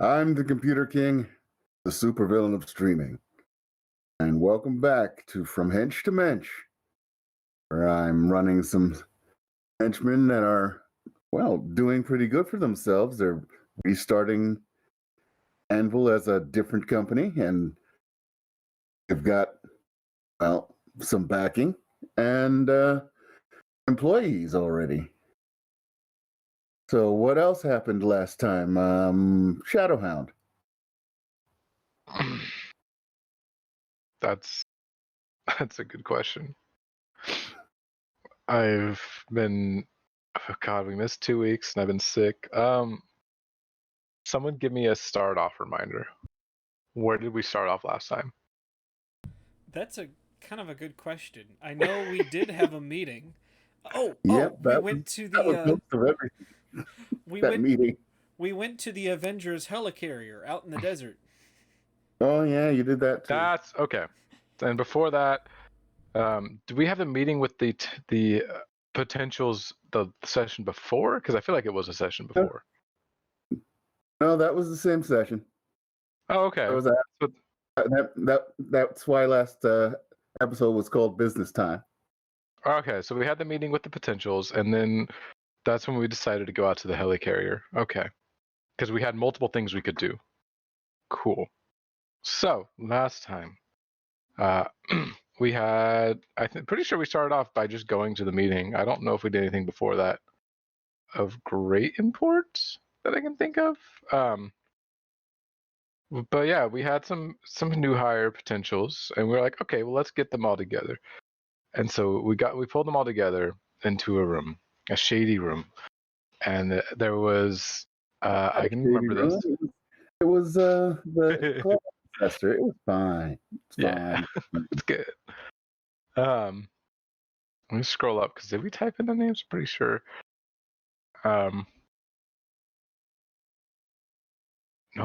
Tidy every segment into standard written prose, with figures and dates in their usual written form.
I'm the Computer King, the supervillain of streaming. And welcome back to From Hensch to Mensch, where I'm running some henchmen that are, well, doing pretty good for themselves. They're restarting Anvil as a different company, and they've got, well, some backing and employees already. So what else happened last time? Shadowhound. That's a good question. I've been, God, we missed 2 weeks and I've been sick. Someone give me a start off reminder. Where did we start off last time? That's a kind of a good question. I know we did have a meeting. Yep, We went to that was most of everything. Meeting. We went to the Avengers helicarrier out in the desert. Oh yeah, you did that too. That's okay. And before that, do we have a meeting with the potentials the session before? Because I feel like it was a session before. No, that was the same session. Oh, okay. That's why last episode was called Business Time. Okay, so we had the meeting with the potentials, and then that's when we decided to go out to the helicarrier. Okay, because we had multiple things we could do. Cool. So last time, we had, pretty sure we started off by just going to the meeting. I don't know if we did anything before that of great import that I can think of. But yeah, we had some new hire potentials, and we were like, okay, well, let's get them all together. And so we pulled them all together into a room, a shady room, and there was I can remember this. It was the club professor. It was fine. Yeah, it's good. Let me scroll up because did we type in the names? Pretty sure. No,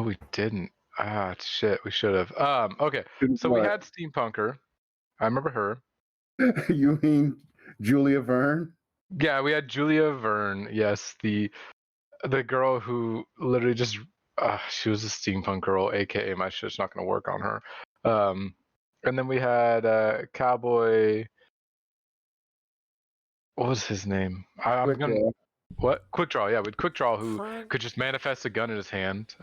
we didn't. Ah, shit, we should have. Okay, so we had Steampunker. I remember her. You mean Julia Verne? Yeah, we had Julia Verne. Yes, the girl who literally just she was a steampunk girl, aka my shit's not gonna work on her. And then we had Cowboy. What was his name? Quick Draw. Yeah, with Quick Draw, who could just manifest a gun in his hand.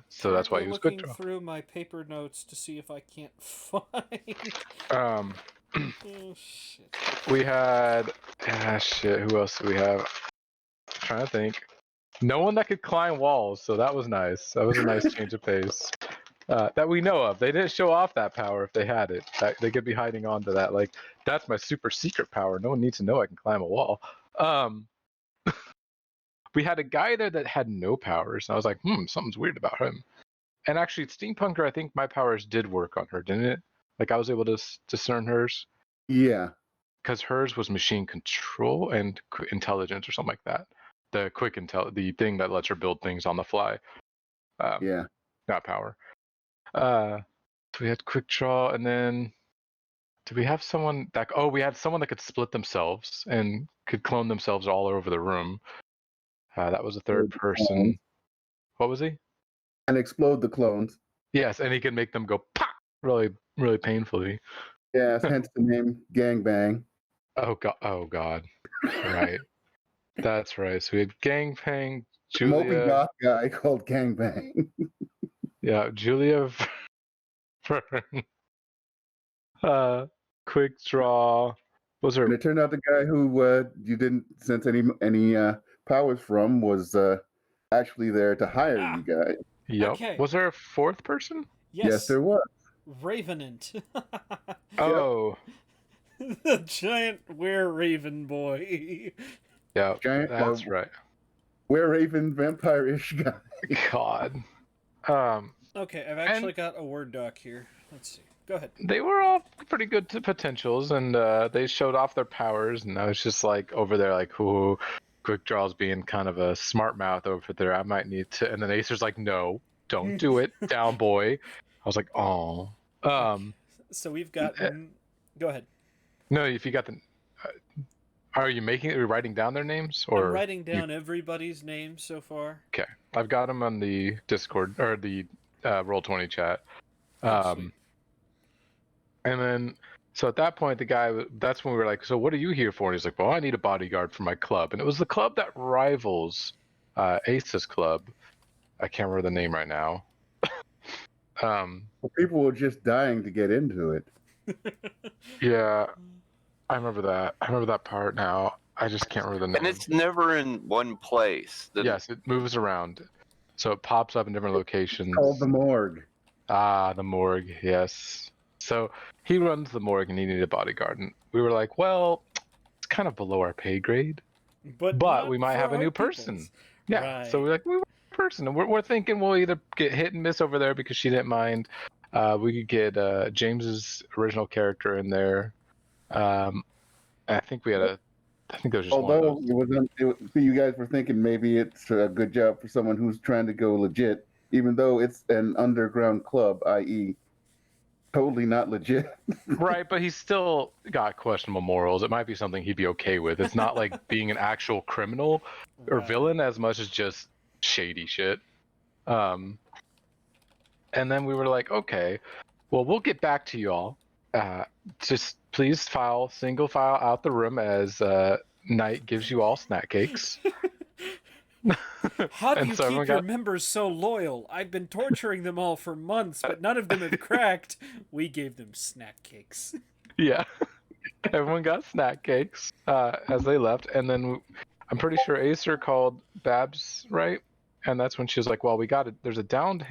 So that's why he was Quick Draw. Looking through my paper notes to see if I can't find. Oh shit. We had who else do we have? I'm trying to think. No one that could climb walls, so that was nice. That was a nice change of pace. That we know of. They didn't show off that power if they had it. They could be hiding onto that. Like, that's my super secret power. No one needs to know I can climb a wall. We had a guy there that had no powers. And I was like, something's weird about him. And actually, Steampunker, I think my powers did work on her, didn't it? Like, I was able to discern hers. Yeah. Because hers was machine control and intelligence or something like that. The the thing that lets her build things on the fly. Yeah. Not power. So we had Quick Draw, and then did we have someone that? Oh, we had someone that could split themselves and could clone themselves all over the room. That was a third person. What was he? And explode the clones. Yes, and he can make them go pop really, really painfully. Yes, hence the name Gangbang. Oh god. Right. That's right. So we had Gangbang, Julia. Mopey goth guy called Gangbang. Yeah, Julia Verne. Quick Draw. Was her? And it turned out the guy who you didn't sense any powers from was actually there to hire you guys. Yep. Okay. Was there a fourth person? Yes, there was. Ravenant. Oh. The giant were-raven boy. Yeah, that's right. Were-raven vampire-ish guy. God. Okay, I've actually got a Word doc here. Let's see. Go ahead. They were all pretty good to potentials, and they showed off their powers, and I was just like over there like, ooh, Quick Draw's being kind of a smart mouth over there. I might need to. And then Acer's like, no, don't do it, down boy. I was like, oh. So we've got. Go ahead. No, if you got the. Are you writing down their names, I'm or writing down everybody's name so far. Okay, I've got them on the Discord or the Roll20 chat. Sweet. And then, so at that point, that's when we were like, so what are you here for? And he's like, well, I need a bodyguard for my club. And it was the club that rivals Ace's club. I can't remember the name right now. People were just dying to get into it. Yeah, I remember that. I remember that part now. I just can't remember the name. And it's never in one place. Yes, it moves around. So it pops up in different locations. It's called the morgue. Ah, the morgue, yes. So he runs the morgue and he needed a bodyguard. And we were like, well, it's kind of below our pay grade, but we might have a new person. Yeah, Right. so we're like, we want a person. And we're thinking we'll either get hit and miss over there because she didn't mind. We could get James's original character in there. I think we had I think there was just one of Although those. you guys were thinking maybe it's a good job for someone who's trying to go legit, even though it's an underground club, i.e., totally not legit. Right, but he's still got questionable morals. It might be something he'd be okay with. It's not like being an actual criminal or Right. villain as much as just shady shit. And then we were like, okay, well, we'll get back to y'all. Just please single file out the room as Knight gives you all snack cakes. How do And you so keep everyone your got- members so loyal? I've been torturing them all for months, but none of them have cracked. We gave them snack cakes. Yeah. Everyone got snack cakes as they left. And then I'm pretty sure Acer called Babs, right? And that's when she was like, well, there's a downed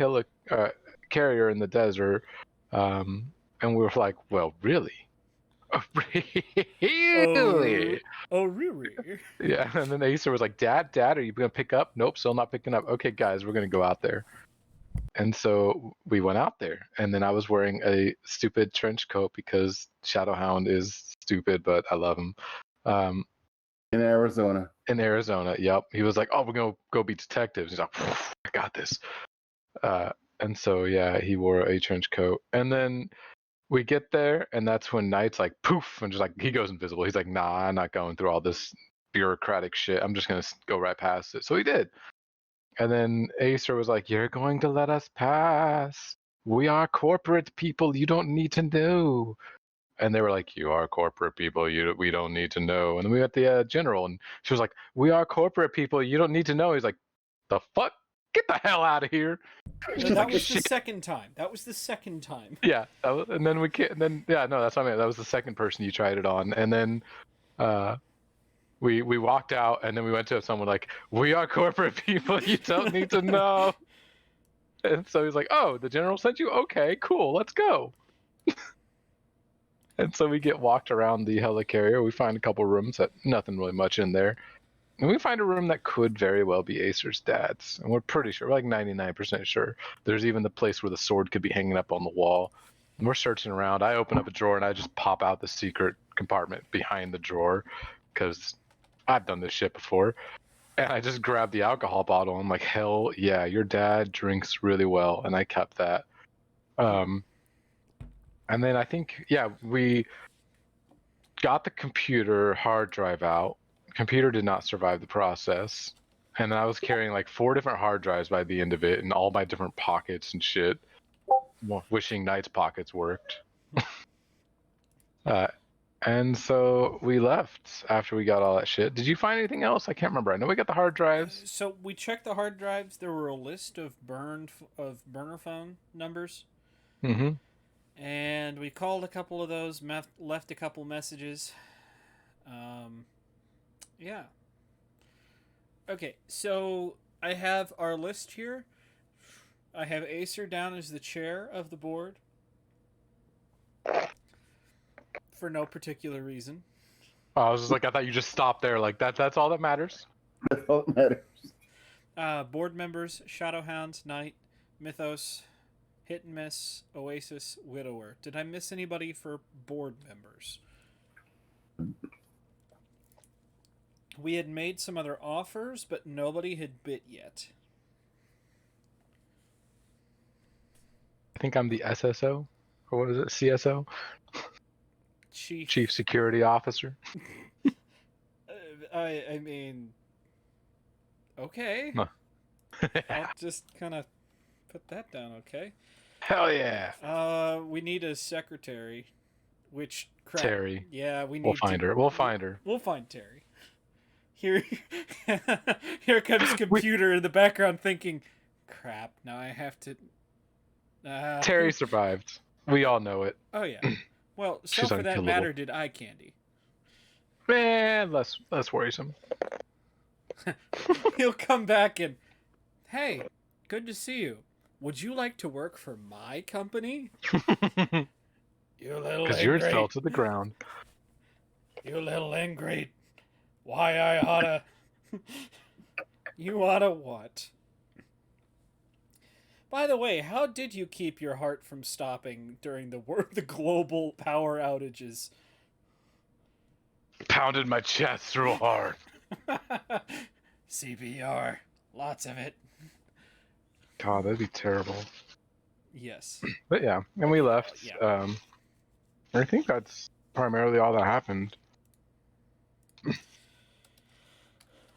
carrier in the desert. And we were like, well, really? Really? Oh, really? Yeah. And then Acer was like, Dad, are you going to pick up? Nope, still not picking up. Okay, guys, we're going to go out there. And so we went out there. And then I was wearing a stupid trench coat because Shadowhound is stupid, but I love him. In Arizona. In Arizona, yep. He was like, oh, we're going to go be detectives. He's like, I got this. And so, yeah, he wore a trench coat. And then we get there, and that's when Knight's like, poof, and just like, he goes invisible. He's like, nah, I'm not going through all this bureaucratic shit. I'm just going to go right past it. So he did. And then Acer was like, you're going to let us pass. We are corporate people. You don't need to know. And they were like, you are corporate people. We don't need to know. And then we got the general, and she was like, we are corporate people. You don't need to know. He's like, the fuck? Get the hell out of here. No, that was the second time. That was the second time. Yeah. And then that's what I mean. That was the second person you tried it on. And then we walked out, and then we went to someone like, we are corporate people. You don't need to know. And so he's like, oh, the general sent you? Okay, cool. Let's go. And so we get walked around the helicarrier. We find a couple rooms that nothing really much in there. And we find a room that could very well be Acer's dad's. And we're pretty sure, we're like 99% sure. There's even the place where the sword could be hanging up on the wall. And we're searching around. I open up a drawer and I just pop out the secret compartment behind the drawer because I've done this shit before. And I just grabbed the alcohol bottle. I'm like, hell yeah, your dad drinks really well. And I kept that. And then I think, yeah, we got the computer hard drive out. Computer did not survive the process. And then I was carrying like 4 different hard drives by the end of it in all my different pockets and shit. Wishing Knight's pockets worked. And so we left after we got all that shit. Did you find anything else? I can't remember. I know we got the hard drives. So we checked the hard drives. There were a list of burner phone numbers. Mm-hmm. And we called a couple of those, left a couple messages. Yeah. Okay, so I have our list here. I have Acer down as the chair of the board. For no particular reason. Oh, I was just like, I thought you just stopped there. Like, that's all that matters. That's all that matters. Board members, Shadowhound, Knight, Mythos, Hit and Miss, Oasis, Widower. Did I miss anybody for board members? We had made some other offers, but nobody had bit yet. I think I'm the SSO. Or what is it? CSO? Chief Chief Security Officer. I mean, okay. Huh. I'll just kind of put that down. Okay. Hell yeah. We need a secretary. Which crap? Terry. Yeah, we need. We'll find her. We'll find her. We'll find Terry. Here, here comes computer in the background thinking, "Crap! Now I have to." Terry survived. We all know it. Oh yeah. Well, so She's for that unkillable. matter, did eye candy. Man, less worrisome. He'll come back and, hey, good to see you. Would you like to work for my company? You little Because yours fell ingrate. to the ground. You little ingrate. Why I oughta... You oughta what? By the way, how did you keep your heart from stopping during the global power outages? Pounded my chest real hard. CPR. Lots of it. God, that'd be terrible. Yes. But yeah, and we left. Yeah. I think that's primarily all that happened.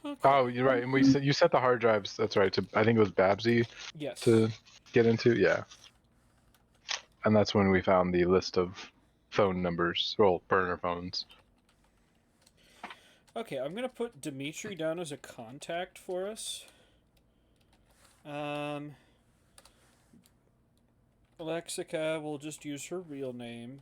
Okay. Oh, you're right. And you set the hard drives. That's right. I think it was Babsy Yes. to get into. Yeah. And that's when we found the list of phone numbers, well, burner phones. Okay, I'm gonna put Dimitri down as a contact for us. Alexica, we'll just use her real name.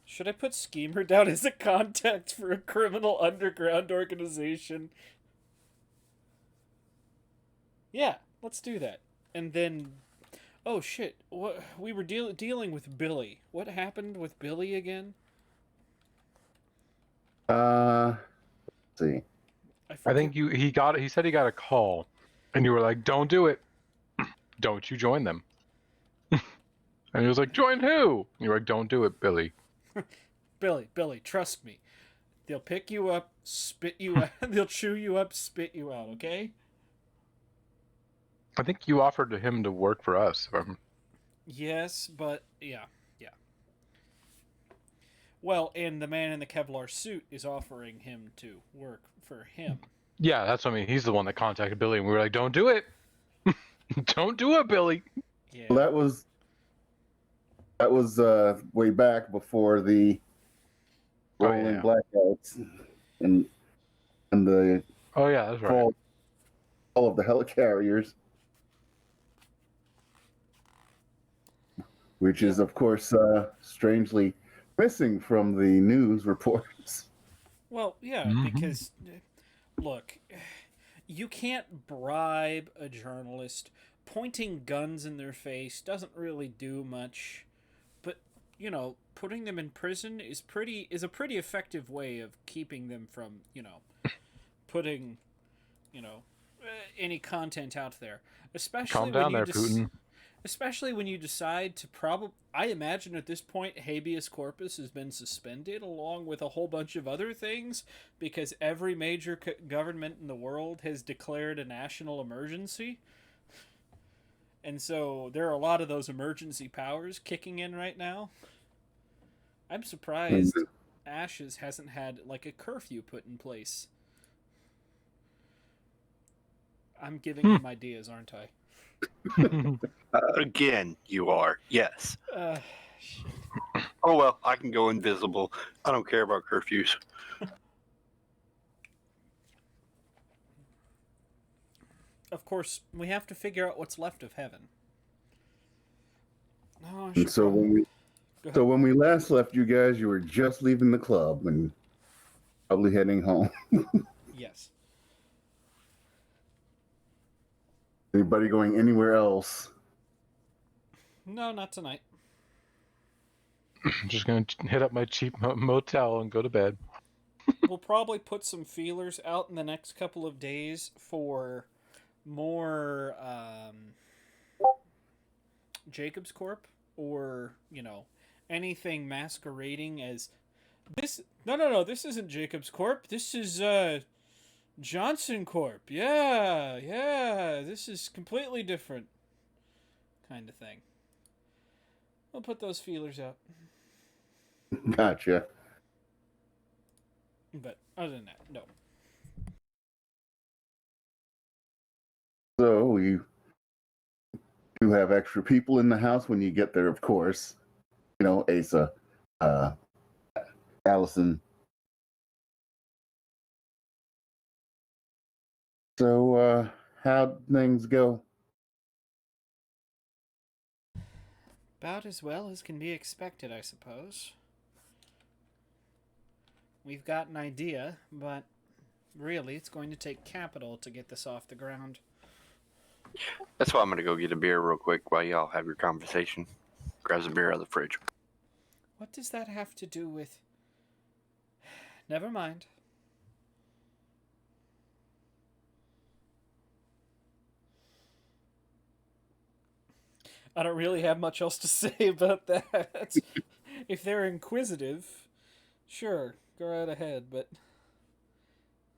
Should I put Schemer down as a contact for a criminal underground organization? Yeah, let's do that. And then, oh shit, what we were dealing with Billy. What happened with Billy again? Let's see. I think he said he got a call, and you were like, "Don't do it. Don't you join them." And he was like, "Join who?" And you were like, "Don't do it, Billy." Billy, trust me. They'll pick you up, spit you out. They'll chew you up, spit you out, okay? I think you offered to him to work for us. Yes, but yeah. Well, and the man in the Kevlar suit is offering him to work for him. Yeah, that's what I mean. He's the one that contacted Billy, and we were like, "Don't do it. Don't do it, Billy." Yeah. Well, that was way back before the rolling blackouts and the Oh yeah, that's right. fall of the helicarriers, which is of course strangely missing from the news reports. Well, yeah, because look, you can't bribe a journalist. Pointing guns in their face doesn't really do much. But, you know, putting them in prison is a pretty effective way of keeping them from, putting, any content out there. Especially Calm down there, Putin. Especially when you decide to I imagine at this point habeas corpus has been suspended along with a whole bunch of other things because every major government in the world has declared a national emergency. And so there are a lot of those emergency powers kicking in right now. I'm surprised Ashes hasn't had like a curfew put in place. I'm giving him ideas, aren't I? Again, you are. Yes. Shit. Oh, well, I can go invisible. I don't care about curfews. Of course, we have to figure out what's left of heaven. Oh, And so when we last left you guys, you were just leaving the club and probably heading home. Yes. Anybody going anywhere else? No, not tonight. I'm just gonna hit up my cheap motel and go to bed. We'll probably put some feelers out in the next couple of days for more Jacob's Corp or, anything masquerading as this. No, this isn't Jacob's Corp. This is Johnson Corp. Yeah, this is completely different kind of thing. We'll put those feelers out. Gotcha. But other than that, no. So you do have extra people in the house when you get there, of course. You know, Asa, uh, Allison. So, how'd things go? About as well as can be expected, I suppose. We've got an idea, but really, it's going to take capital to get this off the ground. That's why I'm gonna go get a beer real quick while y'all have your conversation. Grab some beer out of the fridge. What does that have to do with. Never mind. I don't really have much else to say about that. If they're inquisitive, sure, go right ahead, but.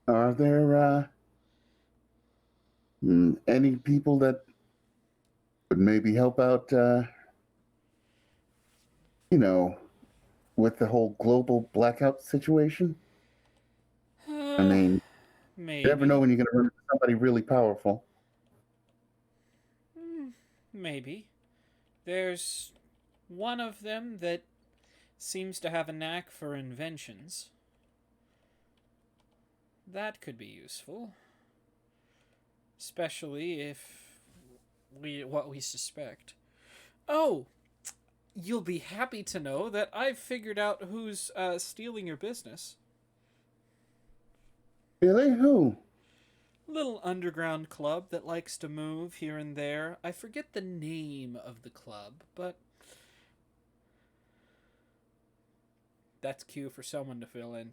Are there any people that would maybe help out, you know, with the whole global blackout situation? I mean, you never know Maybe. when you're going to run into somebody really powerful. Maybe. There's one of them that seems to have a knack for inventions. That could be useful. Especially if what we suspect. Oh, you'll be happy to know that I've figured out who's stealing your business. Really? Who? Little underground club that likes to move here and there. I forget the name of the club, but that's cue for someone to fill in.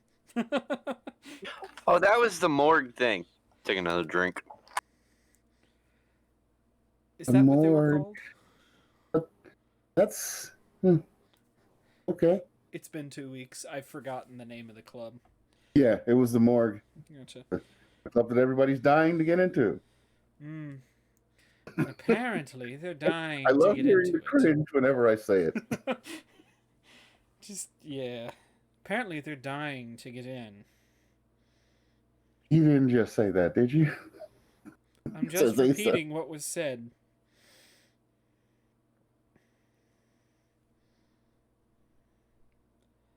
Oh, that was the morgue thing. Take another drink. Is The that what they were morgue. called? That's okay. It's been 2 weeks. I've forgotten the name of the club. Yeah, it was the morgue. Gotcha. The club that everybody's dying to get into. Apparently, they're dying I to love get hearing into the cringe whenever I say it. it. Just, yeah. Apparently, they're dying to get in. You didn't just say that, did you? I'm Says just Asa. repeating what was said.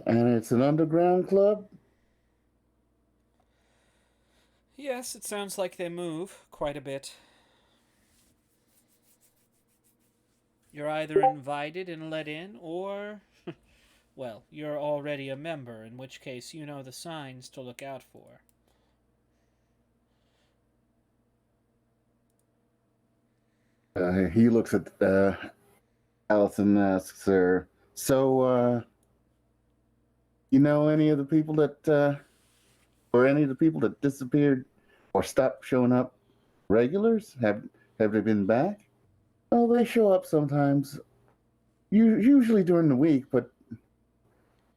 And it's an underground club? Yes, it sounds like they move quite a bit. You're either invited and let in, or, well, you're already a member, in which case you know the signs to look out for. He looks at Allison and asks her, so, you know any of the people that, or any of the people that disappeared or stopped showing up? Regulars? Have they been back? Oh, they show up sometimes. Usually during the week, but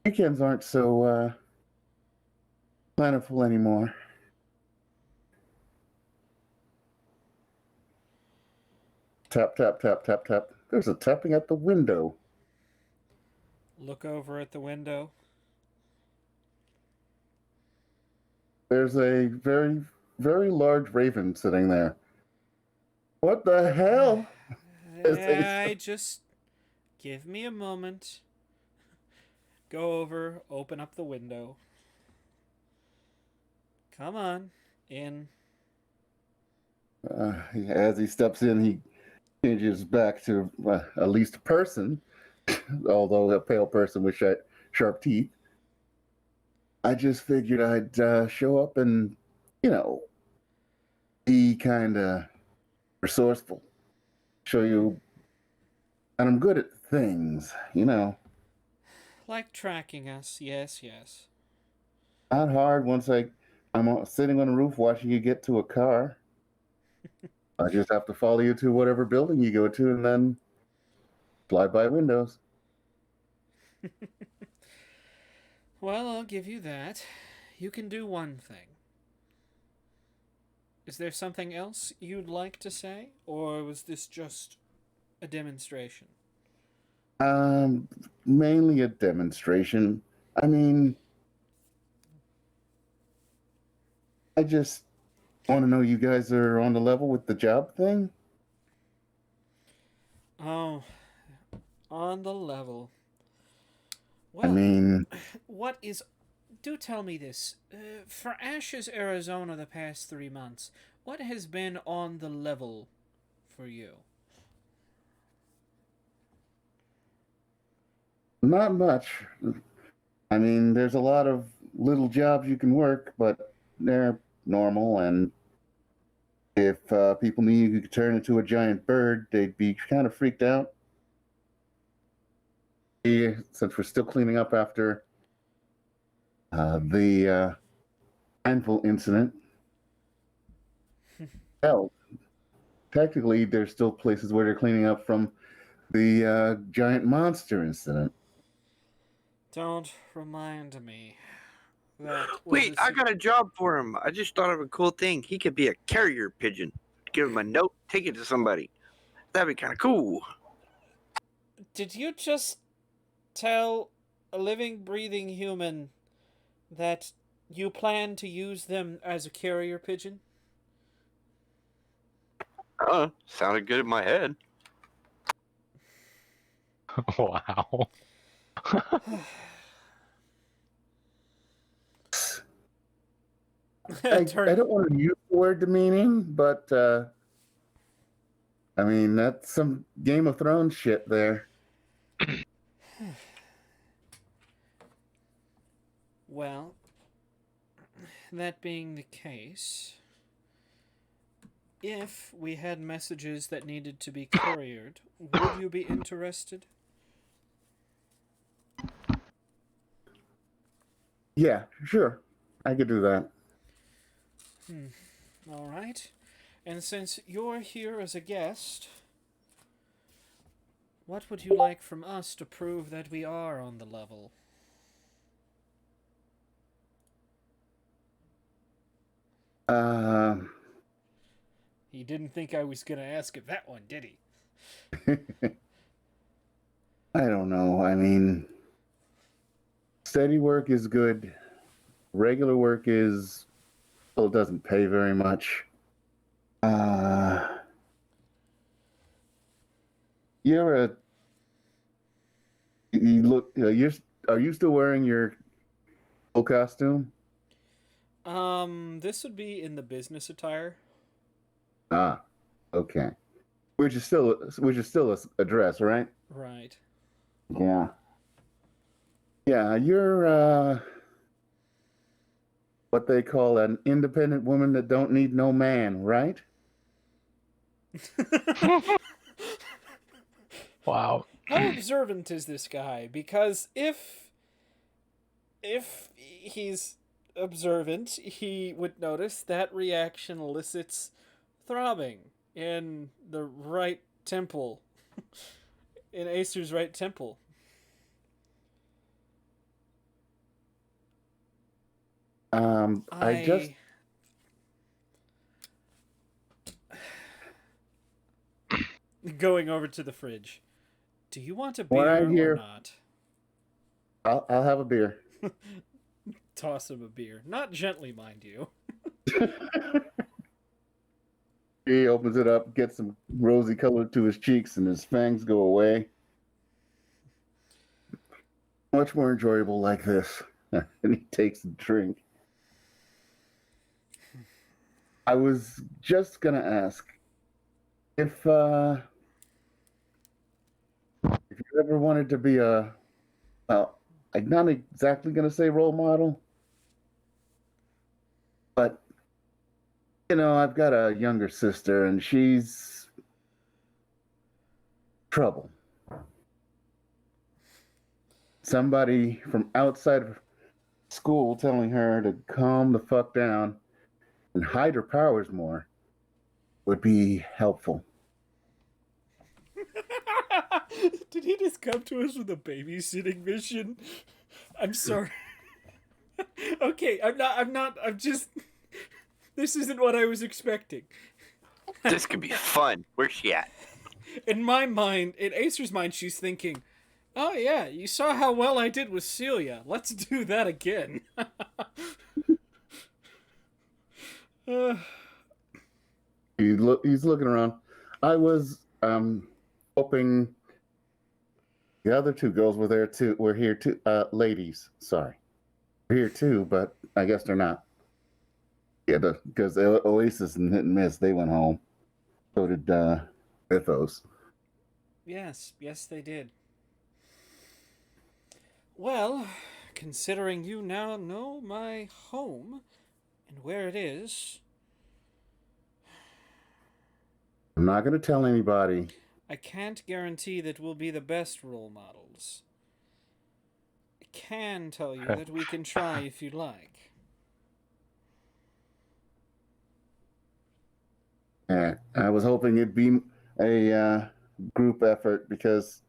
weekends aren't so plentiful anymore. Tap, tap, tap, tap, tap. There's a tapping at the window. Look over at the window. There's a very, very large raven sitting there. What the hell? Just give me a moment. Go over, open up the window. Come on, in. As he steps in, he changes back to at least a person, although a pale person with sharp teeth. I just figured I'd show up and, you know, be kind of resourceful, show you, and I'm good at things, you know. Like tracking us, yes, yes. Not hard once I'm sitting on the roof watching you get to a car. I just have to follow you to whatever building you go to and then fly by windows. Well, I'll give you that. You can do one thing. Is there something else you'd like to say? Or was this just a demonstration? Um, Mainly a demonstration. I mean, I just want to know you guys are on the level with the job thing. Oh, on the level. I Well, mean, what is... Do tell me this. For Ashes, Arizona the past 3 months, what has been on the level for you? not much. I mean, there's a lot of little jobs you can work, but they're normal. And if people knew you could turn into a giant bird, they'd be kind of freaked out. Yeah, since we're still cleaning up after the painful incident. Hell, technically, there's still places where they're cleaning up from the giant monster incident. Don't remind me. That was Wait, a I got a job for him. I just thought of a cool thing. He could be a carrier pigeon. Give him a note, take it to somebody. That'd be kind of cool. Did you just tell a living, breathing human that you plan to use them as a carrier pigeon? Sounded good in my head. Wow. I don't want to use the word demeaning, but I mean, that's some Game of Thrones shit there. Well, that being the case, if we had messages that needed to be couriered, would you be interested? Yeah, sure. I could do that. All right. And since you're here as a guest, what would you like from us to prove that we are on the level? He didn't think I was going to ask if that one, did he? I don't know. I mean, steady work is good. Regular work is, well, it doesn't pay very much. You look, are you still wearing your full costume? This would be in the business attire. Ah, okay. Which is still a dress, right? Right. Yeah. Yeah, you're what they call an independent woman that don't need no man, right? Wow. How observant is this guy? Because if he's observant, he would notice that reaction elicits throbbing in the right temple. In Acer's right temple. I just going over to the fridge. Do you want a When I beer or hear- not? I'll have a beer. Toss him a beer. Not gently, mind you. He opens it up, gets some rosy color to his cheeks, and his fangs go away. Much more enjoyable like this. And he takes a drink. I was just gonna ask if you ever wanted to be well, I'm not exactly gonna say role model, but I've got a younger sister and she's trouble. Somebody from outside of school telling her to calm the fuck down and hide her powers more would be helpful. Did he just come to us with a babysitting mission? I'm sorry. Okay, I'm just... This isn't what I was expecting. This could be fun. Where's she at? In my mind, in Acer's mind, she's thinking, oh yeah, you saw how well I did with Celia. Let's do that again. Uh, He's looking around. I was hoping the other two girls were there too. Were here too. Ladies, sorry, were here too, but I guess they're not. Yeah, because Oasis and Hit and Miss, they went home. So did Mythos. yes, they did. Well, considering you now know my home and where it is, I'm not going to tell anybody. I can't guarantee that we'll be the best role models. I can tell you that we can try if you like. Yeah, I was hoping it'd be a group effort because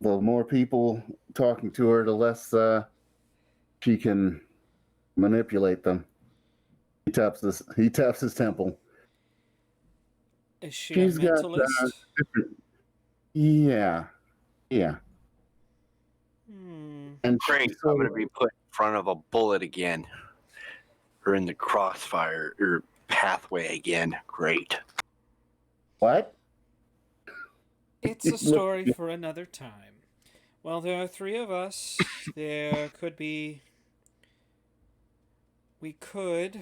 the more people talking to her, the less she can manipulate them. He taps his temple. Is she She's a got mentalist? different. Yeah, yeah. And Great. she's I'm sort going of, to be put in front of a bullet again. Or in the crossfire or pathway again. Great. what? It's a story for another time. Well, there are three of us. There could be. We could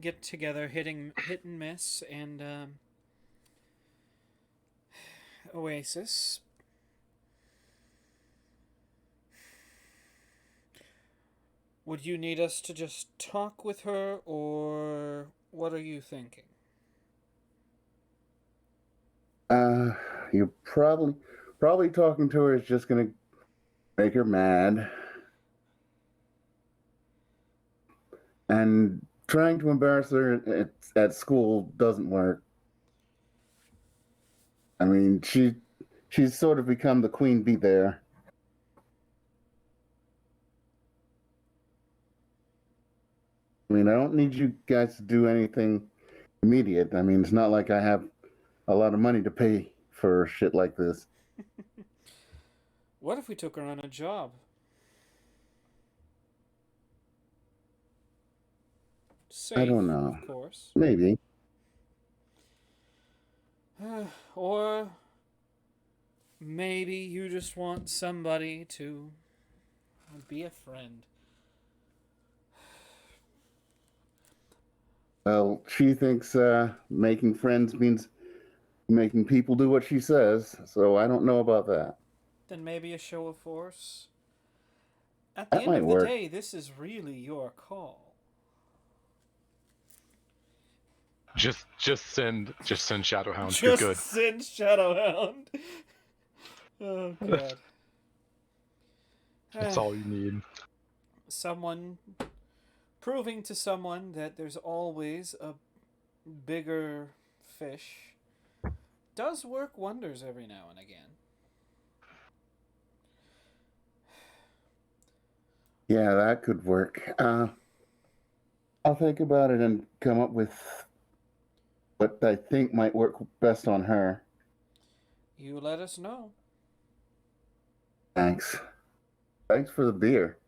get together, hit and miss, and Oasis. Would you need us to just talk with her, or what are you thinking? Uh, you probably talking to her is just gonna make her mad, and trying to embarrass her at school doesn't work. I mean, she's sort of become the queen bee there. I mean, I don't need you guys to do anything immediate. I mean, it's not like I have a lot of money to pay for shit like this. What if we took her on a job? I Safe, don't know. of course. Maybe. Or maybe you just want somebody to be a friend. Well, she thinks making friends means making people do what she says, so I don't know about that. Then maybe a show of force. At the That end might of the work. day, this is really your call. Just send Shadowhound. Just You're good. send Shadowhound. Oh god. That's all you need. Someone proving to someone that there's always a bigger fish does work wonders every now and again. Yeah, that could work. I'll think about it and come up with what I think might work best on her. You let us know. Thanks. Thanks for the beer.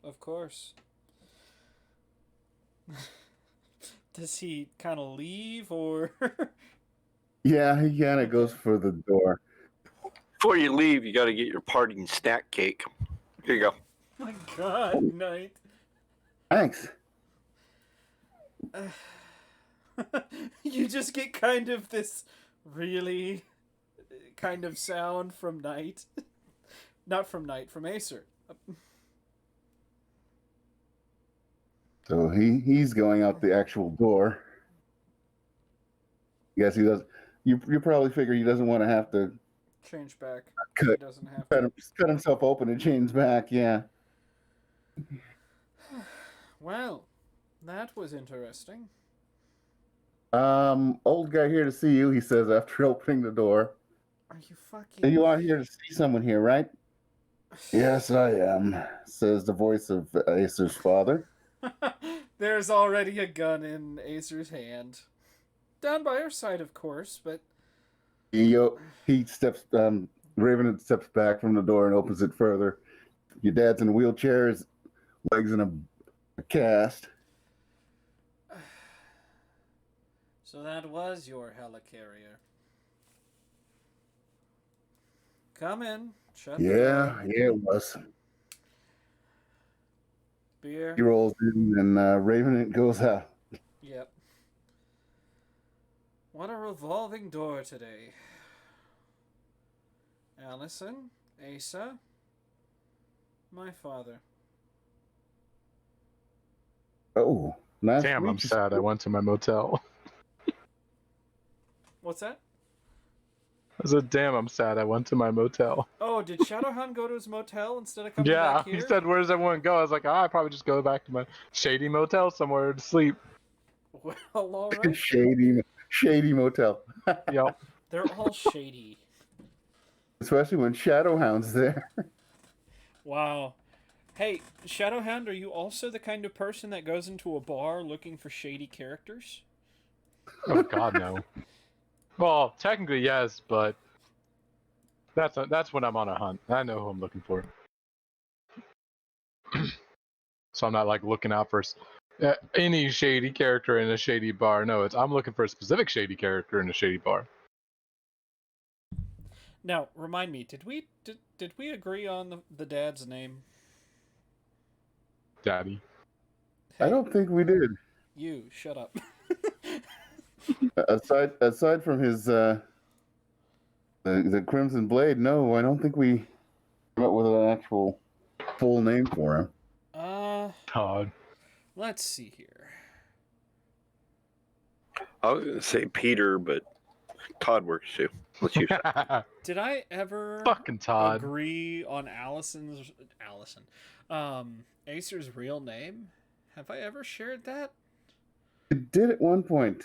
Of course. Does he kind of leave or? Yeah, he kind of goes Okay. for the door. Before you leave, you got to get your parting snack cake. Here you go. My God, Knight. Thanks. You just get kind of this really kind of sound from Knight. Not from Knight, from Acer. So he's going out the actual door. Yes, he does. You probably figure he doesn't want to have to Change back. cut, He doesn't have to. cut himself open and change back. Yeah. Well, that was interesting. Old guy here to see you, he says after opening the door. Are you fucking... You are here to see someone here, right? Yes, I am, says the voice of Acer's father. There's already a gun in Acer's hand. Down by our side, of course, but... He steps, Raven steps back from the door and opens it further. Your dad's in a wheelchair, his legs in a cast. So that was your helicarrier. Come in. Shut the Yeah, door. yeah, it was. Beer. He rolls in and Raven goes out. Yep. What a revolving door today. Allison, Asa, my father. Oh, nice to Damn, I'm meet you. sad. I went to my motel. What's that? I said, damn, I'm sad. I went to my motel. Oh, did Shadowhound go to his motel instead of coming Yeah, back he here? said, where does everyone go? I was like, I'd probably just go back to my shady motel somewhere to sleep. Well, all right. Shady motel. Yep. They're all shady. Especially when Shadowhound's there. Wow. Hey, Shadowhound, are you also the kind of person that goes into a bar looking for shady characters? Oh, God, no. Well, technically, yes, but that's when I'm on a hunt. I know who I'm looking for. So I'm not, like, looking out for any shady character in a shady bar. No, I'm looking for a specific shady character in a shady bar. Now, remind me, did we agree on the dad's name? Daddy. Hey, I don't think we did. you shut up. Aside from his the Crimson Blade, no, I don't think we came up with an actual full name for him. Todd. Let's see here. I was gonna say Peter, but Todd works too. Let's use that. Did I ever Fucking Todd. agree on Allison, Acer's real name? Have I ever shared that? You did at one point.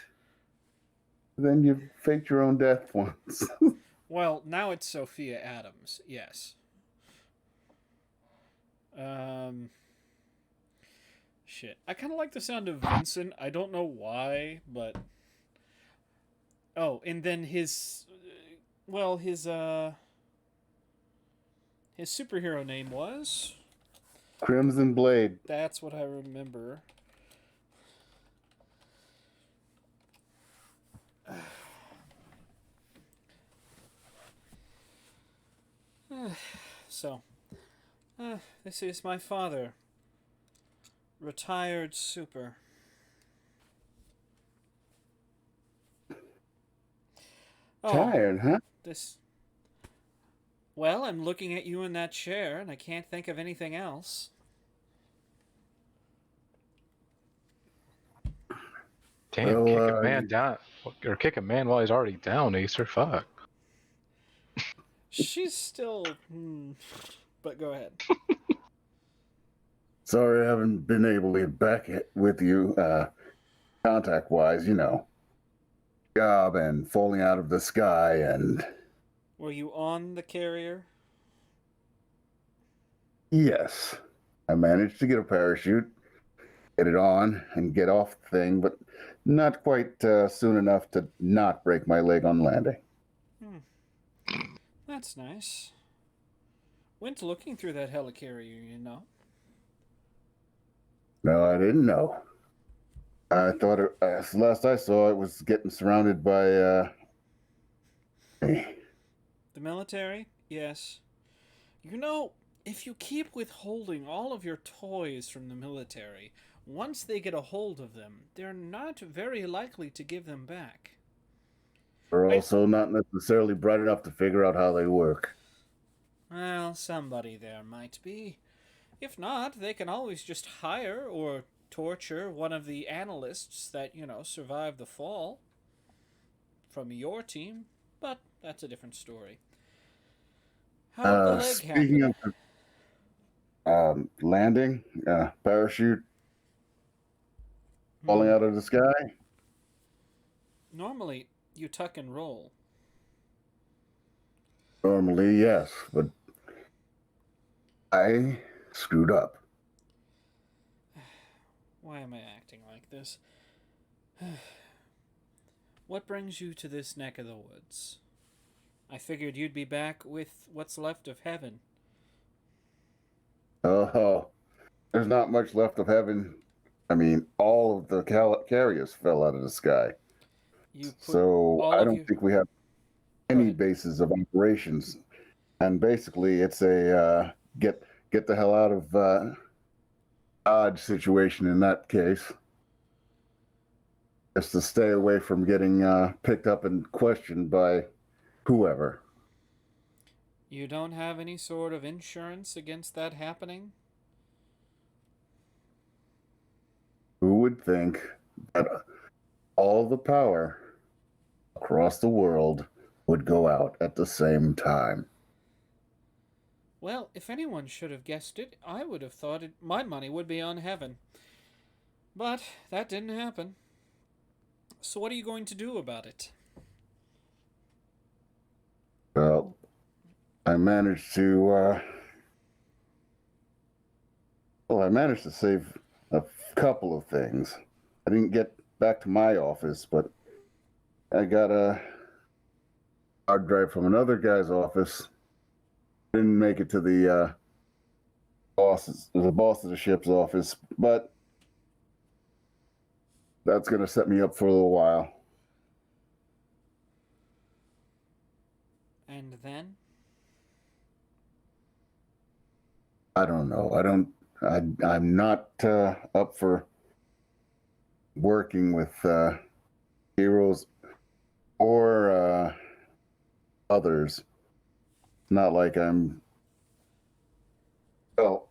Then you faked your own death once. Well, now it's Sophia Adams. Yes. Shit. I kind of like the sound of Vincent. I don't know why, but oh, and then his superhero name was. Crimson Blade. That's what I remember. So, this is my father. Retired super. Oh, Tired, huh? this. Well, I'm looking at you in that chair, and I can't think of anything else. Damn, Well, kick a man down. Or kick a man while he's already down, Acer. Fuck. She's still. But go ahead. Sorry I haven't been able to get back with you, contact-wise, you know. Job and falling out of the sky and... Were you on the carrier? Yes. I managed to get a parachute, get it on, and get off the thing, but not quite soon enough to not break my leg on landing. That's nice. Went looking through that helicarrier, you know. No, I didn't know. I thought, last I saw, it was getting surrounded by, The military? Yes. You know, if you keep withholding all of your toys from the military, once they get a hold of them, they're not very likely to give them back. They're also not necessarily bright enough to figure out how they work. Well, somebody there might be. If not, they can always just hire or torture one of the analysts that, survived the fall from your team, but that's a different story. How did the leg Speaking happen? of landing, parachute falling out of the sky. Normally, you tuck and roll. Normally, yes, but I screwed up. Why am I acting like this? What brings you to this neck of the woods? I figured you'd be back with what's left of heaven. Oh, there's not much left of heaven. I mean, all of the carriers fell out of the sky. You put So all I of don't your... think we have Go any ahead. bases of operations. And basically, it's a get the hell out of Dodge situation in that case. Just to stay away from getting picked up and questioned by whoever. You don't have any sort of insurance against that happening? Who would think that all the power across the world would go out at the same time? Well, if anyone should have guessed it, I would have thought my money would be on heaven. But that didn't happen. So what are you going to do about it? Well, I managed to I managed to save a couple of things. I didn't get back to my office, but I got a hard drive from another guy's office. Didn't make it to the boss of the ship's office, but that's going to set me up for a little while. And then? I don't know. I'm not up for working with heroes or others. Not like I'm. Well,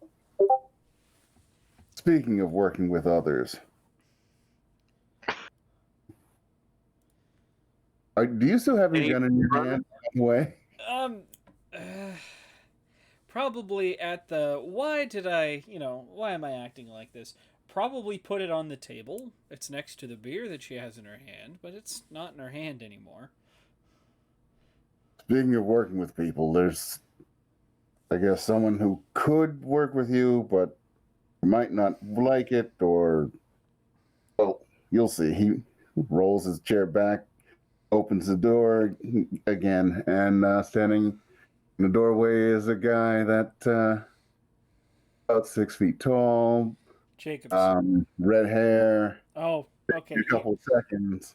speaking of working with others, do you still have your gun in your hand? By the way? Um, uh, probably at the... why am I acting like this? Probably put it on the table. It's next to the beer that she has in her hand, but it's not in her hand anymore. Speaking of working with people, there's, I guess, someone who could work with you, but might not like it, or, well, you'll see. He rolls his chair back, opens the door again, and standing in the doorway is a guy that about 6 feet tall, Jacobs. red hair. Oh, okay. A couple seconds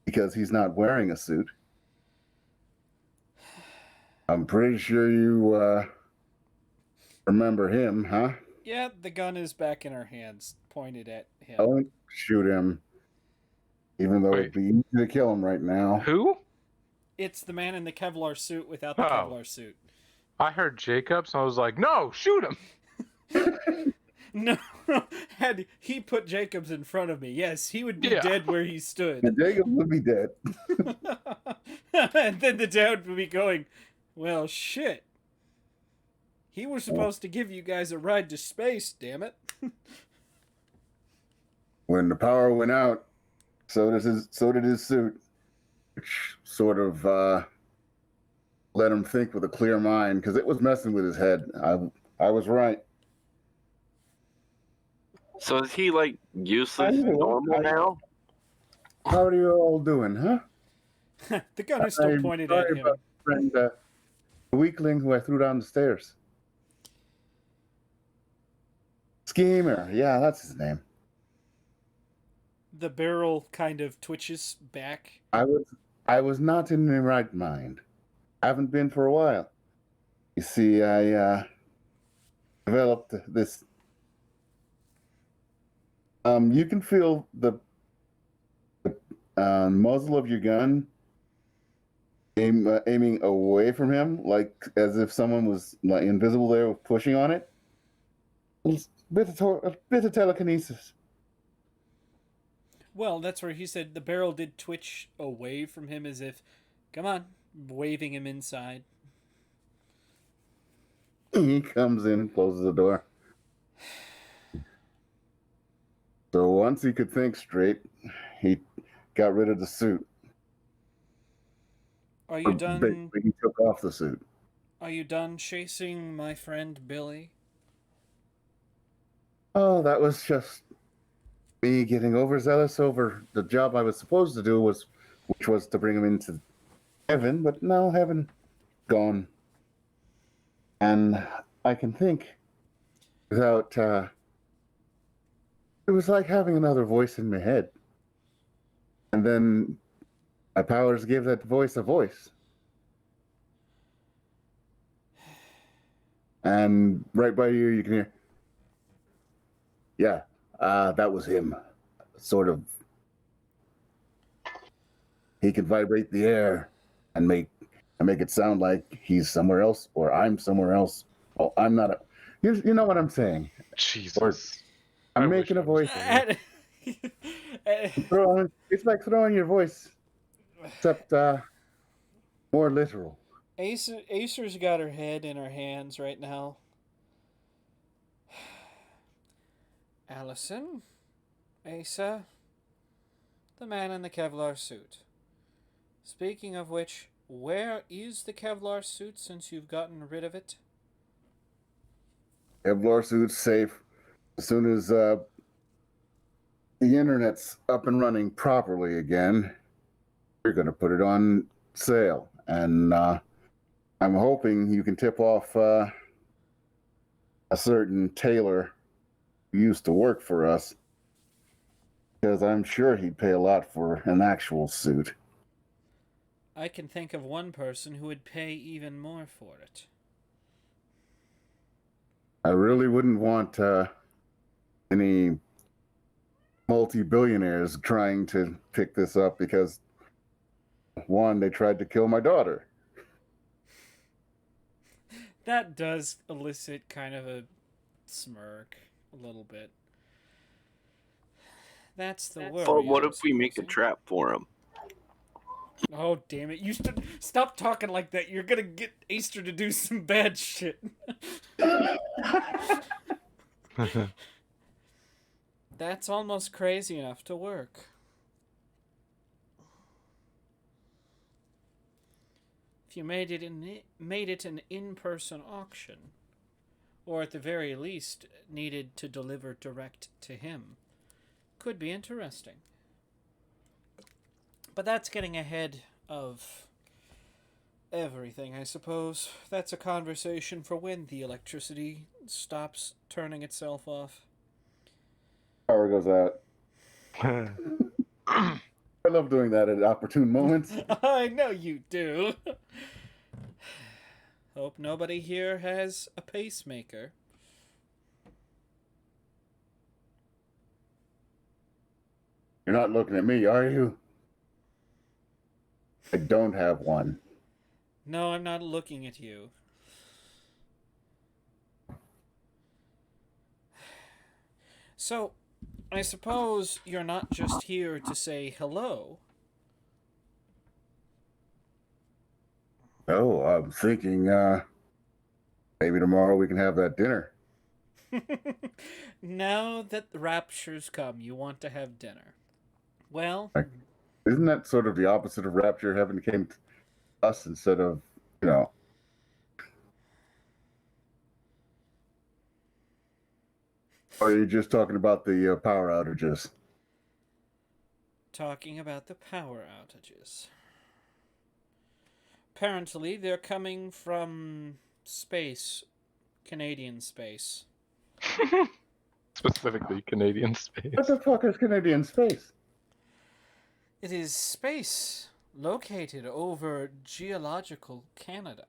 because he's not wearing a suit. I'm pretty sure you remember him, huh? Yeah, the gun is back in her hands, pointed at him. Don't shoot him, even though it'd be easy to kill him right now. Who? It's the man in the Kevlar suit without the Oh. Kevlar suit. I heard Jacobs, and I was like, no, shoot him. No, had he put Jacobs in front of me, yes, he would be Yeah. dead where he stood. And Jacob would be dead. And then the dad would be going, well, shit. He was supposed to give you guys a ride to space, damn it. When the power went out, so did his suit, which sort of let him think with a clear mind, because it was messing with his head. I was right. So is he like useless I know. normal now? How are you all doing, huh? The gun is still I'm pointed sorry at him. about friend, the weakling who I threw down the stairs. Schemer, yeah, that's his name. The barrel kind of twitches back. I was not in the right mind. Haven't been for a while. You see, I developed this. You can feel the muzzle of your gun aiming away from him, like as if someone was like invisible there pushing on it. A bit of telekinesis. Well, that's where he said the barrel did twitch away from him as if, come on, waving him inside. He comes in, closes the door. So once he could think straight, he got rid of the suit. Are you done? Basically, he took off the suit. Are you done chasing my friend Billy? Oh, that was just me getting overzealous over the job I was supposed to do, which was to bring him into heaven. But now heaven gone, and I can think without. It was like having another voice in my head, and then My powers give that voice a voice. And right by you can hear, yeah, that was him. Sort of. He can vibrate the air and make it sound like he's somewhere else or I'm somewhere else. Oh, I'm not a. You know what I'm saying? Jesus. I'm I wish making a I was voice. there. It's like throwing your voice, except more literal. Acer's got her head in her hands right now. Allison, Asa, the man in the Kevlar suit. Speaking of which, where is the Kevlar suit since you've gotten rid of it? Kevlar suit's safe. As soon as the internet's up and running properly again, you're going to put it on sale. And I'm hoping you can tip off a certain tailor who used to work for us, because I'm sure he'd pay a lot for an actual suit. I can think of one person who would pay even more for it. I really wouldn't want any multi-billionaires trying to pick this up because, one, they tried to kill my daughter. That does elicit kind of a smirk, a little bit. That's the worry. But what I'm if we make a supposing. trap for him? Oh, damn it. You should stop talking like that. You're gonna get Acer to do some bad shit. That's almost crazy enough to work. If you made it an in-person auction, or at the very least needed to deliver direct to him, could be interesting. But that's getting ahead of everything, I suppose. That's a conversation for when the electricity stops turning itself off. Power goes out. I love doing that at opportune moments. I know you do. Hope nobody here has a pacemaker. You're not looking at me, are you? I don't have one. No, I'm not looking at you. So, I suppose you're not just here to say hello. Oh, I'm thinking maybe tomorrow we can have that dinner. Now that the rapture's come, you want to have dinner. Well, Isn't that sort of the opposite of rapture? Heaven came to us instead of, you know. Or are you just talking about the power outages? talking about the power outages. Apparently, they're coming from space. Canadian space. Specifically Canadian space. What the fuck is Canadian space? It is space located over geological Canada.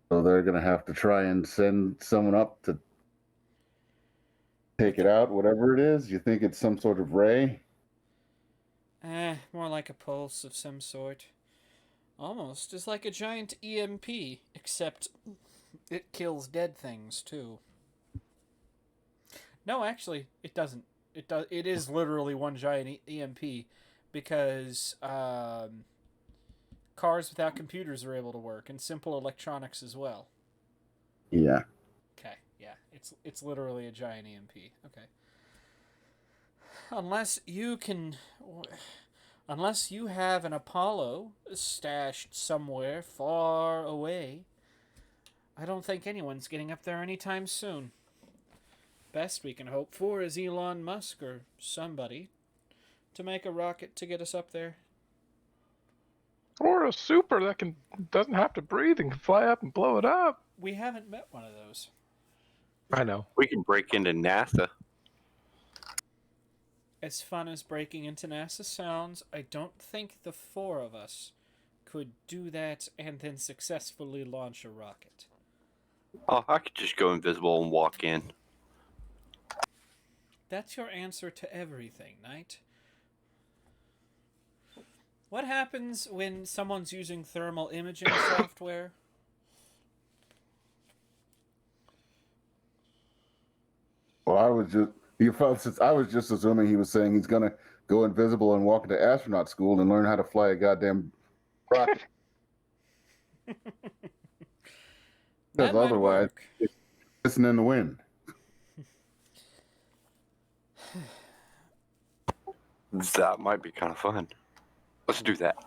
So they're going to have to try and send someone up to take it out, whatever it is. You think it's some sort of ray? More like a pulse of some sort. Almost as like a giant EMP, except it kills dead things too. No, actually, it doesn't. It is literally one giant EMP, because cars without computers are able to work, and simple electronics as well. Yeah. Okay, yeah, it's literally a giant EMP. Okay. Unless you have an Apollo stashed somewhere far away, I don't think anyone's getting up there anytime soon. Best we can hope for is Elon Musk or somebody to make a rocket to get us up there. Or a super that doesn't have to breathe and can fly up and blow it up. We haven't met one of those. I know. We can break into NASA. as fun as breaking into NASA sounds, I don't think the four of us could do that and then successfully launch a rocket. Oh, I could just go invisible and walk in. That's your answer to everything, Knight. What happens when someone's using thermal imaging software? Well, I was just assuming he was saying he's gonna go invisible and walk into astronaut school and learn how to fly a goddamn rocket. That Because might otherwise, work. it's pissing in the wind. That might be kind of fun. Let's do that.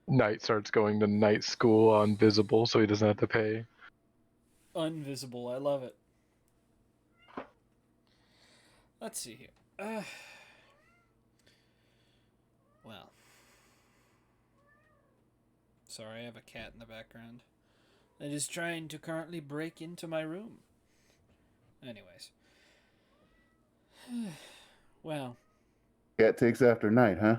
Knight starts going to night school on Visible so he doesn't have to pay. Invisible, I love it. Let's see here. Well. Sorry, I have a cat in the background that is trying to currently break into my room. Anyways. Well. Cat takes after night, huh?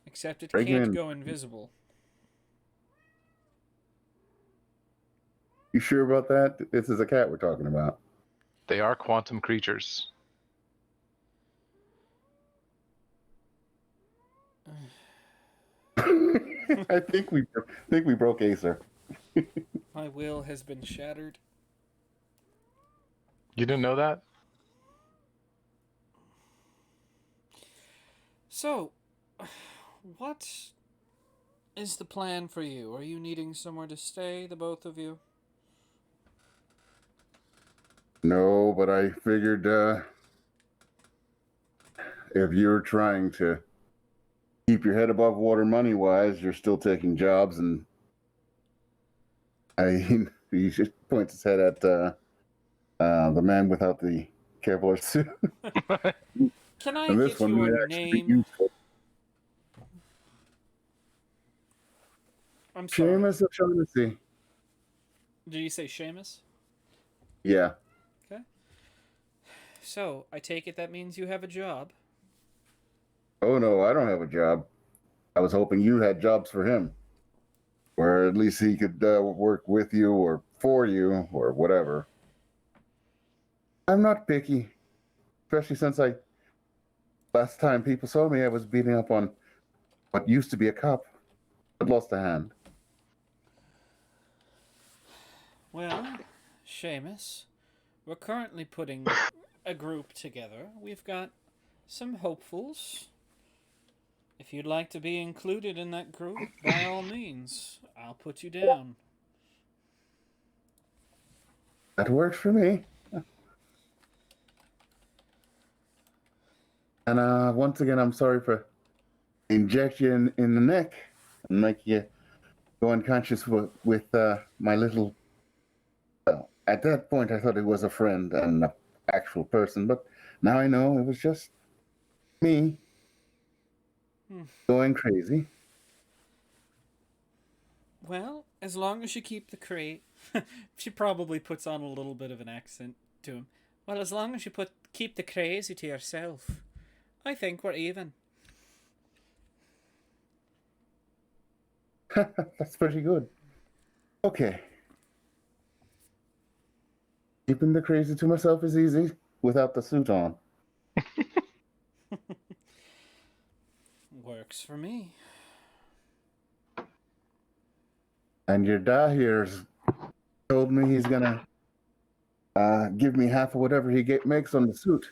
Except it Break can't in. go invisible. You sure about that? This is a cat we're talking about. They are quantum creatures. I think we broke Acer. My will has been shattered. You didn't know that? So, what is the plan for you? Are you needing somewhere to stay, the both of you? No, but I figured if you're trying to keep your head above water money-wise, you're still taking jobs, and he just points his head at the man without the Kevlar suit. Can I And this get one you may a actually be name? useful. I'm sorry. Seamus O'Shaughnessy. Did you say Seamus? Yeah. Okay. So, I take it that means you have a job. Oh no, I don't have a job. I was hoping you had jobs for him, or at least he could work with you or for you or whatever. I'm not picky, especially since last time people saw me, I was beating up on what used to be a cop, but lost a hand. Well, Seamus, we're currently putting a group together. We've got some hopefuls. If you'd like to be included in that group, by all means, I'll put you down. That works for me. And once again, I'm sorry for inject you in the neck and make you go unconscious with my little. Well, at that point, I thought it was a friend and an actual person, but now I know it was just me going crazy. Well, as long as you keep the crate, she probably puts on a little bit of an accent to him. Well, as long as you keep the crazy to yourself, I think we're even. That's pretty good. Okay. Keeping the crazy to myself is easy without the suit on. Works for me. And your dad here's told me he's gonna give me half of whatever he makes on the suit.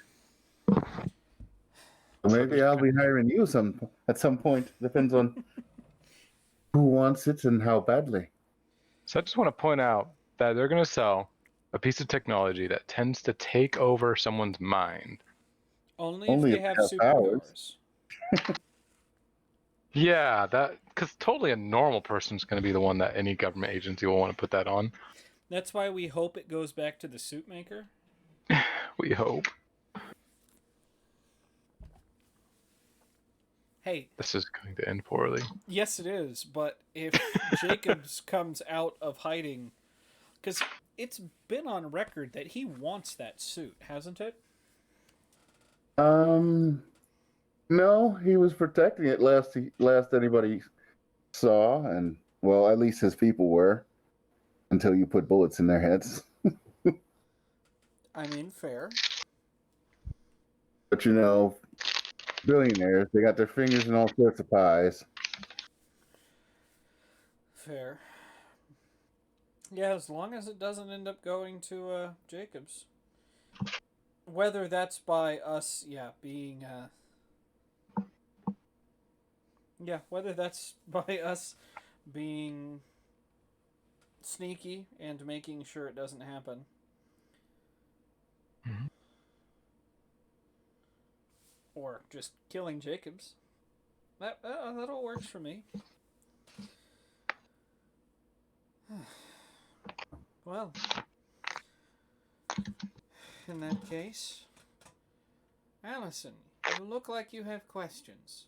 So maybe I'll be hiring you at some point. Depends on who wants it and how badly. So I just want to point out that they're going to sell a piece of technology that tends to take over someone's mind. Only Only if if they have they have superpowers. Yeah, because totally a normal person's going to be the one that any government agency will want to put that on. That's why we hope it goes back to the suit maker. We hope. Hey, This is going to end poorly. yes it is, but if Jacobs comes out of hiding, because it's been on record that he wants that suit, hasn't it? No, he was protecting it last anybody saw, and well, at least his people were until you put bullets in their heads. I mean, fair. But you know, billionaires, they got their fingers in all sorts of pies. Fair. Yeah, as long as it doesn't end up going to Jacobs. Whether that's by us, being whether that's by us being sneaky and making sure it doesn't happen. Mhm. Or just killing Jacobs. That all works for me. Well, in that case, Allison, you look like you have questions.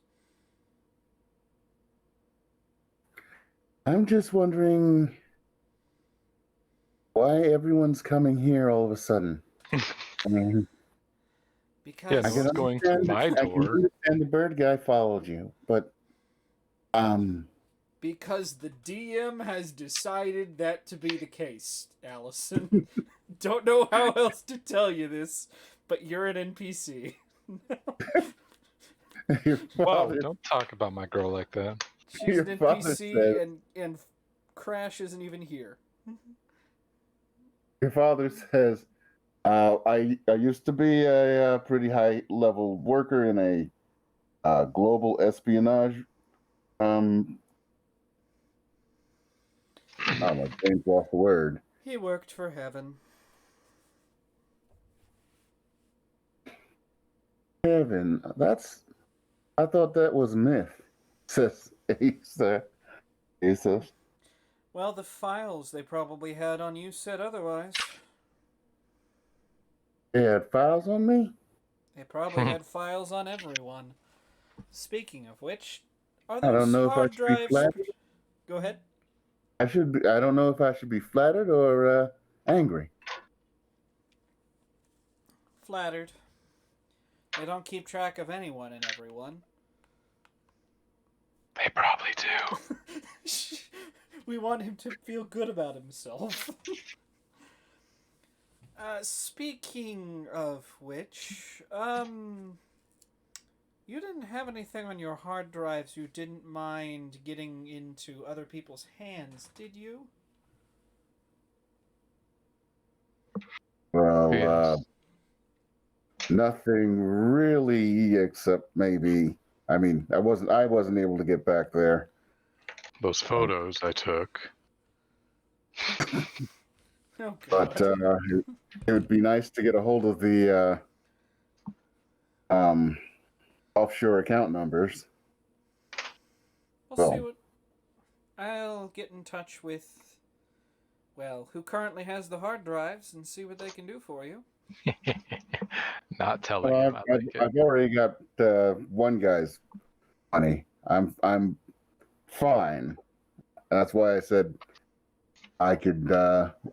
I'm just wondering why everyone's coming here all of a sudden. I mean, Because Yeah, I no can one's going to understand. my I can door. understand the bird guy followed you, but because the DM has decided that to be the case, Allison. Don't know how else to tell you this, but you're an NPC. your Whoa, father, don't talk about my girl like that. She's your an father said, NPC, and Crash isn't even here. your father says, I used to be a, pretty high level worker in a global espionage. I don't know, James lost the word. He worked for Heaven. Kevin, I thought that was myth. Says Asa. Asa. Well, the files they probably had on you said otherwise. They had files on me? They probably had files on everyone. Speaking of which, are I don't those know if I hard should be drives? flattered. Go ahead. I don't know if I should be flattered or angry. Flattered. They don't keep track of anyone and everyone. They probably do. We want him to feel good about himself. Speaking of which, you didn't have anything on your hard drives you didn't mind getting into other people's hands, did you? Well, Yes. nothing really except maybe. I mean, I wasn't able to get back there. Those photos I took. Oh, But God. it would be nice to get a hold of the offshore account numbers. We'll see Well, what... I'll get in touch with, well, who currently has the hard drives and see what they can do for you. Not telling him. I like it. I've already got one guy's money. I'm fine. That's why I said I could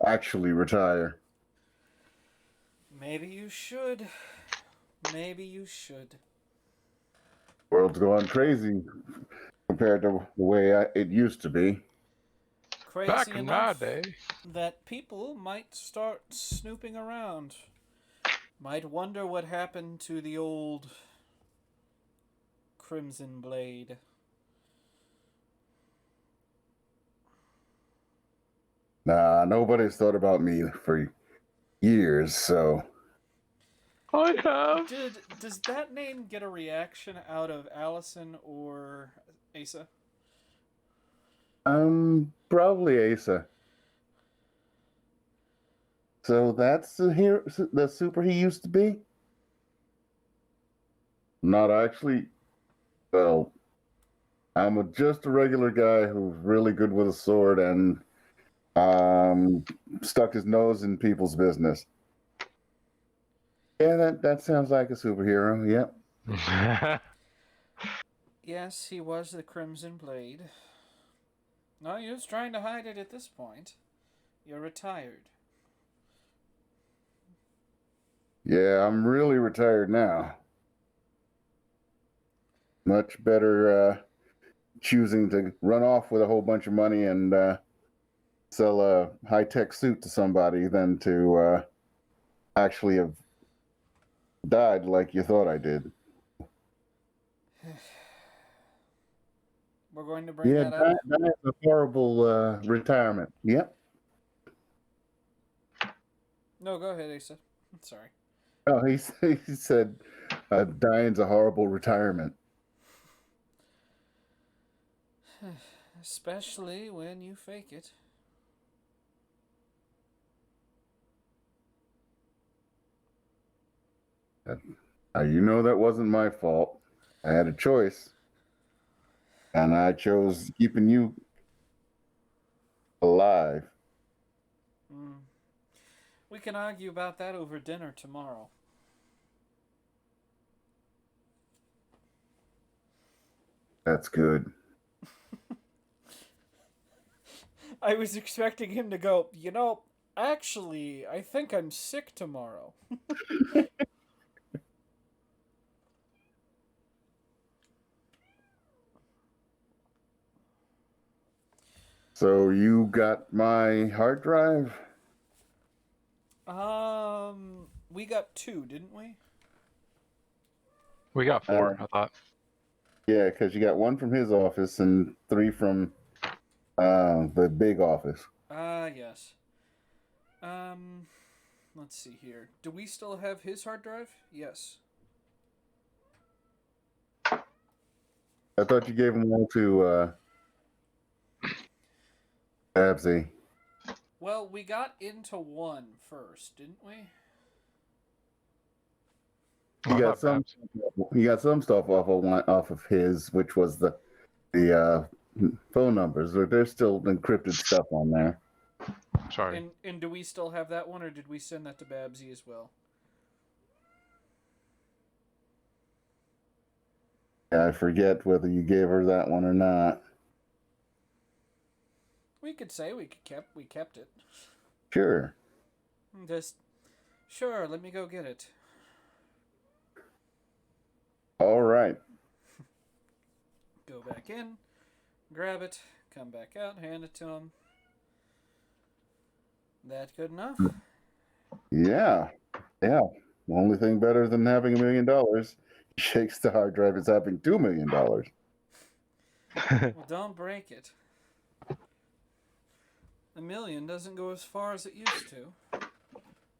actually retire. Maybe you should. Maybe you should. World's going crazy compared to the way it used to be. Crazy Back in my enough day. that people might start snooping around. Might wonder what happened to the old Crimson Blade. Nah, nobody's thought about me for years, so I have. Does that name get a reaction out of Allison or Asa? probably Asa. So that's the super he used to be? Not actually. Well, just a regular guy who's really good with a sword and stuck his nose in people's business. Yeah, that sounds like a superhero. Yep. Yes, he was the Crimson Blade. No use trying to hide it at this point. You're retired. Yeah, I'm really retired now. Much better choosing to run off with a whole bunch of money and sell a high-tech suit to somebody than to actually have died like you thought I did. We're going to bring Yeah, that up. that's a horrible retirement. Yep. No, go ahead, Asa. Sorry. Oh, he said dying's a horrible retirement. Especially when you fake it. You know that wasn't my fault. I had a choice, and I chose keeping you alive. Mm. We can argue about that over dinner tomorrow. That's good. I was expecting him to go, actually, I think I'm sick tomorrow. So you got my hard drive? We got 2, didn't we? We got 4, I thought. Yeah, because you got 1 from his office and 3 from the big office. Yes. Let's see here. Do we still have his hard drive? Yes. I thought you gave them all to Babsy. Well, we got into 1 first, didn't we? You got some. You got some stuff off of his, which was the phone numbers. There's still encrypted stuff on there. Sorry. And do we still have that one, or did we send that to Babsy as well? I forget whether you gave her that one or not. We could say we kept it. Sure. Sure, let me go get it. All right. Go back in, grab it, come back out, hand it to him. That good enough? Yeah. Yeah. The only thing better than having $1 million, he shakes the hard drive, is having $2 million. Well, don't break it. $1 million doesn't go as far as it used to.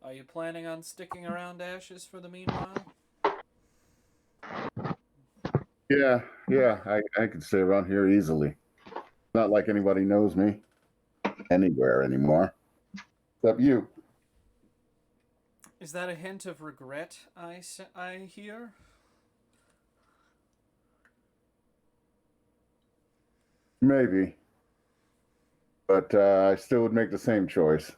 Are you planning on sticking around Ashes for the meanwhile? Yeah. I could stay around here easily. Not like anybody knows me anywhere anymore. Except you. Is that a hint of regret I hear? Maybe. But I still would make the same choice.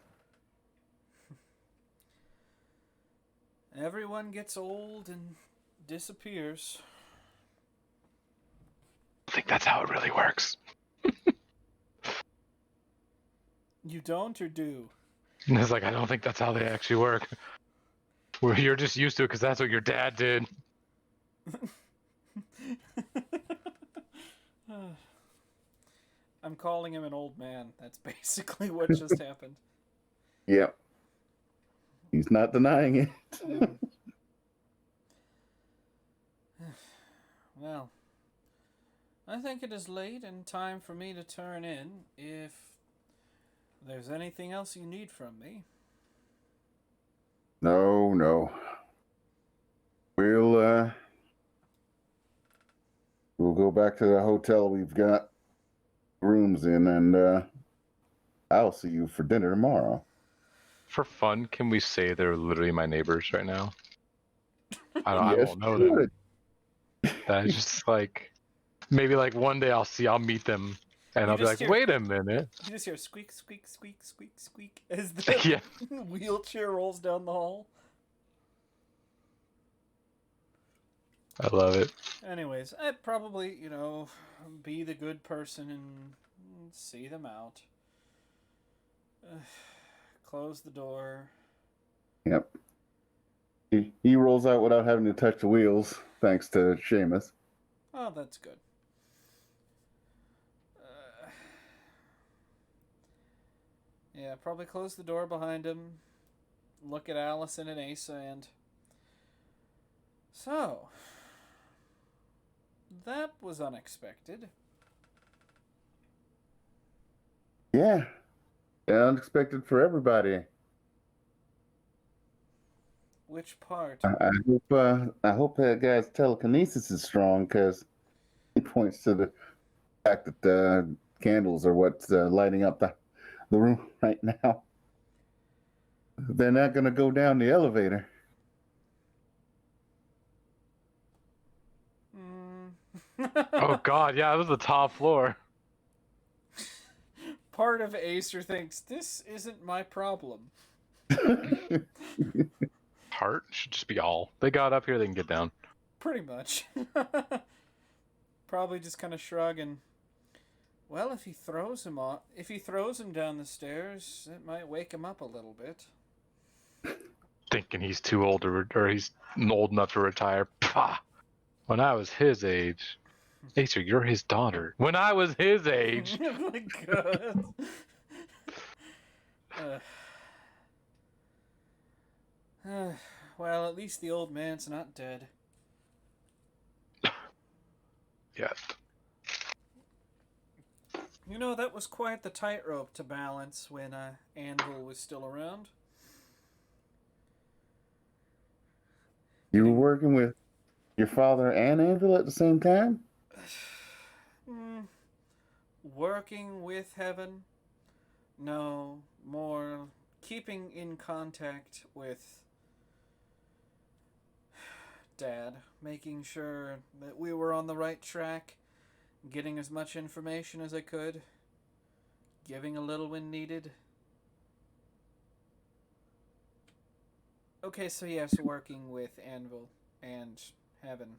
Everyone gets old and disappears. I think that's how it really works. You don't or do? And it's like, I don't think that's how they actually work. Well, you're just used to it because that's what your dad did. I'm calling him an old man. That's basically what just happened. Yep. He's not denying it. Well, I think it is late and time for me to turn in. If there's anything else you need from me. No. We'll go back to the hotel we've got rooms in, and I'll see you for dinner tomorrow. For fun, can we say they're literally my neighbors right now? I Yes, won't know good. them. That's just like, maybe like one day I'll meet them and I'll be like, wait a minute. You just hear squeak, squeak, squeak, squeak, squeak as the Yeah. wheelchair rolls down the hall. I love it. Anyways, I'd probably, be the good person and see them out. Close the door. Yep. He rolls out without having to touch the wheels, thanks to Seamus. Oh, that's good. Yeah, probably close the door behind him. Look at Allison and Asa and... So... That was unexpected. Yeah. Unexpected for everybody. Which part? I hope that guy's telekinesis is strong, because he points to the fact that the candles are what's lighting up the room right now. They're not going to go down the elevator. Oh God, yeah, it was the top floor. Part of Acer thinks, this isn't my problem. Part should just be all. They got up here, they can get down. Pretty much. Probably just kind of shrug and... Well, if he throws him down the stairs, it might wake him up a little bit. Thinking he's too old or he's old enough to retire. Pah! When I was his age... Acer, you're his daughter. When I was his age... Oh my God. Well, at least the old man's not dead. Yes. You know, that was quite the tightrope to balance when Anvil was still around. You were working with your father and Angela at the same time? Working with Heaven? No, more keeping in contact with Dad, making sure that we were on the right track, getting as much information as I could, giving a little when needed. Okay, so yes, working with Anvil and Heaven.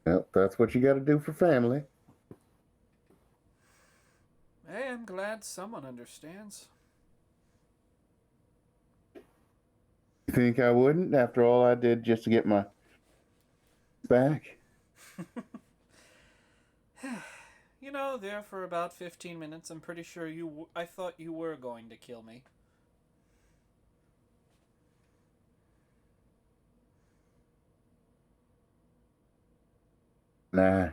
Yep, that's what you got to do for family. Hey, I'm glad someone understands. You think I wouldn't, after all I did just to get my back? You know, there for about 15 minutes, I'm pretty sure I thought you were going to kill me. Nah,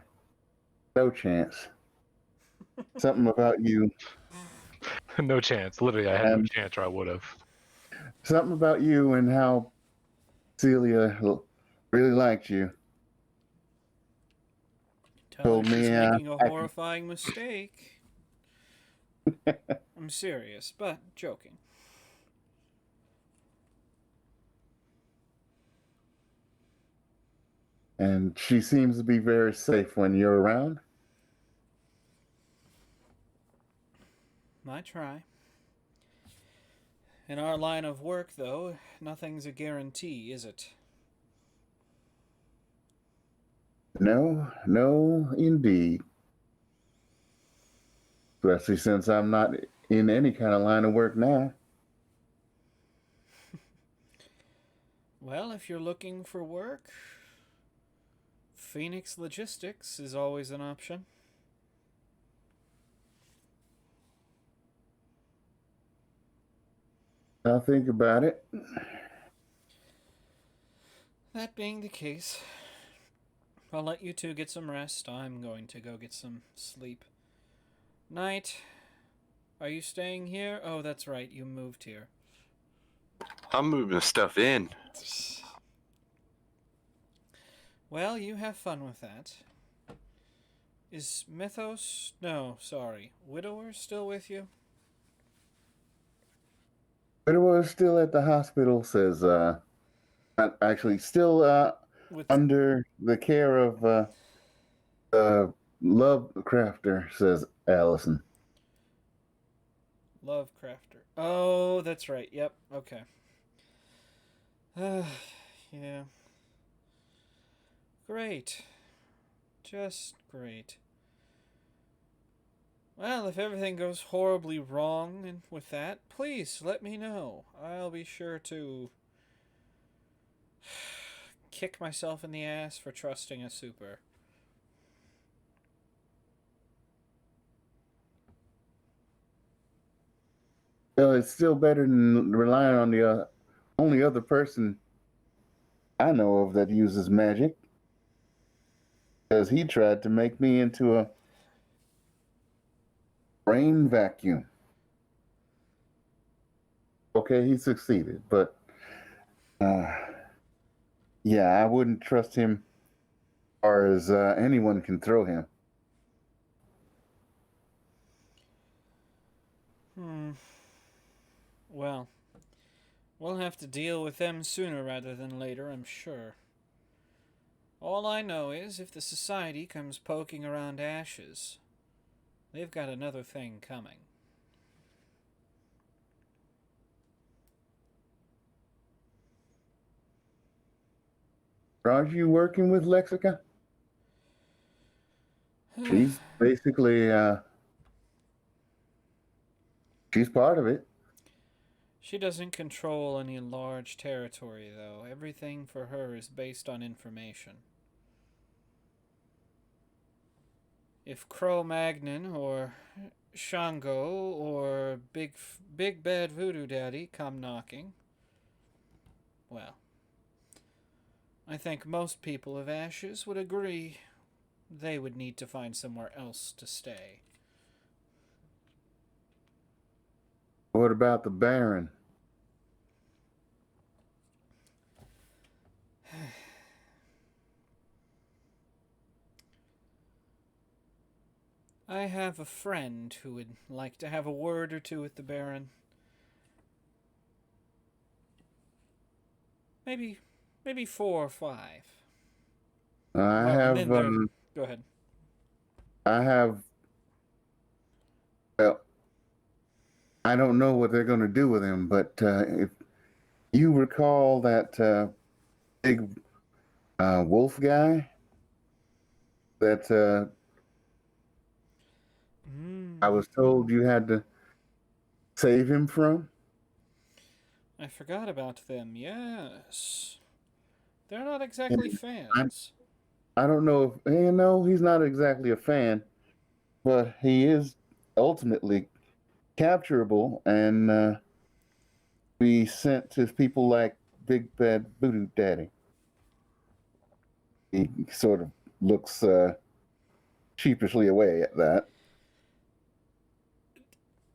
no chance. Something about you. No chance. Literally, I had no chance or I would have. Something about you and how Celia really liked you. Tell her Told me, she's making a horrifying mistake. I'm serious, but joking. And she seems to be very safe when you're around. I try. In our line of work, though, nothing's a guarantee, is it? No, no, indeed. Especially since I'm not in any kind of line of work now. Well, if you're looking for work, Phoenix Logistics is always an option. I'll think about it. That being the case, I'll let you two get some rest. I'm going to go get some sleep. Night. Are you staying here? Oh, that's right. You moved here. I'm moving stuff in. Well, you have fun with that. Is Mythos... No, sorry. Widower still with you? Widower is still at the hospital, says, actually still under the care of Lovecrafter, says Allison. Lovecrafter. Oh, that's right. Yep. Okay. Yeah. Great. Just great. Well, if everything goes horribly wrong and with that, please let me know. I'll be sure to kick myself in the ass for trusting a super. Well, it's still better than relying on the only other person I know of that uses magic, because he tried to make me into a brain vacuum. Okay, he succeeded, but uh, yeah, I wouldn't trust him as far as anyone can throw him. Hmm. Well, we'll have to deal with them sooner rather than later, I'm sure. All I know is if the Society comes poking around Ashes, they've got another thing coming. Are you working with Lexica? She's basically she's part of it. She doesn't control any large territory, though. Everything for her is based on information. If Cro-Magnon or Shango or Big Bad Voodoo Daddy come knocking, well, I think most people of Ashes would agree they would need to find somewhere else to stay. What about the Baron? I have a friend who would like to have a word or two with the Baron. Maybe 4 or 5. I Well, and have then there. Go ahead. I have well, I don't know what they're going to do with him, but if you recall that big wolf guy that I was told you had to save him from. I forgot about them. Yes, they're not exactly And I, fans. I don't know if he's not exactly a fan, but he is ultimately capturable and be sent to people like Big Bad Voodoo Daddy. He sort of looks sheepishly away at that.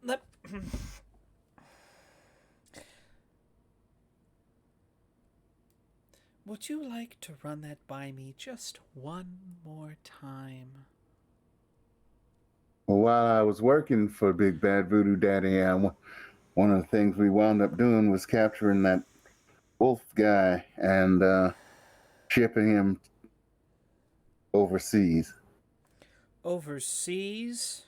Let. Would you like to run that by me just one more time? Well, while I was working for Big Bad Voodoo Daddy, one of the things we wound up doing was capturing that wolf guy and shipping him overseas. Overseas?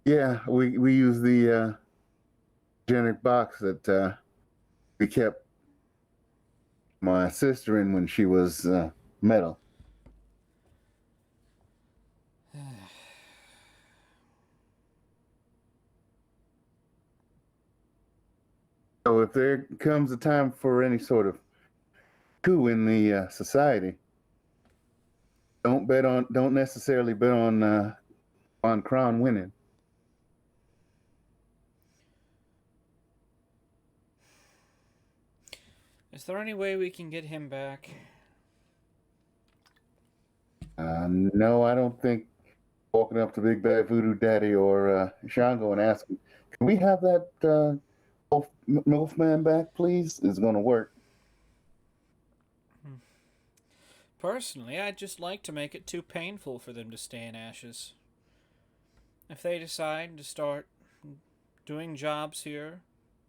Yeah, we use the generic box that we kept my sister in when she was metal. So if there comes a time for any sort of coup in the society, don't necessarily bet on Crown winning. Is there any way we can get him back? No, I don't think walking up to Big Bad Voodoo Daddy or Shango and asking, "Can we have that Wolfman back, please?" is going to work. Personally, I'd just like to make it too painful for them to stay in Ashes. If they decide to start doing jobs here,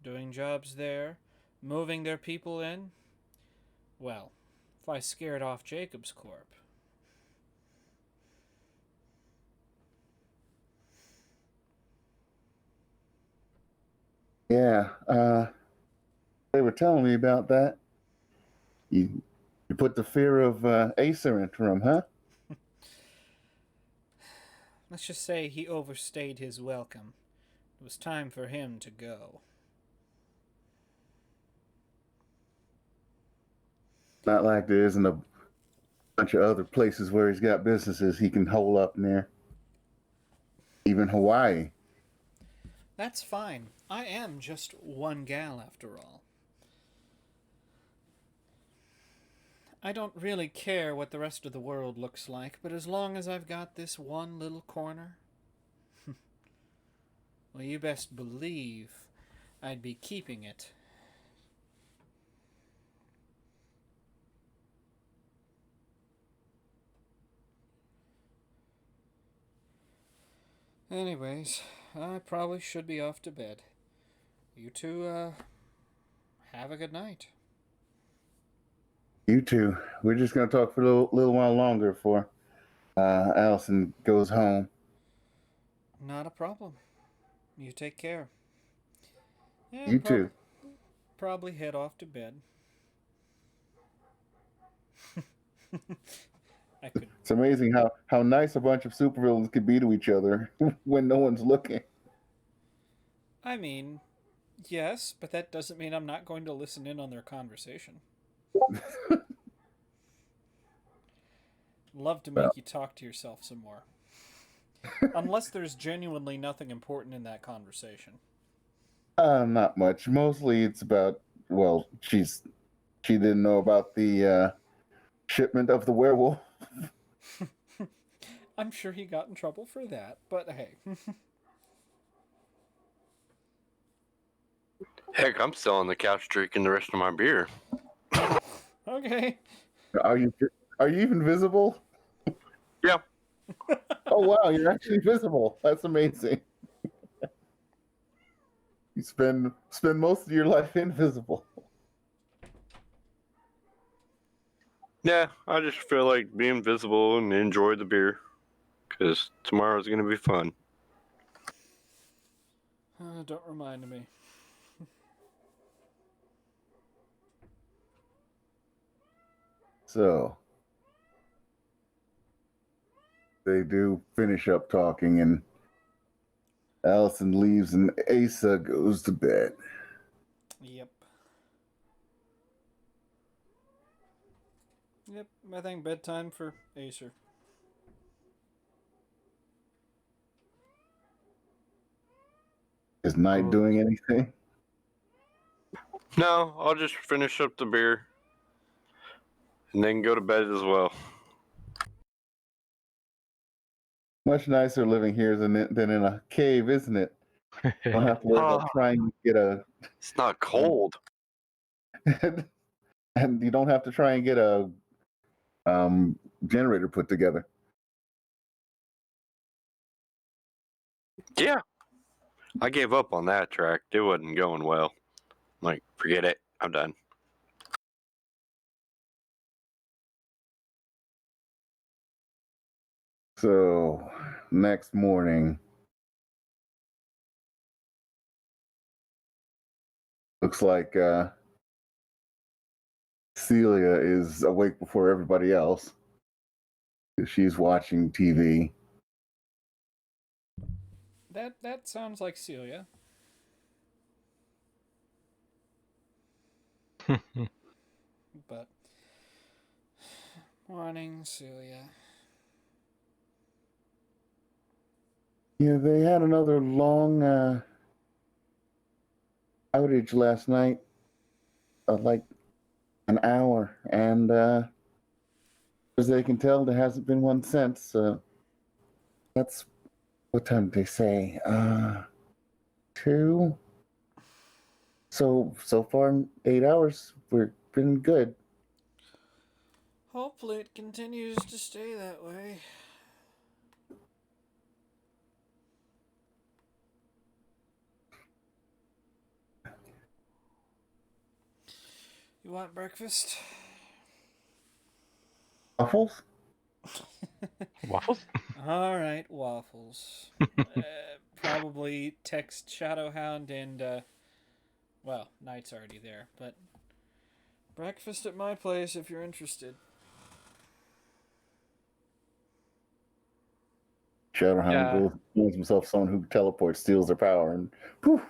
doing jobs there, moving their people in, well, if I scared off Jacob's Corp. Yeah, they were telling me about that. You put the fear of Acer into them, huh? Let's just say he overstayed his welcome. It was time for him to go. Not like there isn't a bunch of other places where he's got businesses he can hole up near. Even Hawaii. That's fine. I am just one gal after all. I don't really care what the rest of the world looks like, but as long as I've got this one little corner, well, you best believe I'd be keeping it. Anyways, I probably should be off to bed. You two, have a good night. You two. We're just going to talk for a little while longer before Allison goes home. Not a problem. You take care. Yeah, You too. Probably head off to bed. I could. It's amazing how nice a bunch of supervillains can be to each other when no one's looking. I mean, yes, but that doesn't mean I'm not going to listen in on their conversation. Love to make you talk to yourself some more. Unless there's genuinely nothing important in that conversation. Not much. Mostly it's about, well, she didn't know about the shipment of the werewolf. I'm sure he got in trouble for that, but hey. Heck, I'm still on the couch drinking the rest of my beer. Okay. Are you even visible? Yeah. Oh wow, you're actually visible. That's amazing. You spend most of your life invisible. Yeah, I just feel like being visible and enjoy the beer. Because tomorrow's going to be fun. Don't remind me. So they do finish up talking, and Allison leaves, and Asa goes to bed. Yep. Yep, I think bedtime for Acer. Is Knight doing anything? No, I'll just finish up the beer. And then go to bed as well. Much nicer living here than in a cave, isn't it? You don't have to worry about trying to get a. It's not cold. And you don't have to try and get a generator put together. Yeah. I gave up on that track. It wasn't going well. Like, forget it. I'm done. So next morning, looks like Celia is awake before everybody else. She's watching TV. That sounds like Celia. But morning, Celia. Yeah, they had another long outage last night, like an hour, and as they can tell, there hasn't been one since. That's what time did they say? 2. So far, 8 hours. We're been good. Hopefully it continues to stay that way. You want breakfast? Waffles? Waffles? All right, waffles. Probably text Shadowhound and, well, Knight's already there, but breakfast at my place if you're interested. Shadowhound Yeah. goes finds himself someone who teleports, steals their power, and poof.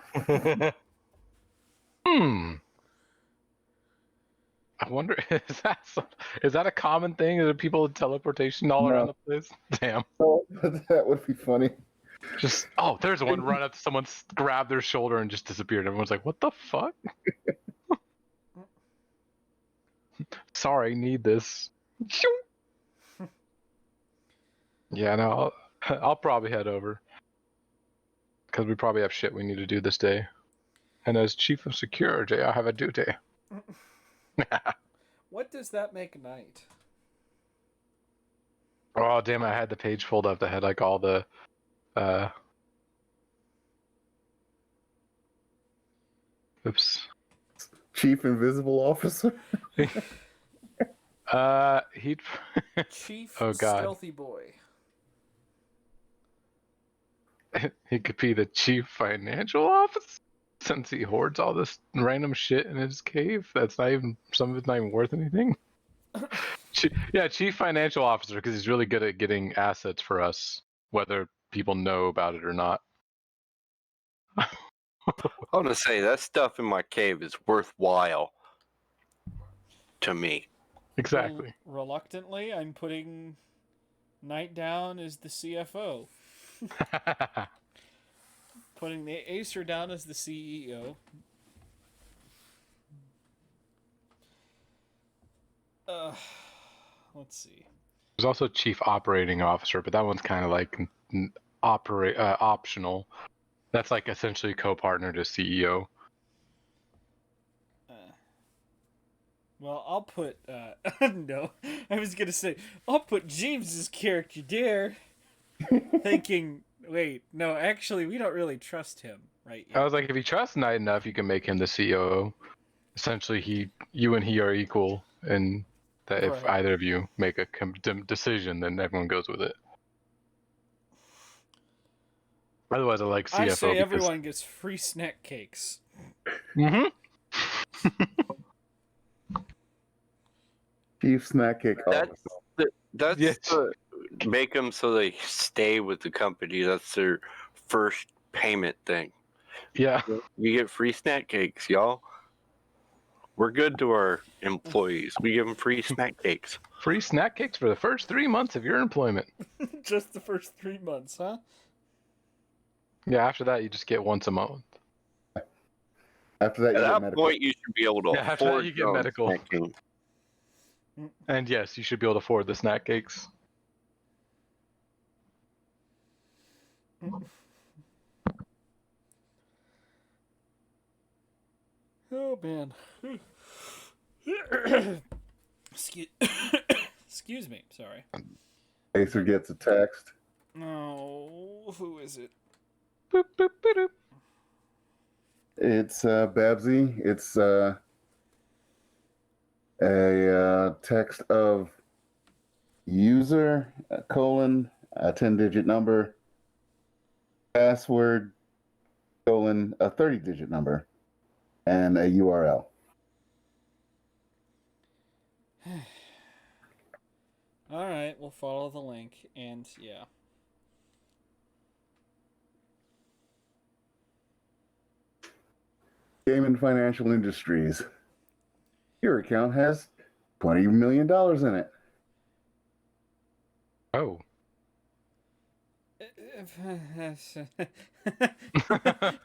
I wonder, is that a common thing? Are people with teleportation all No. around the place? Damn. Oh, that would be funny. Just, oh, there's one, run up to someone, grab their shoulder and just disappeared. Everyone's like, what the fuck? Sorry, need this. Yeah, no, I'll probably head over. Because we probably have shit we need to do this day. And as chief of security, I have a duty. What does that make night? Oh, damn, I had the page pulled up that had like all the, oops. Chief Invisible Officer. He'd, Chief Oh, God. Stealthy Boy. he could be the chief financial officer since he hoards all this random shit in his cave. That's not even, some of it's not even worth anything. Yeah, chief financial officer, because he's really good at getting assets for us, whether people know about it or not. I want to say that stuff in my cave is worthwhile to me. Exactly. Reluctantly, I'm putting Knight down as the CFO. Putting the Acer down as the CEO. Let's see. There's also chief operating officer, but that one's kind of like optional. That's like essentially co-partner to CEO. Well, I'll put no. I was gonna say I'll put James's character there. Thinking, wait, no, actually, we don't really trust him, right? I was like, if you trust Knight enough, you can make him the CEO. Essentially, you and he are equal, and that if Right. either of you make a decision, then everyone goes with it. Otherwise, I like CFO. I say because... everyone gets free snack cakes. Mm-hmm. Chief Snack Cake That's Officer. that's Yeah. make them so they stay with the company. That's their first payment thing. Yeah. You get free snack cakes, y'all. We're good to our employees. We give them free snack cakes. Free snack cakes for the first 3 months of your employment. Just the first 3 months, huh? Yeah, after that, you just get once a month. After that, you At get that medical. point, you should be able to Yeah, after that afford you get your own medical. snack cake. And yes, you should be able to afford the snack cakes. Oh man. Excuse, excuse me. Sorry. Acer gets a text. Oh, who is it? Boop, boop, boop, boop. It's Babsy. It's a text of user colon a 10-digit number, password colon a 30-digit number, and a URL. All right, we'll follow the link, and yeah. Game and Financial Industries. Your account has $20 million in it. Oh.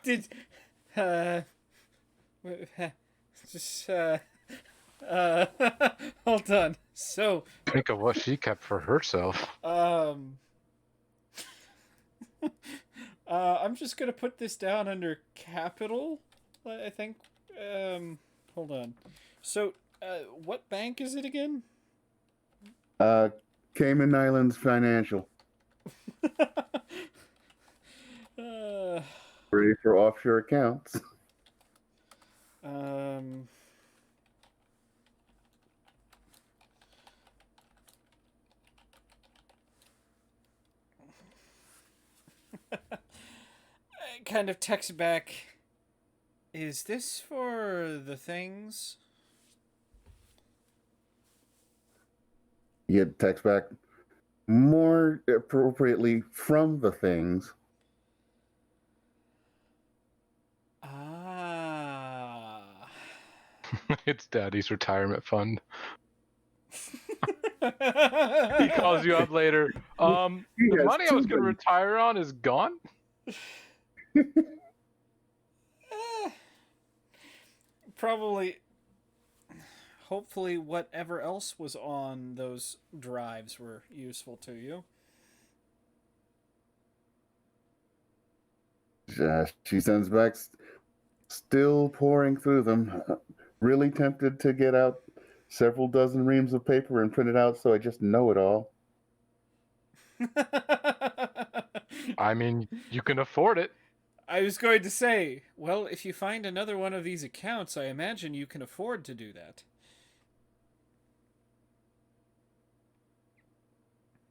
Did just hold on. So Think of what she kept for herself. I'm just gonna put this down under capital, I think. Hold on. So what bank is it again? Cayman Islands Financial. Ready for offshore accounts. I kind of text back. Is this for the things? You get text back. more appropriately from the things. Ah. It's Daddy's retirement fund. He calls you up later. He The has money I was too going to many. retire on is gone. Probably. Hopefully, whatever else was on those drives were useful to you. She sends back, still pouring through them. Really tempted to get out several dozen reams of paper and print it out so I just know it all. I mean, you can afford it. I was going to say, well, if you find another one of these accounts, I imagine you can afford to do that.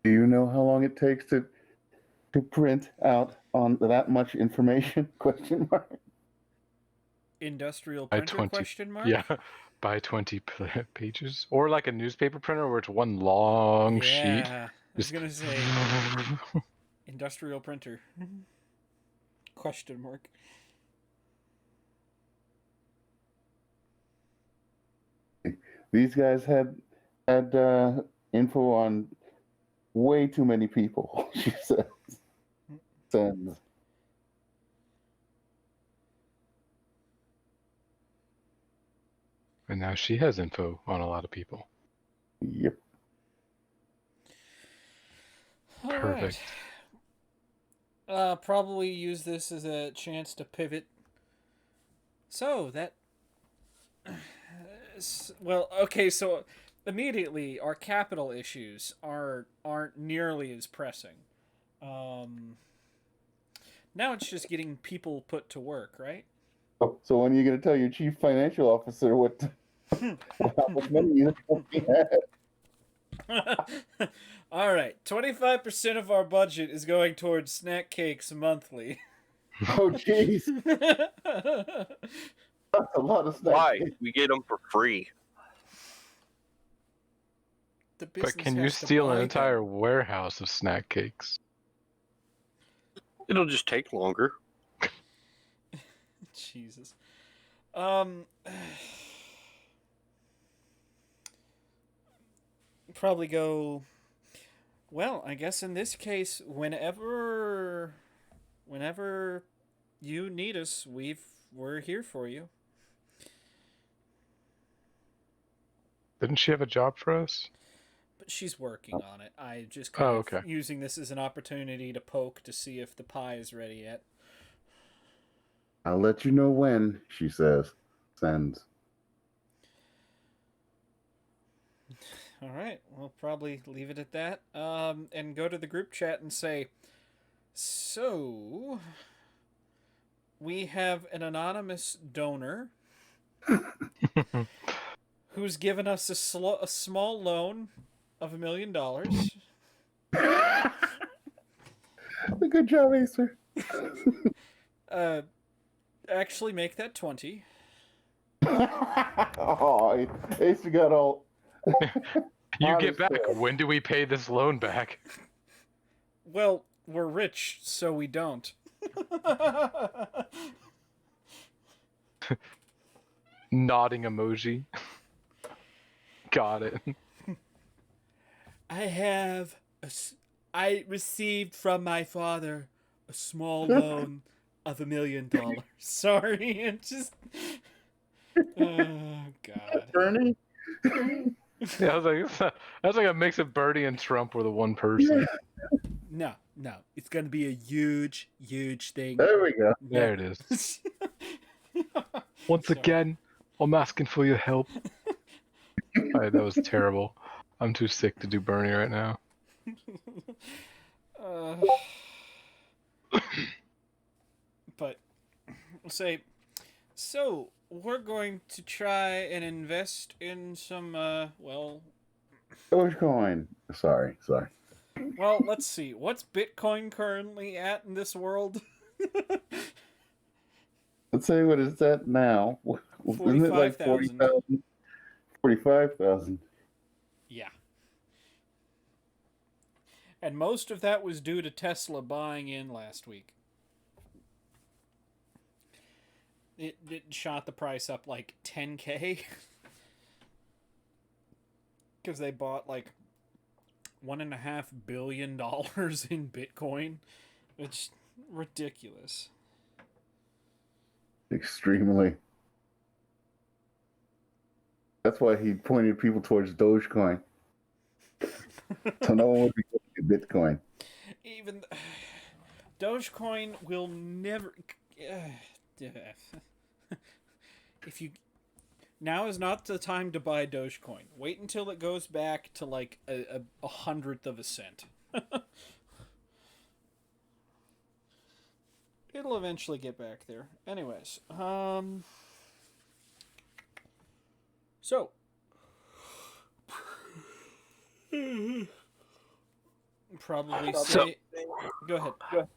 Do you know how long it takes to print out on that much information? Question mark. Industrial By printer 20, question mark? yeah, by 20 pages, or like a newspaper printer where it's one long sheet. Yeah, I was gonna say industrial printer. Question mark. These guys had info on way too many people. She says. Sends. And now she has info on a lot of people. Yep. All Perfect. right. Probably use this as a chance to pivot. So that. Well, okay. So immediately, our capital issues aren't nearly as pressing. Um, Now it's just getting people put to work, right? So when are you going to tell your chief financial officer what how much money you had? All right, 25% of our budget is going towards snack cakes monthly. Oh, jeez. That's a lot of stuff. Why? We get them for free. The But business can you has to steal an buy entire them. warehouse of snack cakes? It'll just take longer. Jesus. Probably go. Well, I guess in this case, whenever you need us, we're here for you. Didn't she have a job for us? But she's working on it. I just kind Oh, of okay. using this as an opportunity to poke to see if the pie is ready yet. I'll let you know when, she says. Sends. All right, we'll probably leave it at that. And go to the group chat and say, so we have an anonymous donor who's given us a small loan of $1 million. Good job, Acer. Actually, make that 20. Oh, Acer got all. You get Honest back. man. When do we pay this loan back? Well, we're rich, so we don't. Nodding emoji. Got it. I received from my father a small loan of $1 million. Sorry, it's just. Oh God. Bernie? Yeah, I was like, that's like a mix of Bernie and Trump were the one person. No, it's gonna be a huge, huge thing. There we go. There it is. Once Sorry. again, I'm asking for your help. Alright, that was terrible. I'm too sick to do Bernie right now. But we'll say, so we're going to try and invest in some. Dogecoin. Sorry. Well, let's see. What's Bitcoin currently at in this world? Let's say what is that now? Isn't it like 45,000. 40,000? 45,000. Yeah. And most of that was due to Tesla buying in last week. It shot the price up like 10K. Because they bought like $1.5 billion in Bitcoin. It's ridiculous. Extremely. That's why he pointed people towards Dogecoin. So no one would be getting Bitcoin. Even Dogecoin will never. If you now is not the time to buy Dogecoin. Wait until it goes back to like a 100th of a cent. It'll eventually get back there. Anyways, so probably say. Go ahead.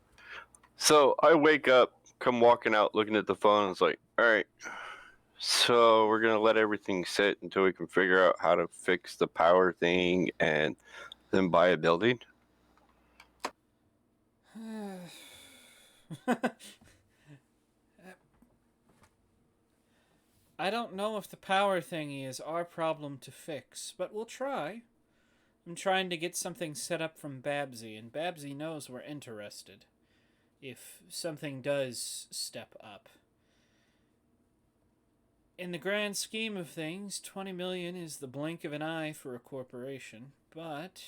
So I wake up, come walking out, looking at the phone, and it's like, all right, so we're gonna let everything sit until we can figure out how to fix the power thing, and then buy a building. I don't know if the power thingy is our problem to fix, but we'll try. I'm trying to get something set up from Babsy, and Babsy knows we're interested. If something does step up. In the grand scheme of things, 20 million is the blink of an eye for a corporation, but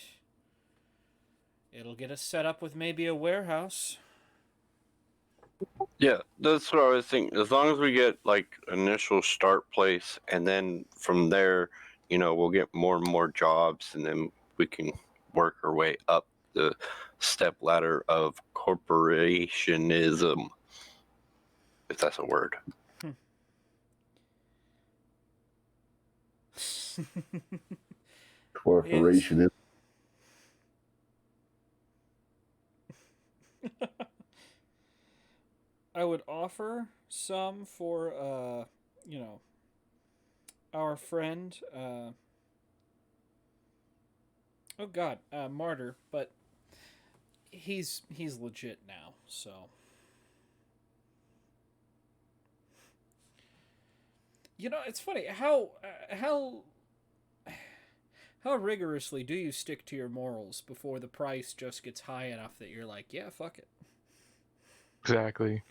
it'll get us set up with maybe a warehouse. Yeah, that's what I was thinking. As long as we get like initial start place, and then from there, we'll get more and more jobs, and then we can work our way up the step ladder of corporationism, if that's a word. Corporation is. I would offer some for, our friend, Martyr, but he's legit now, so. It's funny how rigorously do you stick to your morals before the price just gets high enough that you're like, yeah, fuck it. Exactly.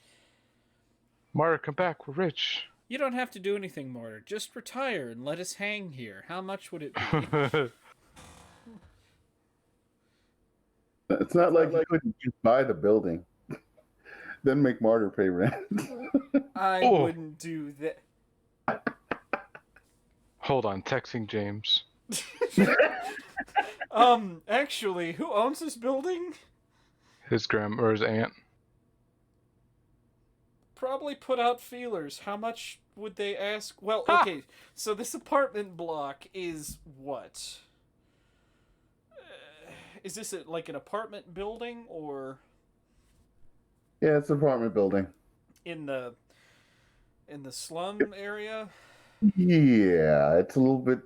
Martyr, come back. We're rich. You don't have to do anything, Martyr. Just retire and let us hang here. How much would it be? It's not like you couldn't just buy the building, then make Martyr pay rent. I wouldn't do that. Hold on, texting James. Actually, who owns this building? His grandma or his aunt. Probably put out feelers. How much would they ask? Well, okay, so this apartment block is what? Is this like an apartment building or? Yeah, it's an apartment building. In the slum area? Yeah, it's a little bit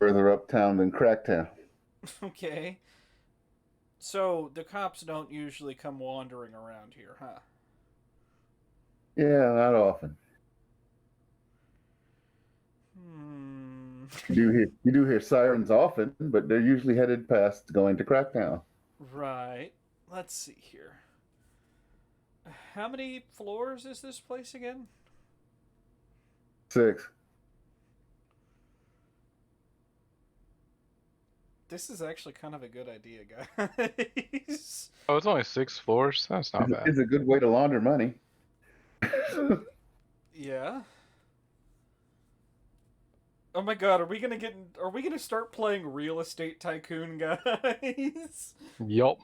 further uptown than Cracktown. Okay. So the cops don't usually come wandering around here, huh? Yeah, not often. You do hear sirens often, but they're usually headed past going to Cracktown. Right. Let's see here. How many floors is this place again? 6. This is actually kind of a good idea, guys. Oh, it's only 6 floors? That's not bad. It's a good way to launder money. Yeah. Oh my god, are we gonna start playing Real Estate Tycoon, guys? Yup.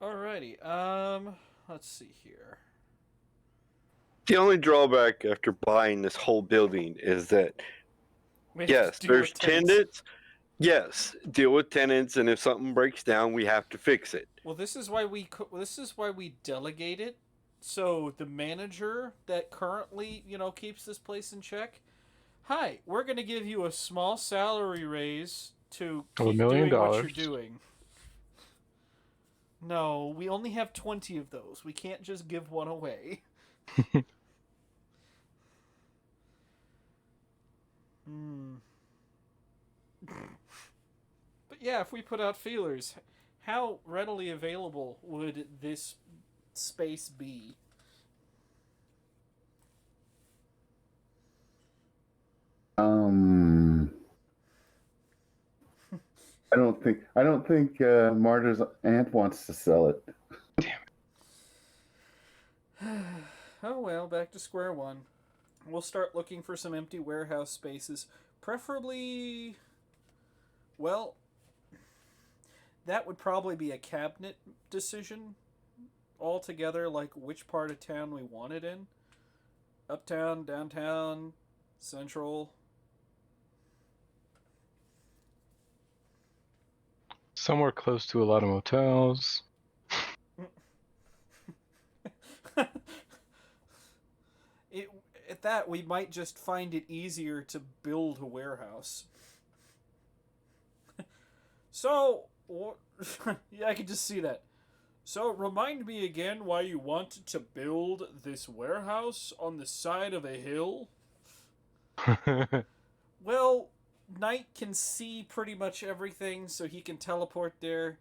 Alrighty, let's see here. The only drawback after buying this whole building is that, yes, there's tenants. Yes, deal with tenants, and if something breaks down, we have to fix it. Well, this is why we delegate it. So the manager that currently, keeps this place in check, Hi, we're going to give you a small salary raise to Of $1 keep million. doing what you're doing. No, we only have 20 of those. We can't just give one away. But yeah, if we put out feelers, how readily available would this space be? I don't think Marta's aunt wants to sell it. Oh well, back to square one. We'll start looking for some empty warehouse spaces. Preferably, well, that would probably be a cabinet decision altogether, like which part of town we want it in. Uptown, downtown, central. Somewhere close to a lot of motels. At that, we might just find it easier to build a warehouse. So, yeah, I can just see that. So, remind me again why you want to build this warehouse on the side of a hill? Well, Knight can see pretty much everything, so he can teleport there.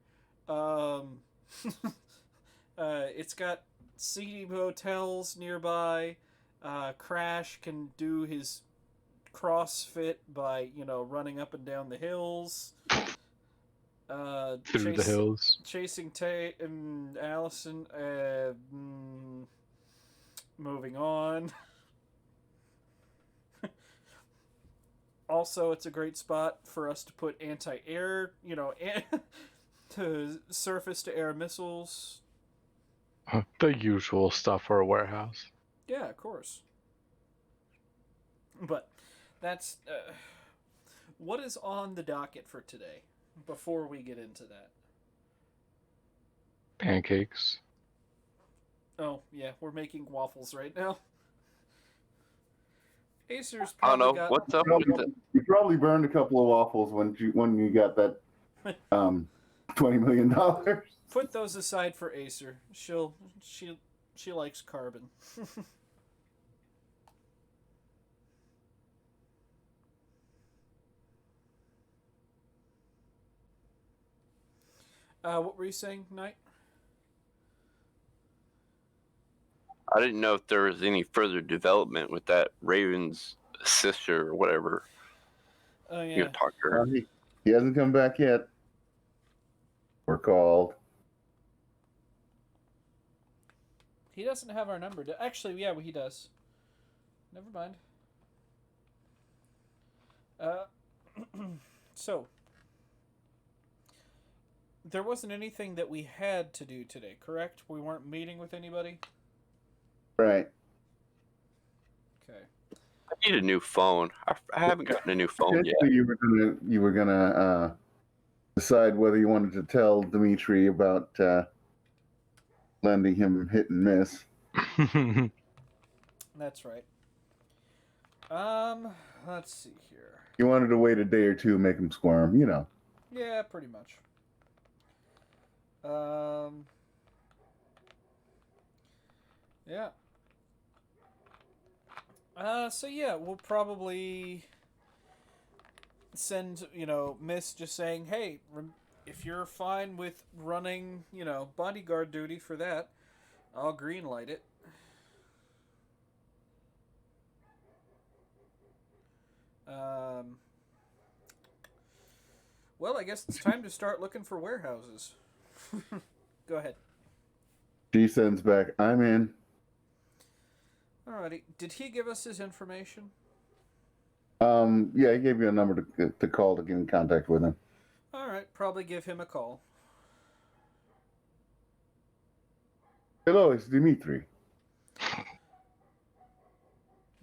It's got seedy hotels nearby. Crash can do his CrossFit by, running up and down the hills. Through the hills. Chasing Tate and Allison. Moving on. Also, it's a great spot for us to put anti-air, to surface-to-air missiles. The usual stuff for a warehouse. Yeah, of course. But that's... what is on the docket for today, before we get into that? Pancakes. Oh, yeah, we're making waffles right now. Acer's I don't probably know got... what's up with the. You probably burned a couple of waffles when you got that $20 million. Put those aside for Acer. She likes carbon. What were you saying, Knight? I didn't know if there was any further development with that Raven's sister or whatever. Oh, You yeah. talked to her. He hasn't come back yet. We're called. He doesn't have our number. Actually, yeah, he does. Never mind. So, there wasn't anything that we had to do today, correct? We weren't meeting with anybody? Right. Okay. I need a new phone. I haven't gotten a new phone yet. You were gonna decide whether you wanted to tell Dimitri about lending him hit and miss. That's right. Let's see here. You wanted to wait a day or two, make him squirm, Yeah, pretty much. Yeah. So yeah, we'll probably send, Miss just saying, hey, if you're fine with running, bodyguard duty for that, I'll greenlight it. Well, I guess it's time to start looking for warehouses. Go ahead. She sends back, I'm in. Alrighty. Did he give us his information? Yeah, he gave you a number to call to get in contact with him. Alright, probably give him a call. Hello, it's Dimitri.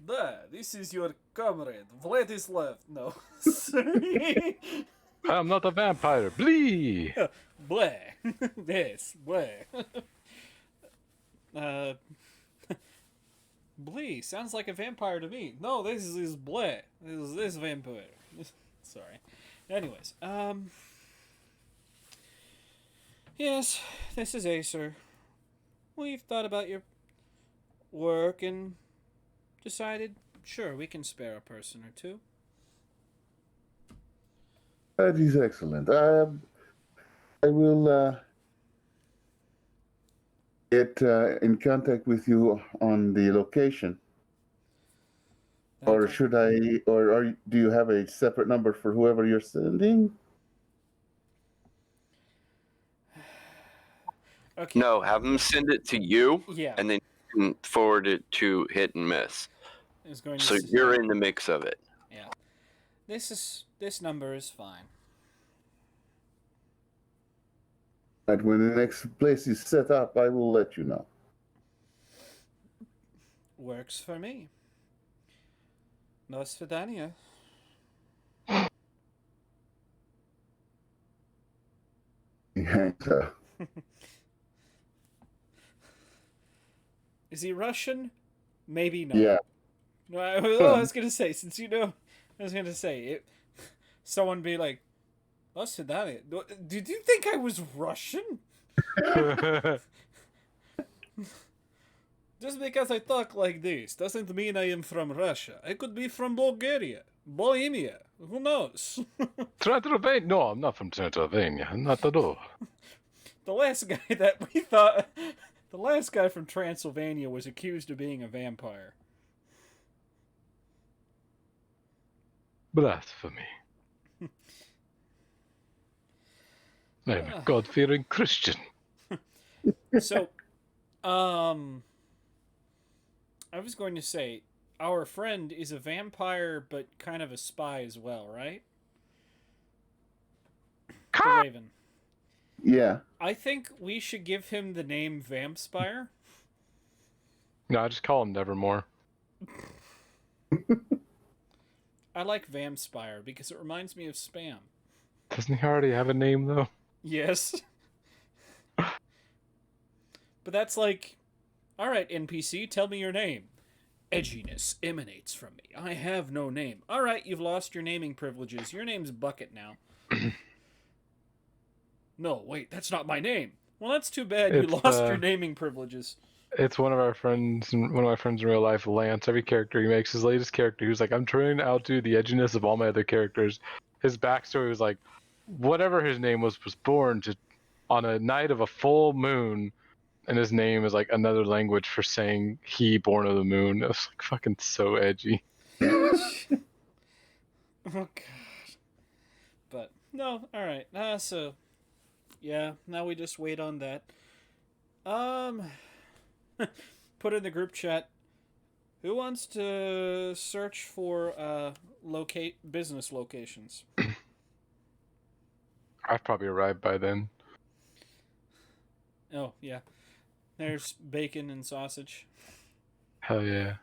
There, this is your comrade, Vladislav. No, sorry. I'm not a vampire. Blee! Blah. Yes, blah. Blee sounds like a vampire to me. No, this is Bleh. This vampire. Sorry. Anyways, yes, this is Acer. We've thought about your work and decided, sure, we can spare a person or two. That is excellent. I will get in contact with you on the location. Or Okay. should I, do you have a separate number for whoever you're sending? Okay. No, have them send it to you, Yeah. and then you can forward it to Hit and Miss. I was going to So say, you're in the mix of it. yeah. This number is fine. Right, when the next place is set up, I will let you know. Works for me. No Svidania. Yeah, so, Is he Russian? Maybe not. yeah. No, I was gonna say, since you know, I was gonna say it. Someone be like, "Oh, Svidania, did you think I was Russian? Just because I talk like this doesn't mean I am from Russia. I could be from Bulgaria, Bohemia. Who knows?" Transylvania? No, I'm not from Transylvania. Not at all. The last guy that we thought, the last guy from Transylvania was accused of being a vampire. Blasphemy. I'm a God-fearing Christian. So, I was going to say, our friend is a vampire, but kind of a spy as well, right? The Raven. Yeah. I think we should give him the name Vampspire. No, I just call him Nevermore. I like Vampspire because it reminds me of Spam. Doesn't he already have a name, though? Yes. But that's like, alright, NPC, tell me your name. Edginess emanates from me. I have no name. Alright, you've lost your naming privileges. Your name's Bucket now. No, wait, that's not my name. Well, that's too bad. You It's, lost your naming privileges. It's one of my friends in real life, Lance. Every character he makes, his latest character, he was like, I'm trying to outdo the edginess of all my other characters. His backstory was like, whatever his name was born on a night of a full moon, and his name is like another language for saying he born of the moon. It was like fucking so edgy. Oh, God. But, no, alright. So, yeah, now we just wait on that. Put in the group chat, who wants to search for business locations? I've probably arrived by then. Oh, yeah. There's bacon and sausage. Hell yeah.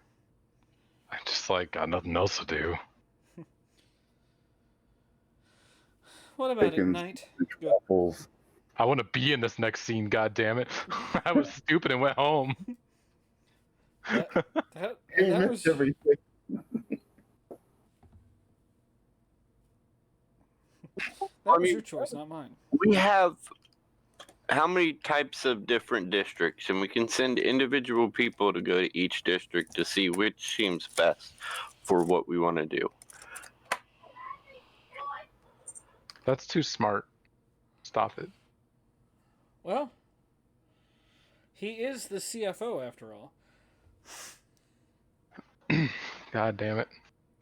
I just like got nothing else to do. What about Bacon, at night? waffles. I want to be in this next scene, god damn it. I was stupid and went home. That You was... missed everything. That was your choice, not mine. We have how many types of different districts, and we can send individual people to go to each district to see which seems best for what we want to do. That's too smart. Stop it. Well, he is the CFO after all. God damn it.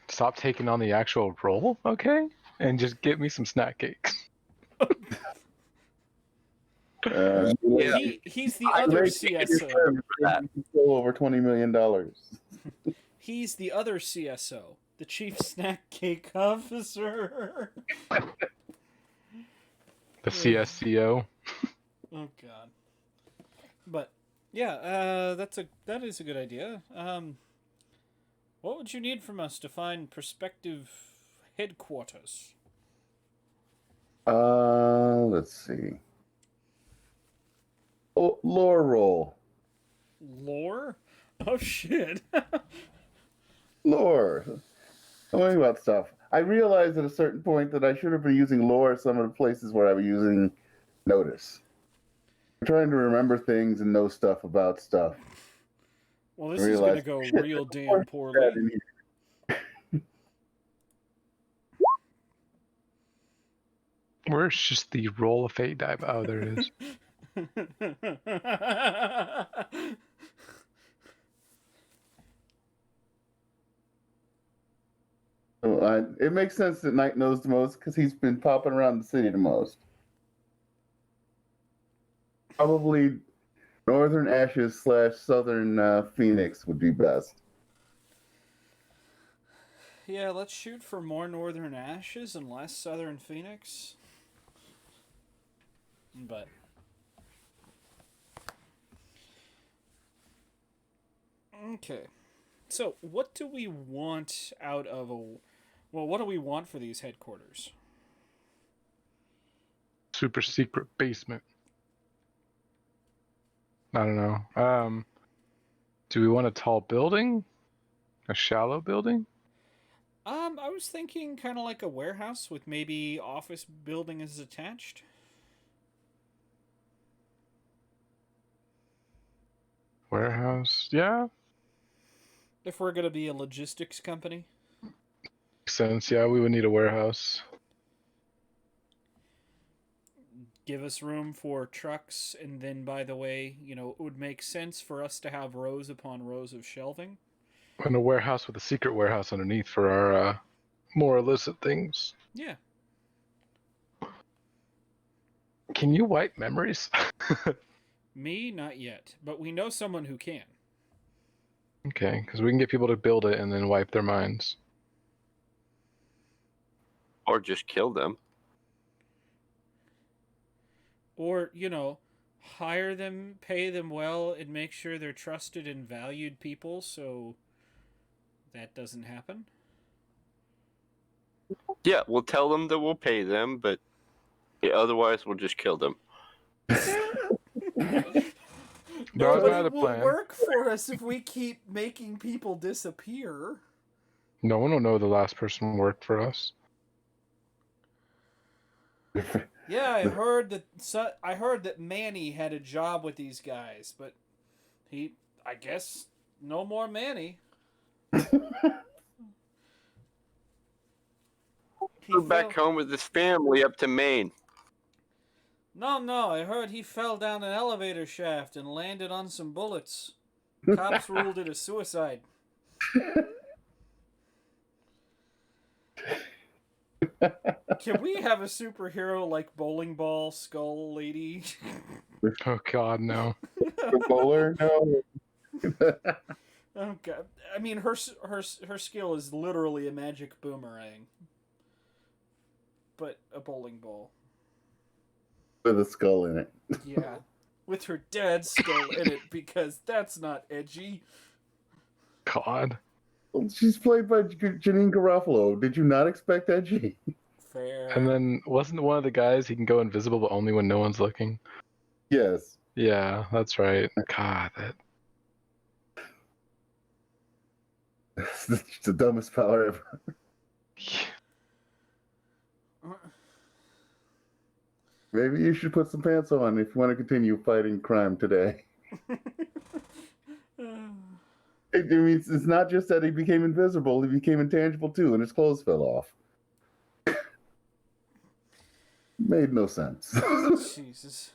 Stop taking on the actual role, okay? And just get me some snack cakes. Yeah. He's the other CSO. Still over $20 million. He's the other CSO, the Chief Snack Cake Officer. The CSCO. Oh God. But yeah, that is a good idea. What would you need from us to find prospective headquarters? Let's see. Oh, lore roll. Lore? Oh shit. Lore. Tell me about stuff. I realized at a certain point that I should have been using lore some of the places where I was using notice. I'm trying to remember things and know stuff about stuff. Well, I this is gonna realized, go shit, real there's damn more to that poorly. in here. Where's just the roll of fate dive? Oh, there it is. So, it makes sense that Knight knows the most because he's been popping around the city the most. Probably Northern Ashes / Southern Phoenix would be best. Yeah, let's shoot for more Northern Ashes and less Southern Phoenix. But okay. So, what do we want out of a what do we want for these headquarters? Super secret basement. I don't know. Do we want a tall building? A shallow building? I was thinking kind of like a warehouse with maybe office building as attached. Warehouse? Yeah. If we're going to be a logistics company. Makes sense. Yeah, we would need a warehouse. Give us room for trucks, and then, by the way, it would make sense for us to have rows upon rows of shelving. And a warehouse with a secret warehouse underneath for our more illicit things. Yeah. Can you wipe memories? Me, not yet, but we know someone who can. Okay, because we can get people to build it and then wipe their minds. Or just kill them. Or, hire them, pay them well, and make sure they're trusted and valued people so that doesn't happen. Yeah, we'll tell them that we'll pay them, but otherwise we'll just kill them. No, Nobody not a will plan. work for us if we keep making people disappear. No one will know the last person worked for us. Yeah, I heard that Manny had a job with these guys, but I guess no more Manny. Flew back home with his family up to Maine. No, I heard he fell down an elevator shaft and landed on some bullets. Cops ruled it a suicide. Can we have a superhero like Bowling Ball Skull Lady? Oh God, no. The bowler? No. Oh God! I mean, her skill is literally a magic boomerang, but a bowling ball. With a skull in it. Yeah, with her dad's skull in it because that's not edgy. God. She's played by Janine Garofalo. Did you not expect edgy? Fair. And then wasn't one of the guys he can go invisible but only when no one's looking? Yes. Yeah, that's right. God, that. It's the dumbest power ever. Maybe you should put some pants on if you want to continue fighting crime today. I mean, it's not just that he became invisible, he became intangible too, and his clothes fell off. Made no sense. Jesus.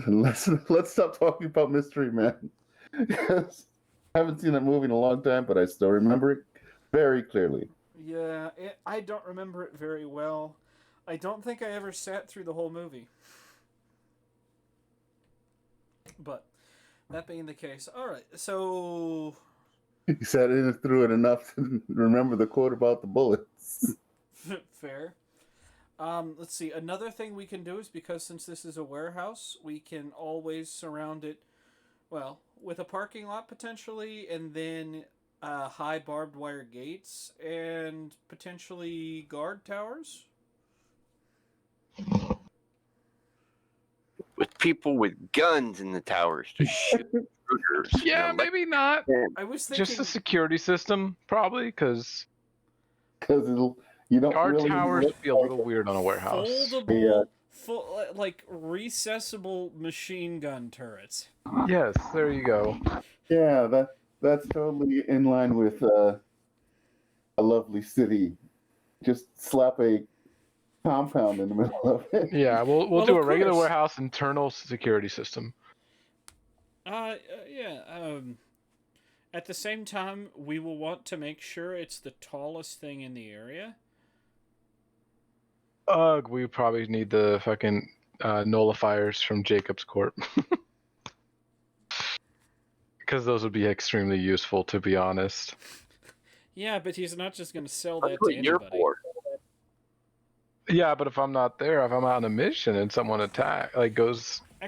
Let's stop talking about Mystery Man. I haven't seen that movie in a long time, but I still remember it very clearly. Yeah, I don't remember it very well. I don't think I ever sat through the whole movie. But that being the case, all right. So He sat in and through it enough to remember the quote about the bullets. fair. Let's see. Another thing we can do is because since this is a warehouse, we can always surround it, well, with a parking lot potentially, and then high barbed wire gates and potentially guard towers. With people with guns in the towers to shoot intruders. Yeah, maybe not. I was thinking Just the security system, probably, because Because you don't guard really towers look would be a like little weird on a warehouse. foldable, like recessable machine gun turrets. Yes, there you go. Yeah, that's totally in line with a lovely city. Just slap a compound in the middle of it. Yeah, we'll Well, do of a regular course. warehouse internal security system. Yeah. At the same time, we will want to make sure it's the tallest thing in the area. Ugh, we probably need the fucking nullifiers from Jacob's Corp. Because those would be extremely useful, to be honest. Yeah, but he's not just going to sell That's that what to you're anybody. for. Yeah, but if I'm not there, if I'm out on a mission and someone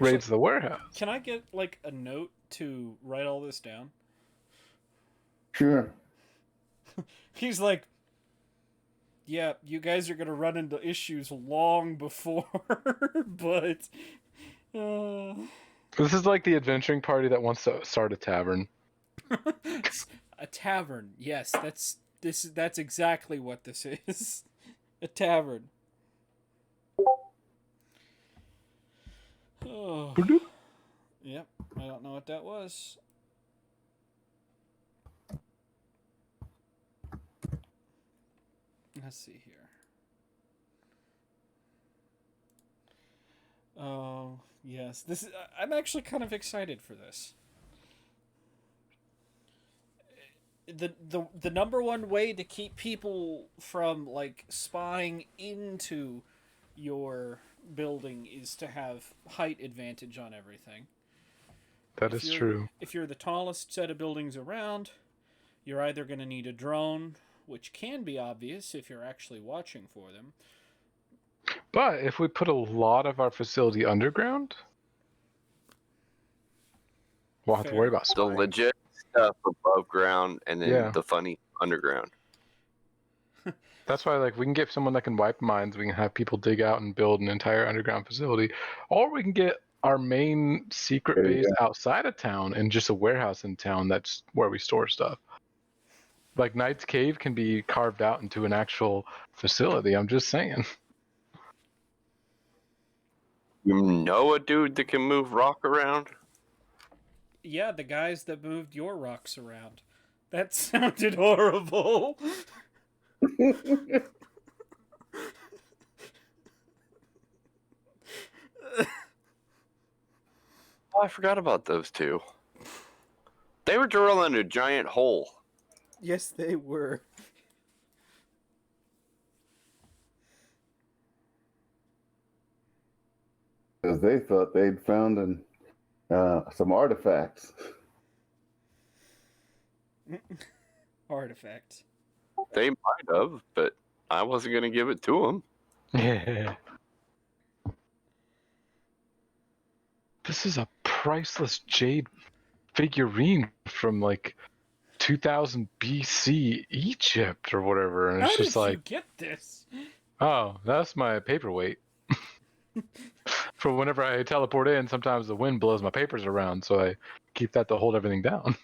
raids the warehouse. Can I get like a note to write all this down? Sure. He's like, yeah, you guys are going to run into issues long before, but... This is like the adventuring party that wants to start a tavern. A tavern. Yes, that's exactly what this is. A tavern. Oh. Yep, I don't know what that was. Let's see here. Oh, yes. I'm actually kind of excited for this. The number one way to keep people from like spying into your building is to have height advantage on everything. That is true. If you're the tallest set of buildings around, you're either going to need a drone, which can be obvious if you're actually watching for them. But if we put a lot of our facility underground, we'll have to worry about The spying. legit stuff above ground and then the funny underground. That's why, like, we can get someone that can wipe mines. We can have people dig out and build an entire underground facility, or we can get our main secret There you base outside of town and just a warehouse in town. That's where we store stuff. Like Knight's Cave can be carved out into an actual facility. I'm just saying. You know a dude that can move rock around? Yeah, the guys that moved your rocks around. That sounded horrible. Oh, I forgot about those two. They were drilling a giant hole. Yes, they were. Because they thought they'd found some artifacts. Artifact. They might have, but I wasn't going to give it to them. Yeah. This is a priceless jade figurine from like 2000 BC Egypt or whatever, and it's How just did like, you get this? oh, that's my paperweight. For whenever I teleport in, sometimes the wind blows my papers around, so I keep that to hold everything down.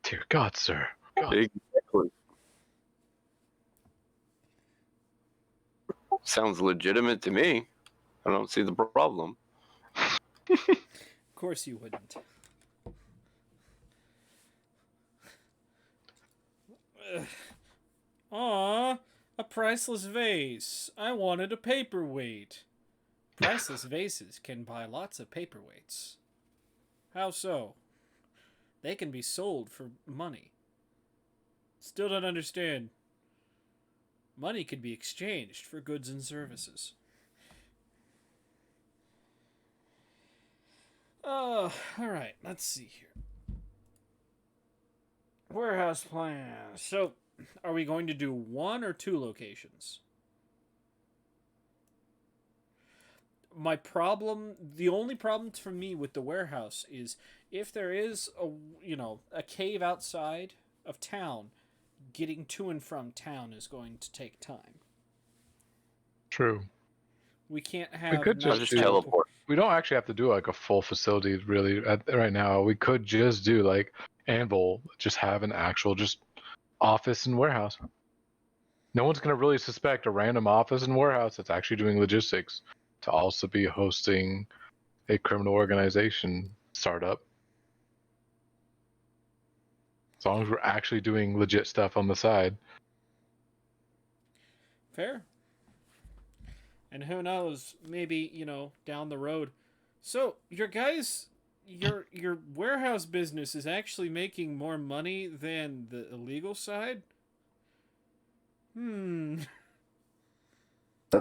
Dear God, sir. God. Exactly. Sounds legitimate to me. I don't see the problem. Of course you wouldn't. Aw, a priceless vase. I wanted a paperweight. Priceless vases can buy lots of paperweights. How so? They can be sold for money. Still don't understand. Money can be exchanged for goods and services. Alright, let's see here. Warehouse plan. So, are we going to do 1 or 2 locations? The only problem for me with the warehouse is if there is a cave outside of town, getting to and from town is going to take time. True. We can't have could I'll just just teleport. we don't actually have to do like a full facility really right now. We could just do like Anvil, just have an actual just office and warehouse. No one's gonna really suspect a random office and warehouse that's actually doing logistics to also be hosting a criminal organization startup. As long as we're actually doing legit stuff on the side. Fair. And who knows, maybe, down the road. So, your warehouse business is actually making more money than the illegal side? That's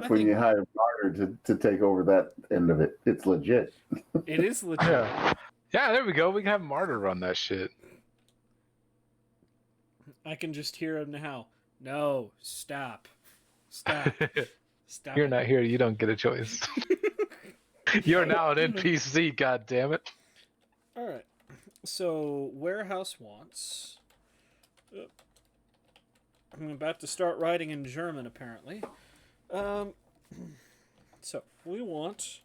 when you hire Barter to take over that end of it. It's legit. It is legit. Yeah, there we go. We can have Martyr run that shit. I can just hear him now. No, stop. Stop. Stop. You're not here. You don't get a choice. You're now an NPC, god damn it. All right. So, warehouse wants. I'm about to start writing in German, apparently. So, we want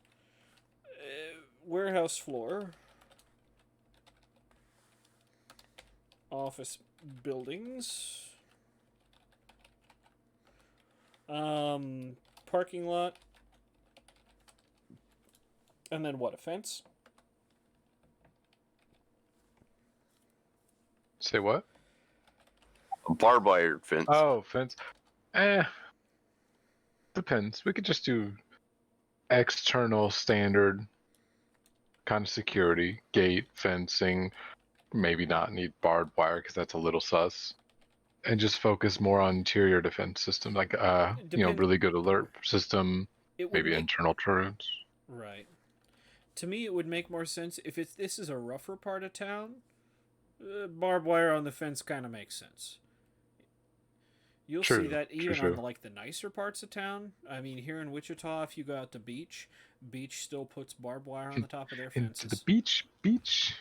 warehouse floor, office buildings, parking lot, and then what, a fence? Say what? A barbed wire fence. Oh, fence. Depends. We could just do external standard kind of security, gate, fencing. Maybe not need barbed wire because that's a little sus. And just focus more on interior defense system, like really good alert system, maybe internal turrets. Right. To me, it would make more sense if this is a rougher part of town. Barbed wire on the fence kind of makes sense. You'll see that even on the nicer parts of town. I mean, here in Wichita, if you go out to beach still puts barbed wire on the top of their fences. Into the beach.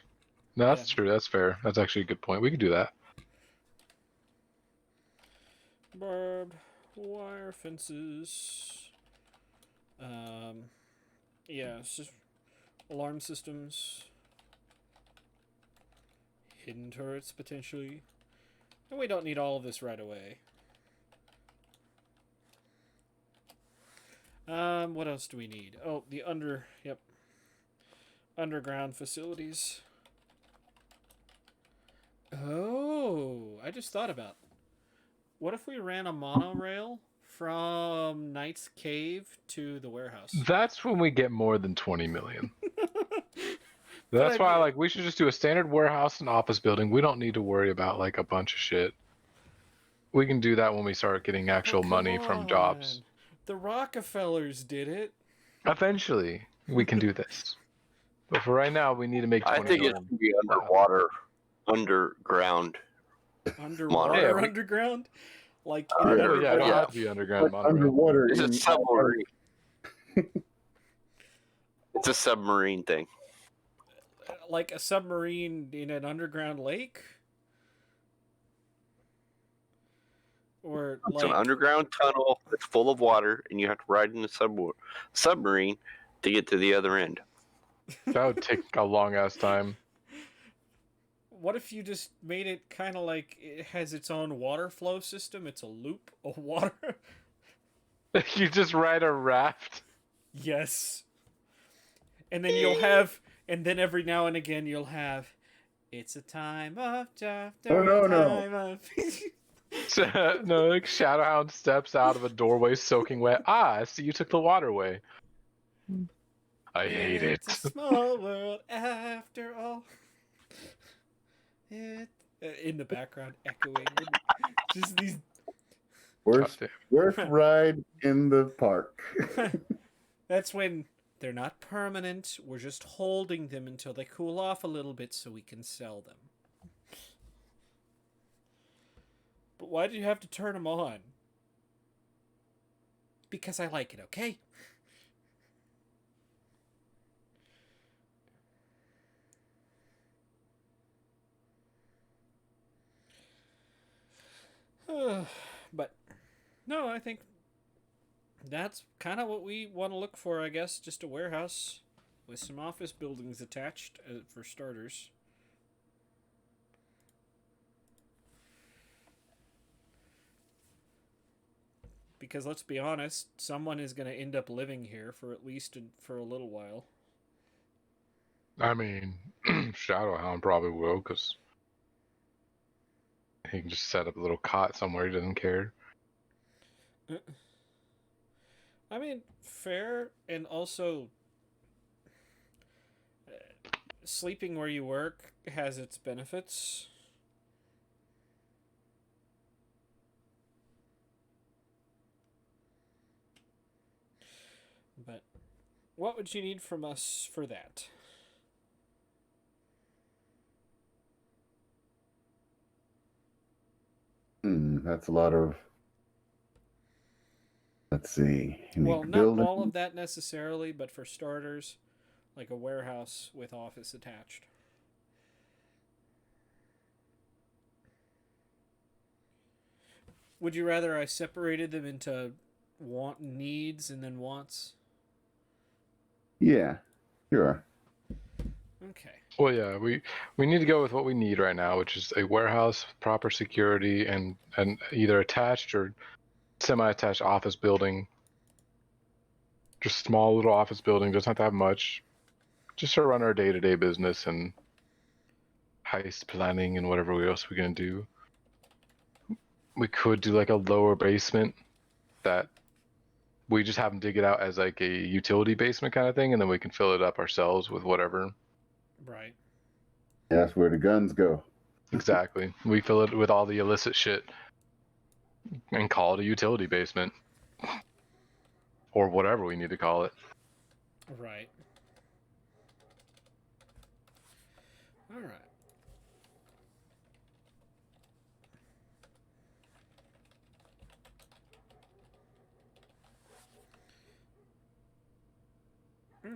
No, that's true. That's fair. That's actually a good point. We could do that. Barbed wire fences. Yeah, it's just alarm systems. Hidden turrets, potentially. And we don't need all of this right away. What else do we need? Oh, the underground facilities. Oh, I just thought about. What if we ran a monorail from Knight's Cave to the warehouse? That's when we get more than 20 million. That's why we should just do a standard warehouse and office building. We don't need to worry about a bunch of shit. We can do that when we start getting actual money from jobs. The Rockefellers did it. Eventually, we can do this. But for right now, we need to make 20 I think million. it should be underwater, underground. Underwater, underground? Like in Yeah, underground? it don't have to be underground. Underwater. It's a submarine. It's a submarine thing. Like a submarine in an underground lake? Or it's an underground tunnel that's full of water, and you have to ride in the submarine to get to the other end. That would take a long ass time. What if you just made it kind of like it has its own water flow system? It's a loop of water. You just ride a raft. Yes. And then and then every now and again you'll have, it's a time of no. of... No, Shadowhound steps out of a doorway soaking wet. I see you took the waterway. I hate it. It's a small world after all. In the background, echoing. Just these. Worst ride in the park. That's when they're not permanent. We're just holding them until they cool off a little bit so we can sell them. But why did you have to turn them on? Because I like it, okay? But no, I think that's kind of what we want to look for, I guess. Just a warehouse. with some office buildings attached for starters. Because let's be honest, someone is going to end up living here for at least for a little while. I mean, Shadowhound probably will, because he can just set up a little cot somewhere. He doesn't care. I mean, fair, and also sleeping where you work has its benefits. But what would you need from us for that? That's a lot of. Let's see. You Well, need not building. all of that necessarily, but for starters, like a warehouse with office attached. Would you rather I separated them into needs and then wants? Yeah, sure. Okay. Well, yeah, we need to go with what we need right now, which is a warehouse with proper security and either attached or semi-attached office building. Just small little office building, doesn't have to have much. Just to run our day-to-day business and heist planning and whatever else we're gonna do. We could do like a lower basement that we just have them dig it out as like a utility basement kind of thing, and then we can fill it up ourselves with whatever. Right. That's where the guns go. Exactly. We fill it with all the illicit shit and call it a utility basement. Or whatever we need to call it. Right. All right.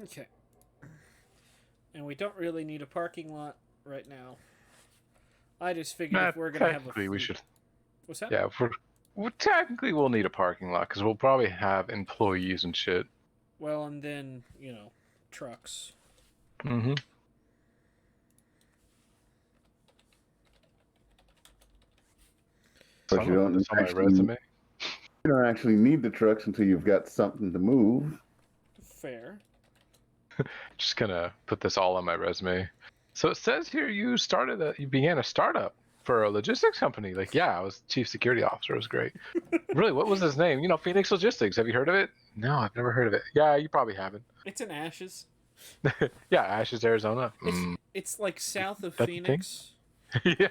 Okay. And we don't really need a parking lot right now. I just figured if we're gonna have a technically we should. What's that? Yeah, technically we'll need a parking lot because we'll probably have employees and shit. Well, and then trucks. Mm-hmm. But you don't on my resume. You don't actually need the trucks until you've got something to move. Fair. Just gonna put this all on my resume. So it says here you began a startup for a logistics company. Like, yeah, I was chief security officer. It was great. Really, what was his name? Phoenix Logistics. Have you heard of it? No, I've never heard of it. Yeah, you probably haven't. It's in Ashes. Yeah, Ashes, Arizona. It's like south of That's Phoenix. Yeah.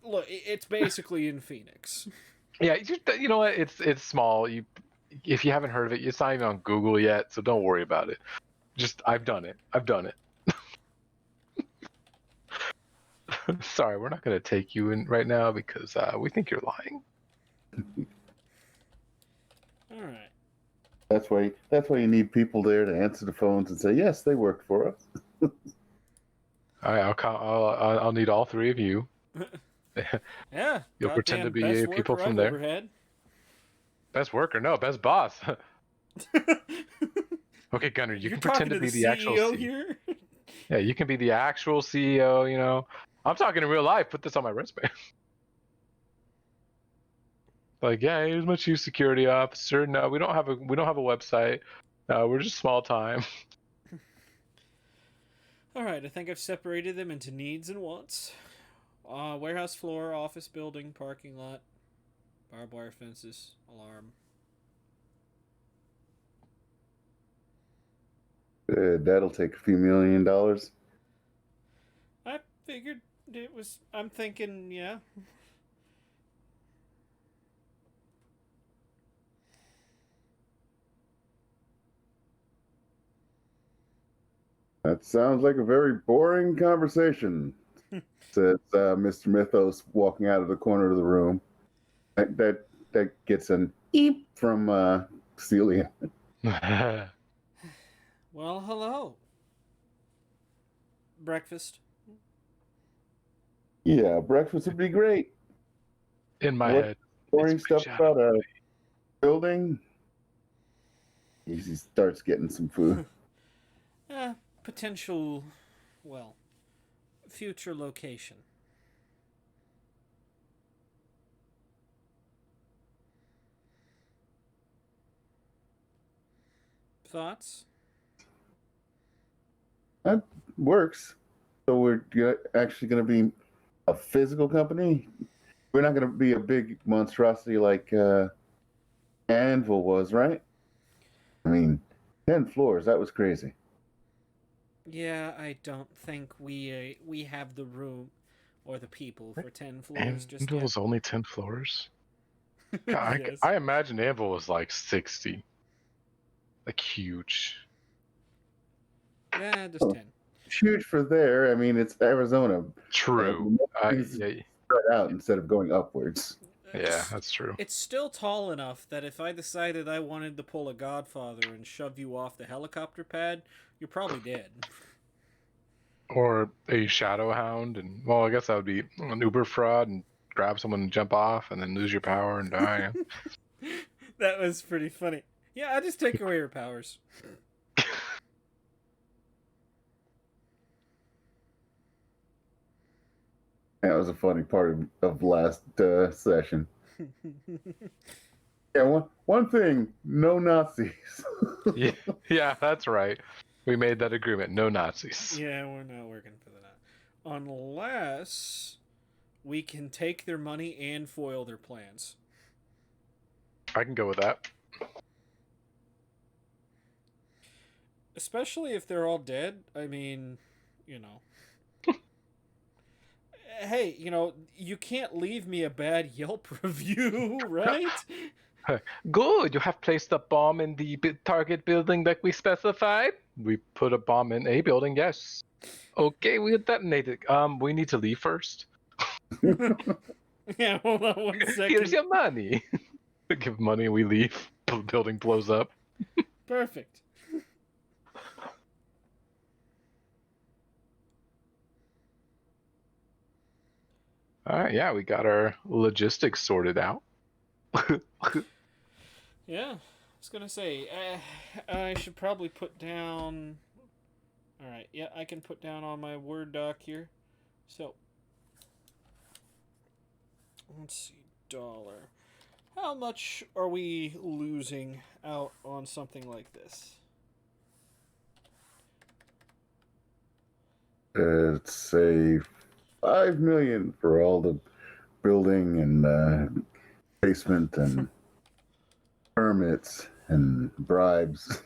Look, it's basically in Phoenix. Yeah, you know what? It's small. If you haven't heard of it, it's not even on Google yet, so don't worry about it. Just I've done it. Sorry, we're not going to take you in right now because we think you're lying. All right. That's why you need people there to answer the phones and say yes, they worked for us. All right, I'll need all three of you. Yeah. You'll pretend to be best people worker from I've there. ever had. Best worker? No, best boss. Okay, Gunner, you You're can pretend to be the actual CEO CEO. here. Yeah, you can be the actual CEO. I'm talking in real life. Put this on my resume. Like, yeah, here's my chief security officer. No, we don't have a website. We're just small time. All right, I think I've separated them into needs and wants. Warehouse floor, office building, parking lot, barbed wire fences, alarm. That'll take a few $1 million. I figured it was. I'm thinking, yeah. That sounds like a very boring conversation, says Mr. Mythos, walking out of the corner of the room. That gets an eep from Celia. Well, hello. Breakfast. Yeah, breakfast would be great. In my What head. boring It's stuff shadow. about a building. He starts getting some food. Potential, well, future location. Thoughts? That works. So we're actually going to be a physical company. We're not going to be a big monstrosity like Anvil was, right? I mean, 10 floors. That was crazy. Yeah, I don't think we have the room or the people for 10 floors just Anvil yet. was only 10 floors? God, Yes. I imagine Anvil was like 60. Like huge. Yeah, just Oh. 10. It's huge for there. I mean, it's Arizona. True. Things Yeah, spread out instead of going upwards. yeah, that's true. It's still tall enough that if I decided I wanted to pull a Godfather and shove you off the helicopter pad, you're probably dead. Or a Shadow Hound, and well, I guess that would be an Uber fraud and grab someone and jump off and then lose your power and die. That was pretty funny. Yeah, I just take away your powers. That was a funny part of last session. Yeah, one thing, no Nazis. Yeah, that's right. We made that agreement. No Nazis. Yeah, we're not working for that. Unless we can take their money and foil their plans. I can go with that. Especially if they're all dead. I mean, you know. Hey, you can't leave me a bad Yelp review, right? Good. You have placed a bomb in the target building that we specified. We put a bomb in a building. Yes. Okay, we detonate it. We need to leave first. Yeah, hold on one second. Here's your money. Give money, we leave. The building blows up. Perfect. All right, yeah, we got our logistics sorted out. Yeah, I was gonna say, I should probably put down. All right, yeah, I can put down on my Word doc here. So, let's see, dollar. How much are we losing out on something like this? Let's say 5 million for all the building and basement and permits and bribes.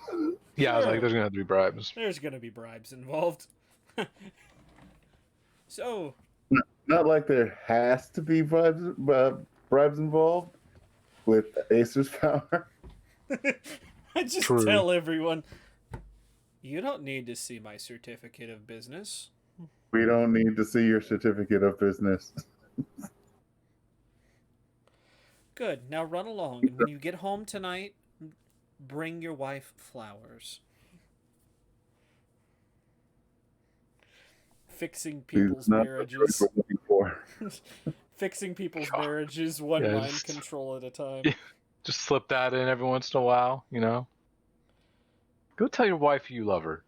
Yeah, I was like, Sure. there's gonna have to be bribes. There's gonna be bribes involved. So, Not like there has to be bribes involved with Acer's power. I just True. tell everyone, you don't need to see my certificate of business. We don't need to see your certificate of business. Good. Now run along, and when you get home tonight, bring your wife flowers. Fixing people's It's not the marriages. choice we're looking for. Fixing people's God. marriages one Yeah, mind just- control at a time. Yeah. Just slip that in every once in a while, you know? Go tell your wife you love her.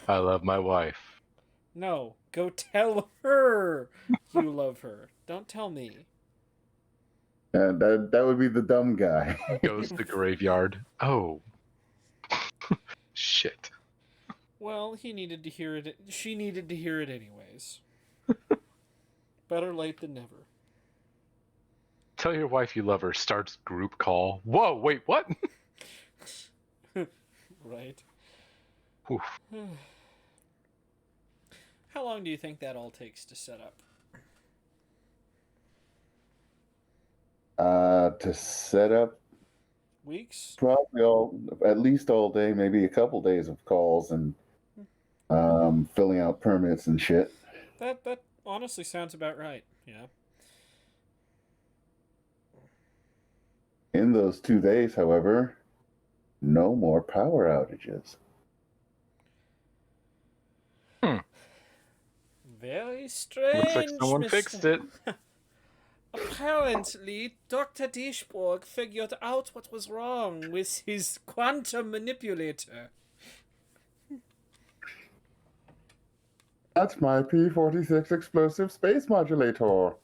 I love my wife. No, go tell her you love her. Don't tell me. And that would be the dumb guy. Goes to the graveyard. Oh. Shit. Well, he needed to hear it. She needed to hear it anyways. Better late than never. Tell your wife you love her. Starts group call. Whoa, wait, what? Right. Oof. How long do you think that all takes to set up? To set up Weeks? probably at least all day, maybe a couple days of calls and filling out permits and shit. That honestly sounds about right. Yeah. In those 2 days, however, no more power outages. Very strange. Looks like someone Mr. fixed it. Apparently, Dr. Dishborg figured out what was wrong with his quantum manipulator. That's my P-46 explosive space modulator.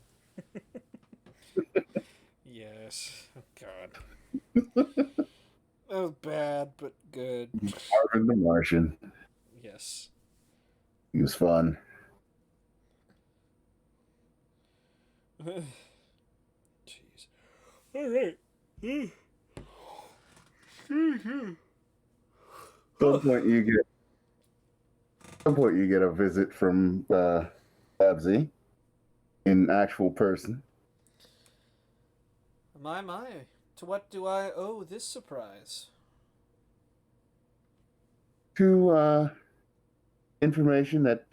Yes. Oh, God. That was bad, but good. Marvin the Martian. Yes. He was fun. Jeez. All right. At some point you get a visit from Babsy in actual person. My. To what do I owe this surprise? To information that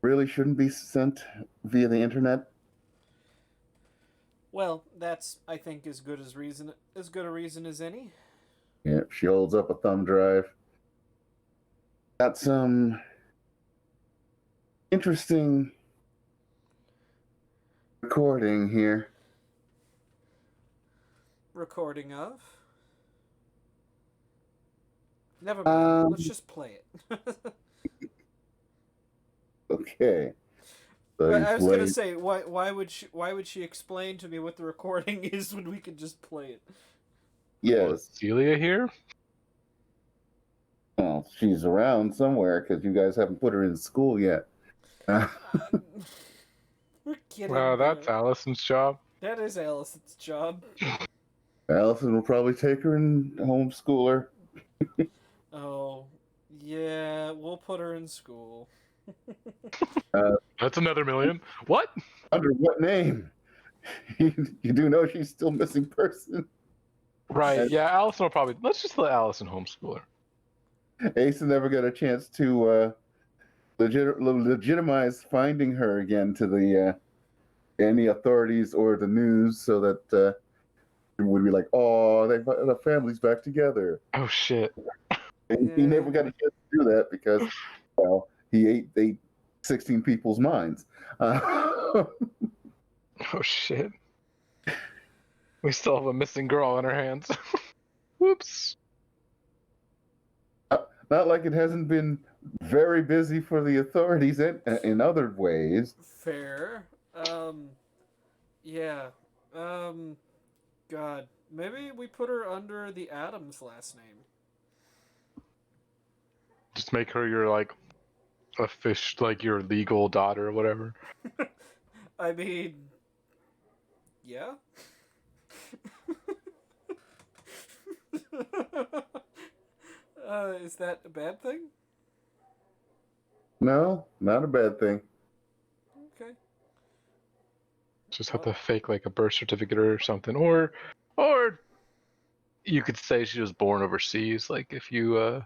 really shouldn't be sent via the internet. Well, that's, I think, as good a reason as any. Yeah, she holds up a thumb drive. Got some interesting recording here. Recording of? Never mind. Let's just play it. Okay. So I was gonna played. say, why would she explain to me what the recording is when we could just play it? Well, is Yes. Celia here? Well, she's around somewhere because you guys haven't put her in school yet. We're kidding. Well, that's Allison's job. That is Allison's job. Allison will probably take her and homeschool her. Oh, yeah, we'll put her in school. That's another million. What? Under what name? You do know she's still missing person. Right. Yeah, Allison will probably. Let's just let Allison homeschool her. Asa never got a chance to legitimize finding her again to the any authorities or the news, so that it would be like, oh, the family's back together. Oh shit. And he never got a chance to do that because, well, he ate 16 people's minds. Oh shit. We still have a missing girl on our hands. Whoops. Not like it hasn't been very busy for the authorities in other ways. Fair. Yeah. God. Maybe we put her under the Adams last name. Just make her your your legal daughter or whatever. I mean, yeah. Is that a bad thing? No, not a bad thing. Okay. Just have to fake like a birth certificate or something, or you could say she was born overseas. Like if your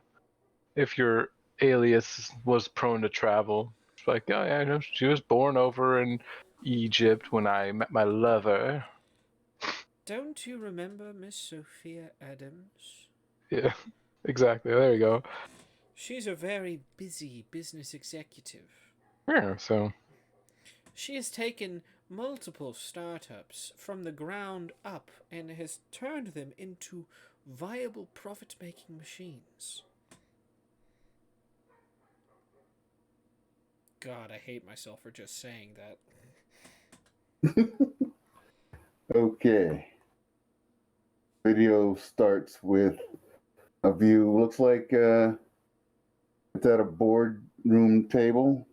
alias was prone to travel, it's like, oh yeah, I know she was born over in Egypt when I met my lover. Don't you remember Miss Sophia Adams? Yeah, exactly. There you go. She's a very busy business executive. Yeah, so She has taken multiple startups from the ground up and has turned them into viable profit-making machines. God, I hate myself for just saying that. Okay. Video starts with a view. Looks like it's at a boardroom table.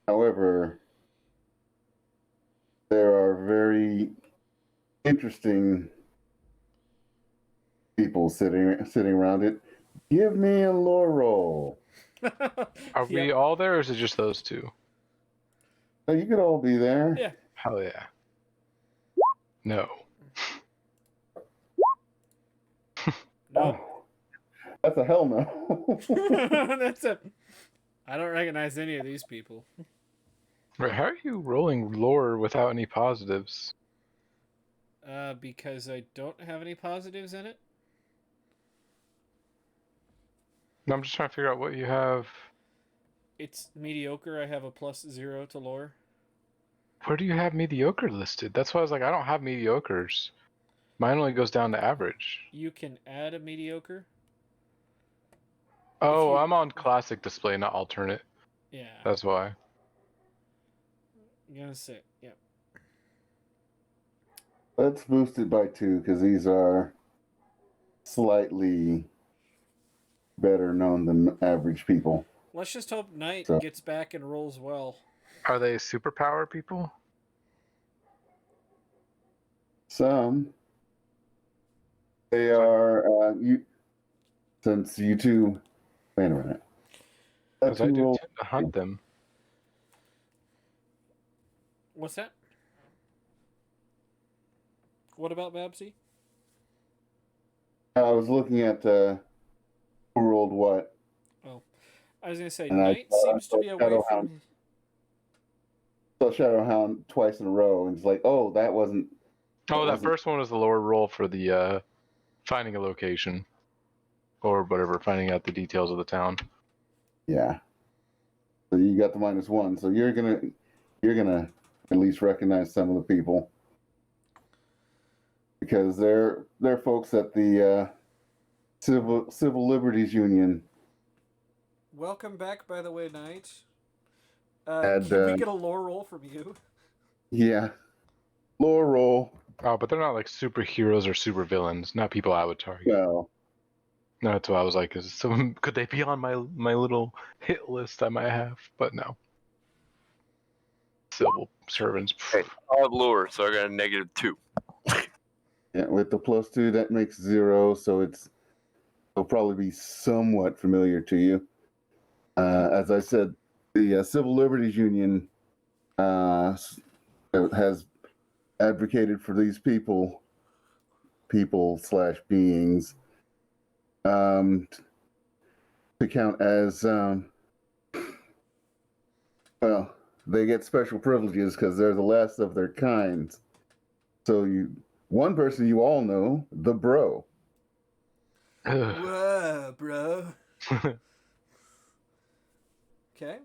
However, there are very interesting people sitting around it. Give me a lore roll. are we all there, or is it just those two? Oh, you could all be there. Yeah. Hell yeah. No. No. Oh, that's a hell no. That's a... I don't recognize any of these people. Right, how are you rolling lore without any positives? Because I don't have any positives in it. No, I'm just trying to figure out what you have. It's mediocre. I have a +0 to lore. Where do you have mediocre listed? That's why I was like, I don't have mediocres. Mine only goes down to average. You can add a mediocre. Oh, you- I'm on classic display, not alternate. Yeah. That's why. I'm gonna say, yeah. Let's boost it by 2 because these are slightly better known than average people. Let's just hope Knight So- gets back and rolls well. Are they superpower people? Some they are since you two. Wait a minute. Because I do roll. tend to hunt them. What's that? What about Babsy? I was looking at who rolled what. I was gonna say And I Knight saw- seems to be away Shadowhound. from. So Shadowhound twice in a row, and it's like, oh, that wasn't. Oh, that wasn't- first one was the lower roll for the finding a location. Or whatever, finding out the details of the town. Yeah. So you got the -1. So you're gonna at least recognize some of the people because they're folks at the Civil Liberties Union. Welcome back, by the way, Knight. And, Can we get a lore roll from you? Yeah. Lore roll. Oh, but they're not like superheroes or supervillains. Not people I would target. Well, No, that's what I was like. Could they be on my little hit list I might have? But no. Civil servants. Hey, I have lure, so I got a -2. yeah, with the +2, that makes 0. So it'll probably be somewhat familiar to you. As I said, the Civil Liberties Union has advocated for these people/beings, to count as well. They get special privileges because they're the last of their kinds. So one person you all know, the Bro. Whoa, bro. Okay.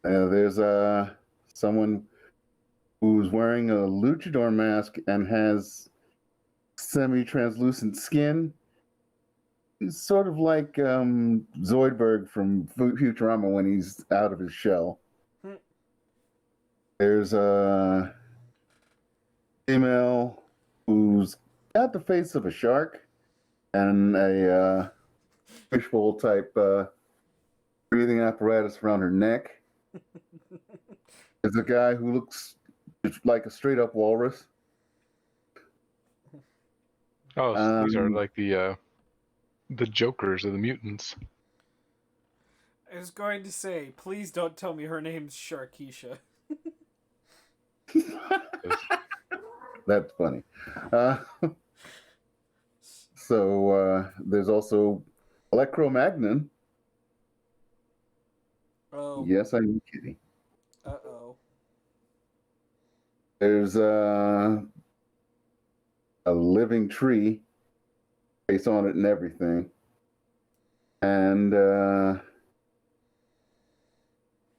There's someone who's wearing a luchador mask and has semi-translucent skin. He's sort of like Zoidberg from Futurama when he's out of his shell. Hmm. There's a female who's got the face of a shark and a fishbowl type breathing apparatus around her neck. There's a guy who looks like a straight up walrus. Oh, so these are Um, like the jokers or the mutants. I was going to say, please don't tell me her name's Sharkeisha. That's funny. So there's also Electromagnon. Oh. Yes, I'm kidding. Uh-oh. There's a living tree, face on it and everything, and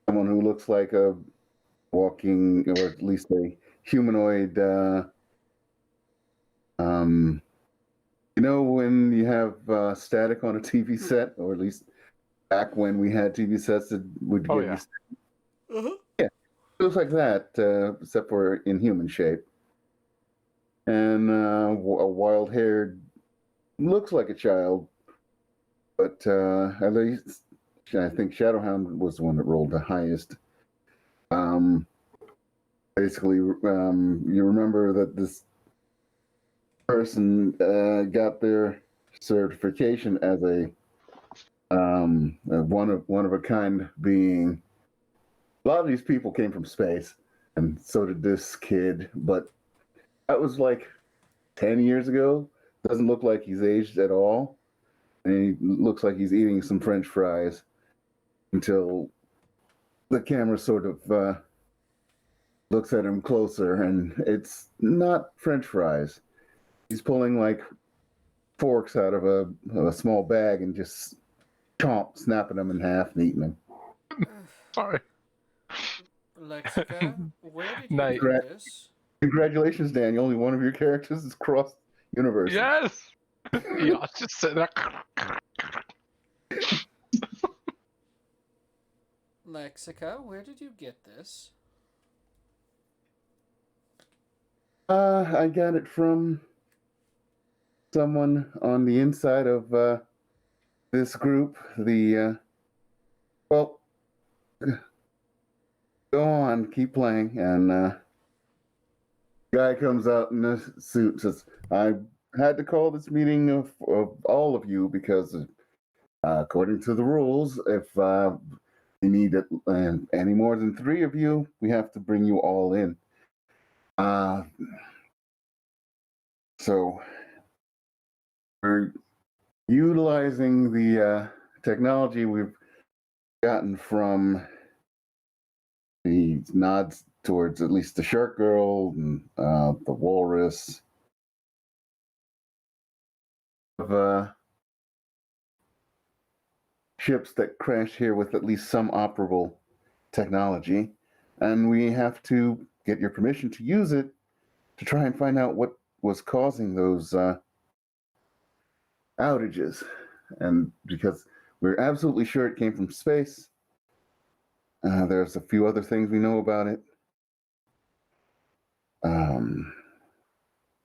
someone who looks like a walking, or at least a humanoid. You know when you have static on a TV set, or at least back when we had TV sets that would Oh, give yeah. you. Uh-huh. It looks like that, except for in human shape. And a wild-haired, looks like a child, but at least I think Shadowhound was the one that rolled the highest. Basically, you remember that this person got their certification as a one of a kind being. A lot of these people came from space, and so did this kid, but that was like 10 years ago. Doesn't look like he's aged at all. And he looks like he's eating some French fries until the camera sort of looks at him closer, and it's not French fries. He's pulling like forks out of a small bag and just snapping them in half and eating them. Sorry. Lexica, where did you Night. get this? Congratulations, Daniel. Only one of your characters is cross universe. Yes. Yeah, I was just sitting there. Lexica, where did you get this? I got it from someone on the inside of this group. Well, go on, keep playing. And guy comes out in a suit and says, I had to call this meeting of all of you because, according to the rules, if you need any more than 3 of you, we have to bring you all in. So we're utilizing the technology we've gotten from the nods towards at least the shark girl and the walrus of ships that crash here with at least some operable technology, and we have to get your permission to use it to try and find out what was causing those outages. And because we're absolutely sure it came from space, there's a few other things we know about it.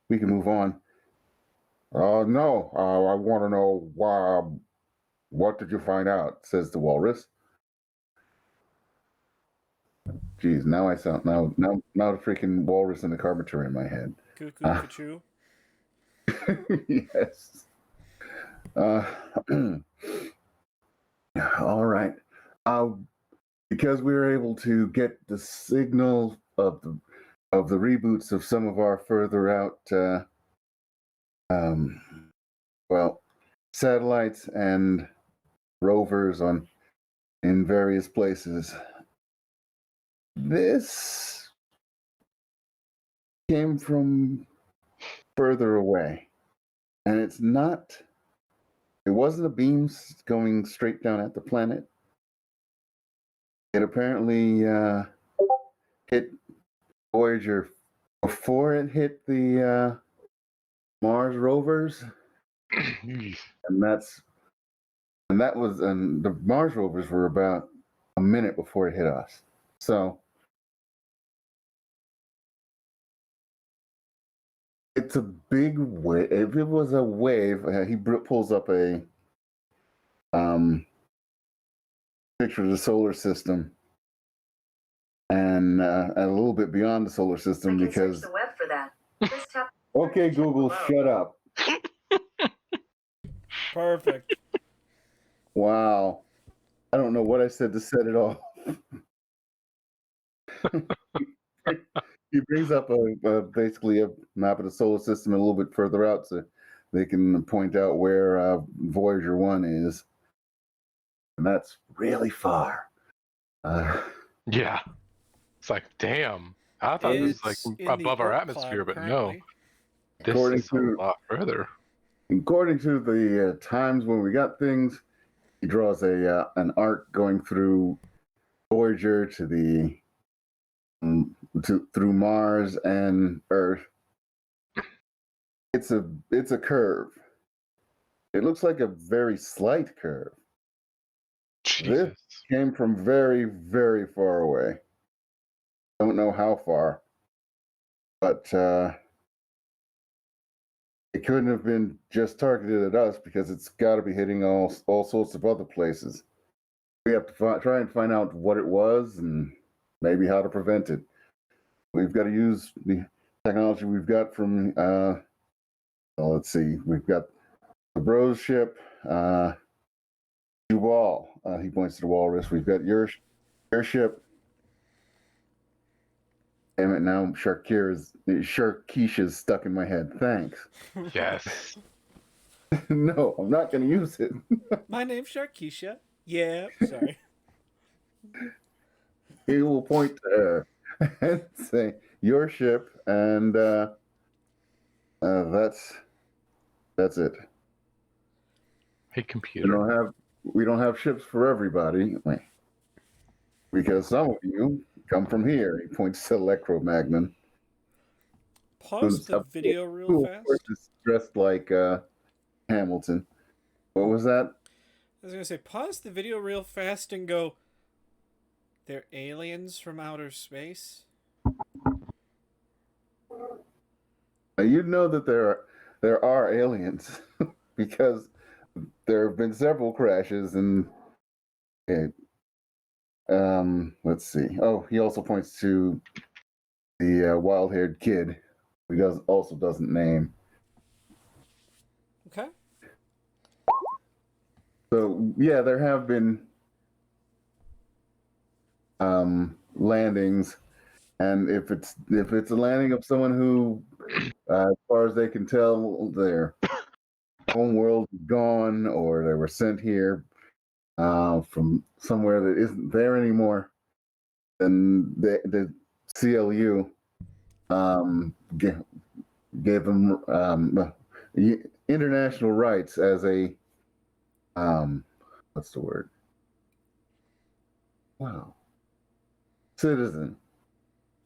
We can move on. No, I want to know why. What did you find out? Says the walrus. Geez, now I sound now the freaking walrus and the carpenter in my head. Cuckoo, Cachoo. Yes. All right. Because we were able to get the signal of the reboots of some of our further out, satellites and rovers in various places. This came from further away, and it wasn't a beam going straight down at the planet. It apparently hit Voyager before it hit the Mars rovers, and the Mars rovers were about a minute before it hit us. So it's a big wave. If it was a wave, he pulls up a picture of the solar system and a little bit beyond the solar system because search the web for that. Just tap okay, Google, shut up. Perfect. Wow. I don't know what I said to set it off. He brings up basically a map of the solar system a little bit further out so they can point out where Voyager 1 is. And that's really far. Yeah. It's like, damn. I thought it was like It's in above the our Oort atmosphere, cloud but no. currently. This According is to- a lot further. According to the times when we got things, he draws an arc going through Voyager to through Mars and Earth. It's a curve. It looks like a very slight curve. Jesus. Came from very, very far away. Don't know how far, but it couldn't have been just targeted at us because it's got to be hitting all sorts of other places. We have to try and find out what it was and maybe how to prevent it. We've got to use the technology we've got from, let's see, we've got the Bros ship, Duval, he points to the walrus. We've got your ship. Damn it, now Sharkeisha's stuck in my head. Thanks. Yes. No, I'm not going to use it. My name's Sharkeisha. Yeah, sorry. He will point to her and say, your ship, and that's it. Hey, computer. We don't have ships for everybody, because some of you come from here. He points to Electromagnon. Pause the video real fast. Dressed like Hamilton. What was that? I was going to say, pause the video real fast and go, They're aliens from outer space? Now, you know that there are aliens because there have been several crashes and okay, let's see. Oh, he also points to the wild-haired kid who also doesn't name. Okay. So yeah, there have been landings, and if it's a landing of someone who, as far as they can tell, their home world is gone, or they were sent here from somewhere that isn't there anymore, then the CLU gave them international rights as a what's the word? Wow, citizen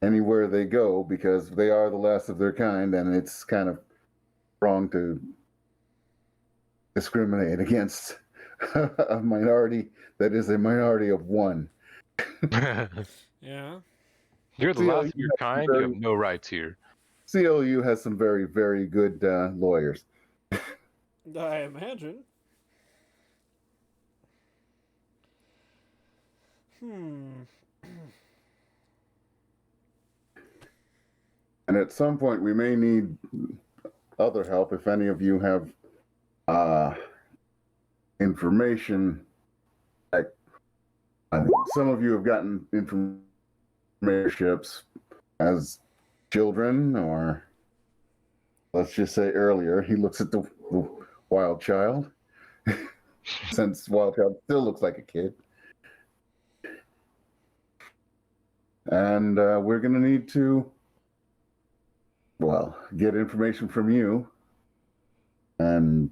anywhere they go because they are the last of their kind, and it's kind of wrong to discriminate against a minority that is a minority of one. Yeah. You're the CLU last of your has kind. You have no rights here. CLU has some very, very good lawyers. I imagine. Hmm. And at some point, we may need other help if any of you have information. Like, I think some of you have gotten information as children, or let's just say earlier. He looks at the wild child, since wild child still looks like a kid. And we're going to need to, well, get information from you. And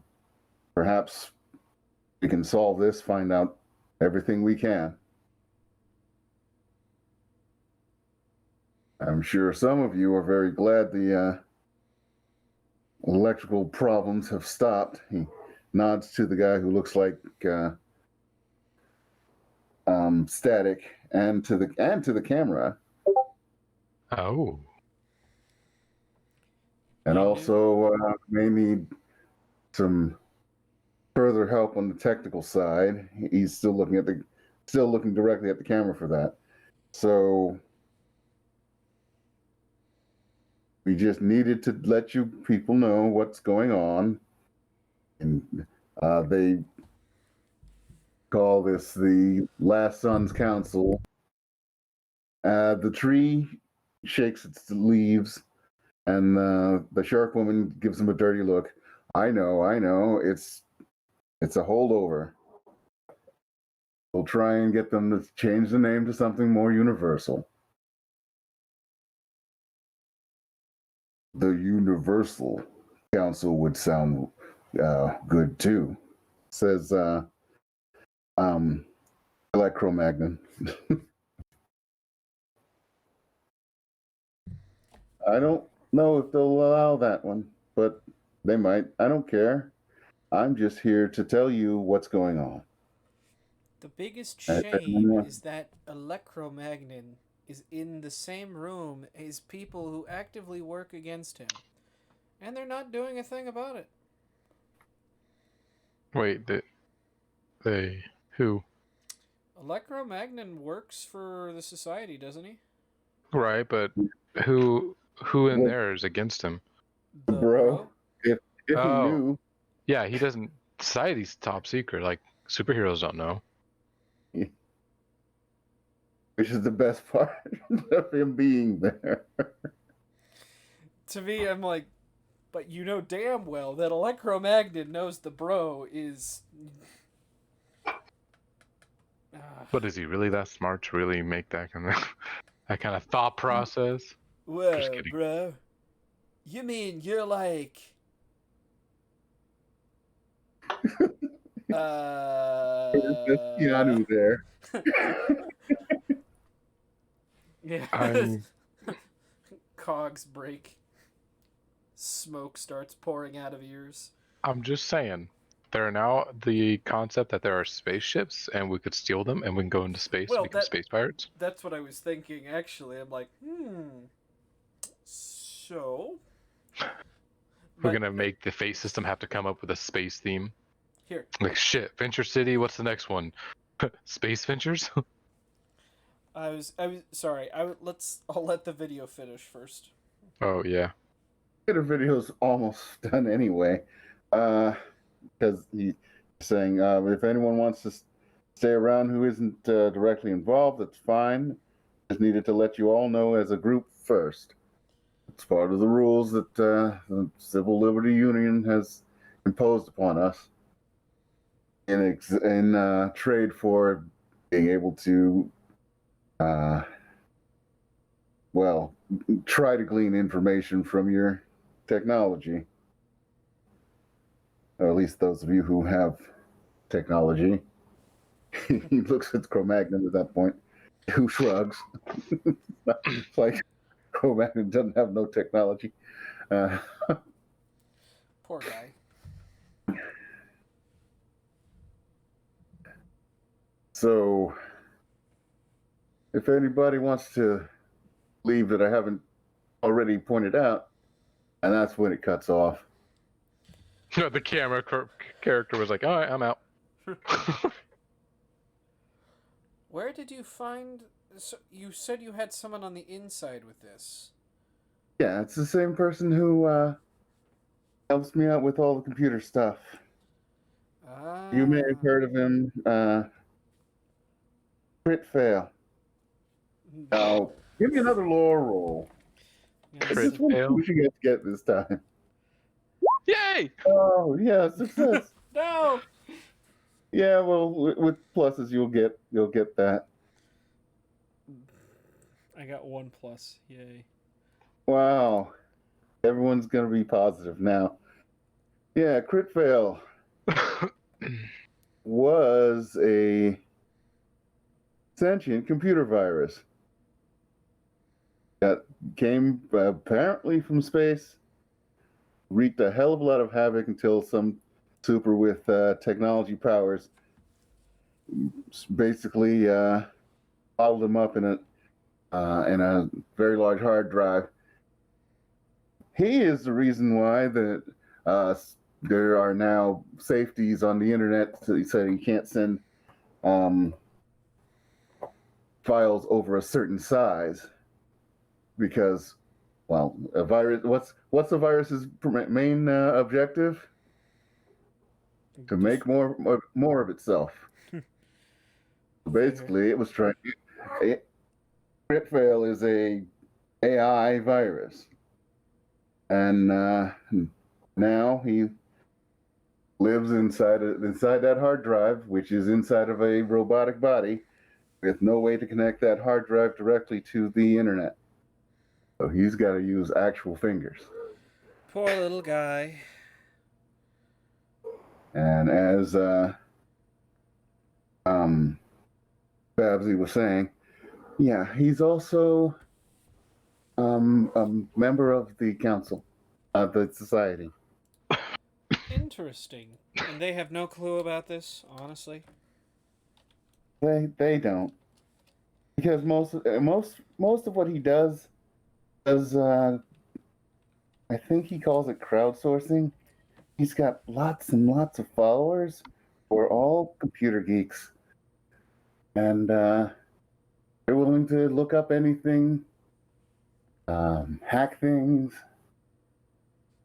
perhaps we can solve this, find out everything we can. I'm sure some of you are very glad the electrical problems have stopped. He nods to the guy who looks like Static, and to the camera, Oh. and You knew. also may need some further help on the technical side. He's still looking directly at the camera for that. So we just needed to let you people know what's going on, and they call this the Last Sons Council. The tree shakes its leaves, and the shark woman gives him a dirty look. I know. It's a holdover. We'll try and get them to change the name to something more universal. The Universal Council would sound good too, says Electromagnon. I don't know if they'll allow that one, but they might. I don't care. I'm just here to tell you what's going on. The biggest And if shame anyone- is that Electromagnon is in the same room as people who actively work against him. And they're not doing a thing about it. Wait, they who? Electromagnon works for the society, doesn't he? Right, but who in Well, there is against him? The Bro. If he Oh. knew, Yeah, he doesn't. Society's top secret. Like superheroes don't know. which is the best part of him being there. To me, I'm like, but you know damn well that Electromagnon knows the bro is. But is he really that smart to really make that kind of that kind of thought process? Whoa, kidding. bro. You mean you're like. There's Keanu there. Yeah. I'm Cogs break. Smoke starts pouring out of ears. I'm just saying, there are now the concept that there are spaceships and we could steal them and we can go into space Well, and become space pirates. That's what I was thinking, actually. I'm like, so... We're But- gonna make the face system have to come up with a space theme. Here. Like shit, Venture City. What's the next one? Space Ventures. I was sorry. I'll let the video finish first. Oh yeah. The video's almost done anyway, because he's saying if anyone wants to stay around who isn't directly involved, that's fine. Just needed to let you all know as a group first. It's part of the rules that the Civil Liberty Union has imposed upon us in trade for being able to, try to glean information from your technology. Or at least those of you who have technology. He looks at Cro-Magnon at that point, who shrugs. It's like Cro-Magnon doesn't have no technology. Poor guy. So, if anybody wants to leave that I haven't already pointed out, and that's when it cuts off. The camera character was like, "All right, I'm out." Where did you find... So you said you had someone on the inside with this. Yeah, it's the same person who helps me out with all the computer stuff. You may have heard of him. Crit fail. Now, give me another lore roll. Yeah, Crit this This one fail. we should get this time. Yay! Oh yeah, success. No! Yeah, well, with pluses you'll get that. I got 1+. Yay. Wow, everyone's gonna be positive now. Yeah, crit fail was a sentient computer virus that came apparently from space, wreaked a hell of a lot of havoc until some super with technology powers basically bottled them up in a very large hard drive. He is the reason why that there are now safeties on the internet, so you can't send files over a certain size, because, well, a virus. What's the virus's main objective? To make more of itself. Basically, it was trying. Critfail is a AI virus, and now he lives inside that hard drive, which is inside of a robotic body, with no way to connect that hard drive directly to the internet. So he's got to use actual fingers. Poor little guy. And as Babsy was saying, yeah, he's also a member of the council, of the society. Interesting. And they have no clue about this, honestly? They don't, because most of what he does I think he calls it crowdsourcing. He's got lots and lots of followers who are all computer geeks, and they're willing to look up anything, hack things,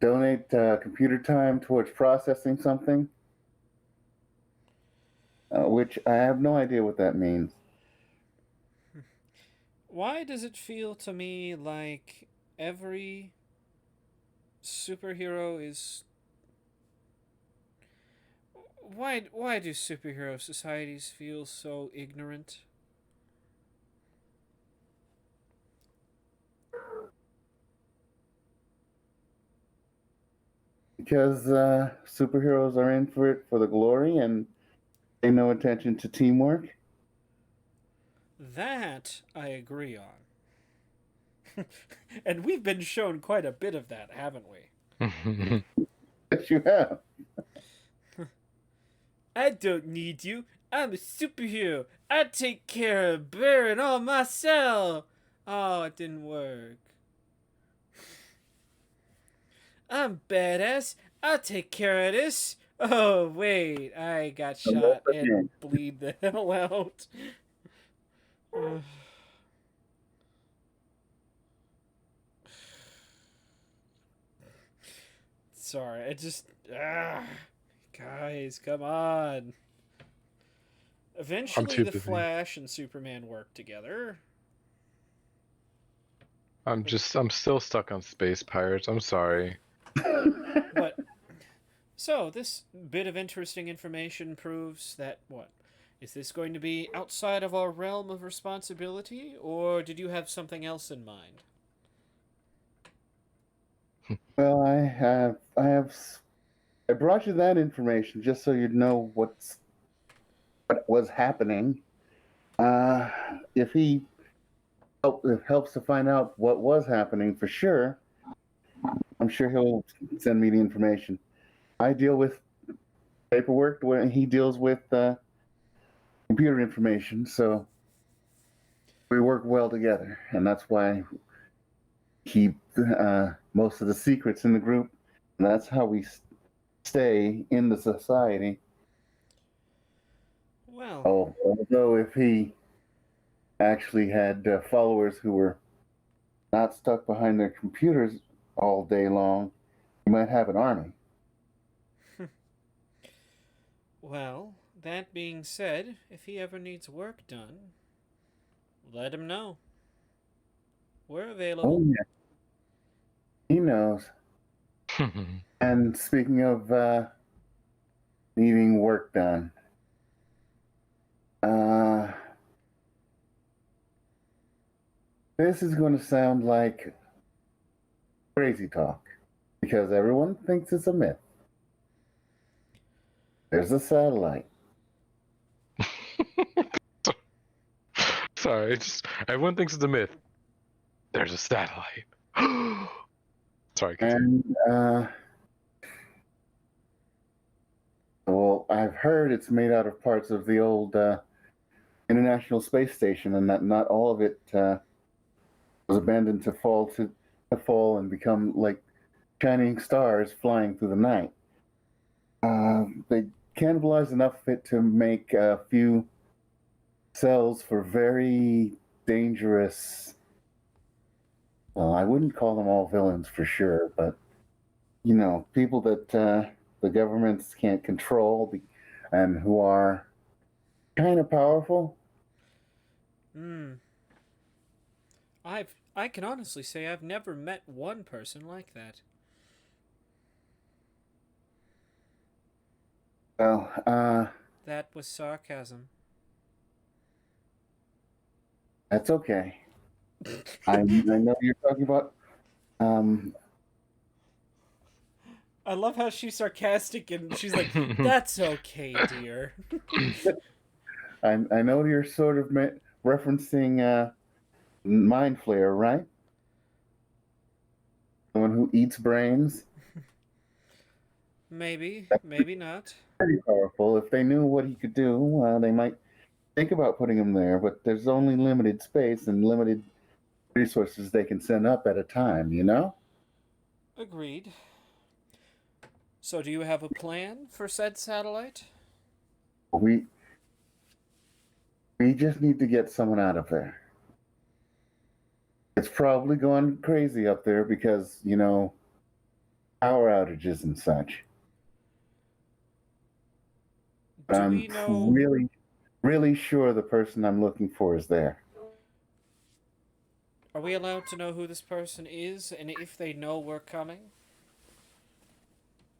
donate computer time towards processing something, which I have no idea what that means. Why does it feel to me like every superhero is... Why do superhero societies feel so ignorant? Because superheroes are in for it for the glory and pay no attention to teamwork. That I agree on. And we've been shown quite a bit of that, haven't we? Yes, you have. I don't need you. I'm a superhero. I take care of Baron all myself. Oh, it didn't work. I'm badass. I'll take care of this. Oh, wait. I got shot and bleed the hell out. Sorry, I just. Guys, come on. Eventually, too the busy. Flash and Superman work together. I'm still stuck on space pirates. I'm sorry. But so this bit of interesting information proves that what? Is this going to be outside of our realm of responsibility, or did you have something else in mind? Well, I brought you that information just so you'd know what was happening. If he helps to find out what was happening for sure, I'm sure he'll send me the information. I deal with paperwork when he deals with computer information, so we work well together, and that's why keep most of the secrets in the group, and that's how we stay in the society. Well, Although if he actually had followers who were not stuck behind their computers all day long, he might have an army. well, that being said, if he ever needs work done, let him know. We're available. Oh yeah, he knows. And speaking of needing work done, this is going to sound like crazy talk because everyone thinks it's a myth. There's a satellite. Sorry, everyone thinks it's a myth. There's a satellite. Sorry, continue. And well, I've heard it's made out of parts of the old International Space Station, and that not all of it was abandoned to fall and become like shining stars flying through the night. They cannibalized enough of it to make a few cells for very dangerous. Well, I wouldn't call them all villains for sure, but people that the governments can't control and who are kind of powerful. I can honestly say I've never met one person like that. Well, That was sarcasm. that's okay. I know you're talking about. I love how she's sarcastic and she's like, "That's okay, dear." I know you're sort of referencing Mind Flayer, right? The one who eats brains. Maybe, maybe not. Pretty powerful. If they knew what he could do, they might think about putting him there. But there's only limited space and limited resources they can send up at a time. Agreed. So, do you have a plan for said satellite? We just need to get someone out of there. It's probably going crazy up there because power outages and such. Do we know? really, really sure the person I'm looking for is there. Are we allowed to know who this person is and if they know we're coming?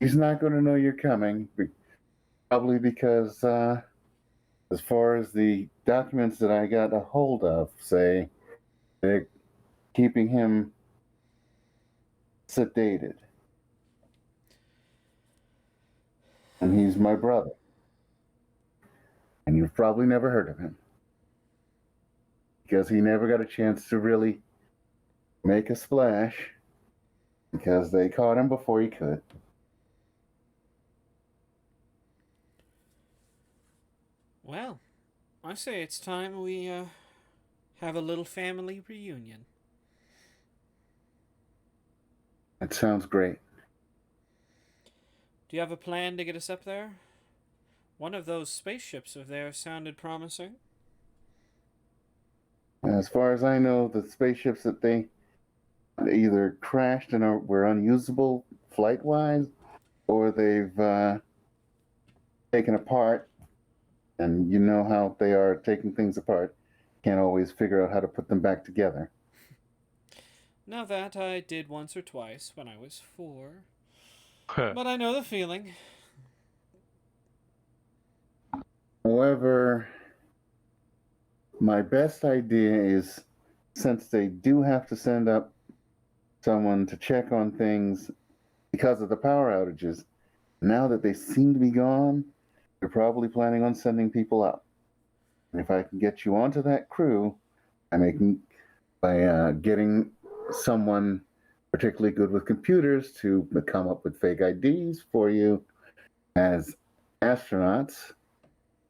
He's not going to know you're coming, probably because, as far as the documents that I got a hold of, say they're keeping him sedated. And he's my brother. And you've probably never heard of him. Because he never got a chance to really make a splash. Because they caught him before he could. Well, I say it's time we have a little family reunion. That sounds great. Do you have a plan to get us up there? One of those spaceships of theirs sounded promising. As far as I know, the spaceships that they either crashed and were unusable flight-wise, or they've taken apart. And you know how they are taking things apart. Can't always figure out how to put them back together. Now that I did once or twice when I was 4. But I know the feeling. However, my best idea is, since they do have to send up someone to check on things because of the power outages, now that they seem to be gone, they're probably planning on sending people up. And if I can get you onto that crew, by getting someone particularly good with computers to come up with fake IDs for you as astronauts.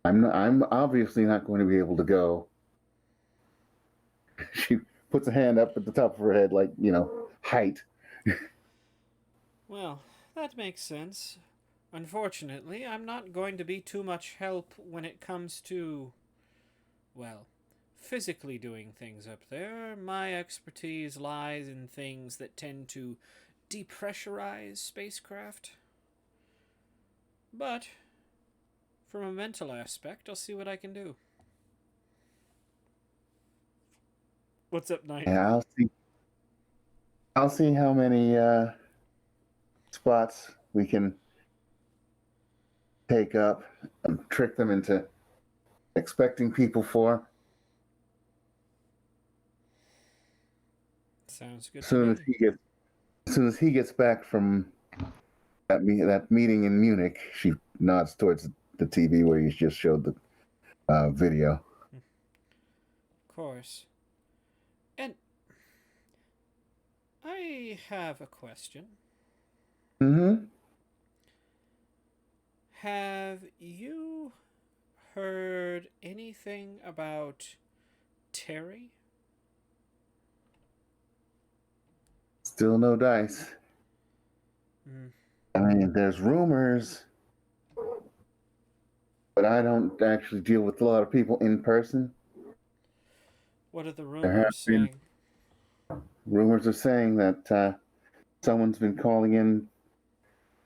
I'm obviously not going to be able to go. She puts a hand up at the top of her head, like, height. Well, that makes sense. Unfortunately, I'm not going to be too much help when it comes to, well, physically doing things up there. My expertise lies in things that tend to depressurize spacecraft. But, from a mental aspect, I'll see what I can do. What's up, Knight? Yeah, I'll see how many spots we can take up and trick them into expecting people for. Sounds good As to me. soon as he gets back from that meeting in Munich, she nods towards the TV where you just showed the video. Of course. And I have a question. Mm-hmm. Have you heard anything about Terry? Still no dice. Mm. I mean, there's rumors, but I don't actually deal with a lot of people in person. What are the There have rumors been saying? rumors are saying that someone's been calling in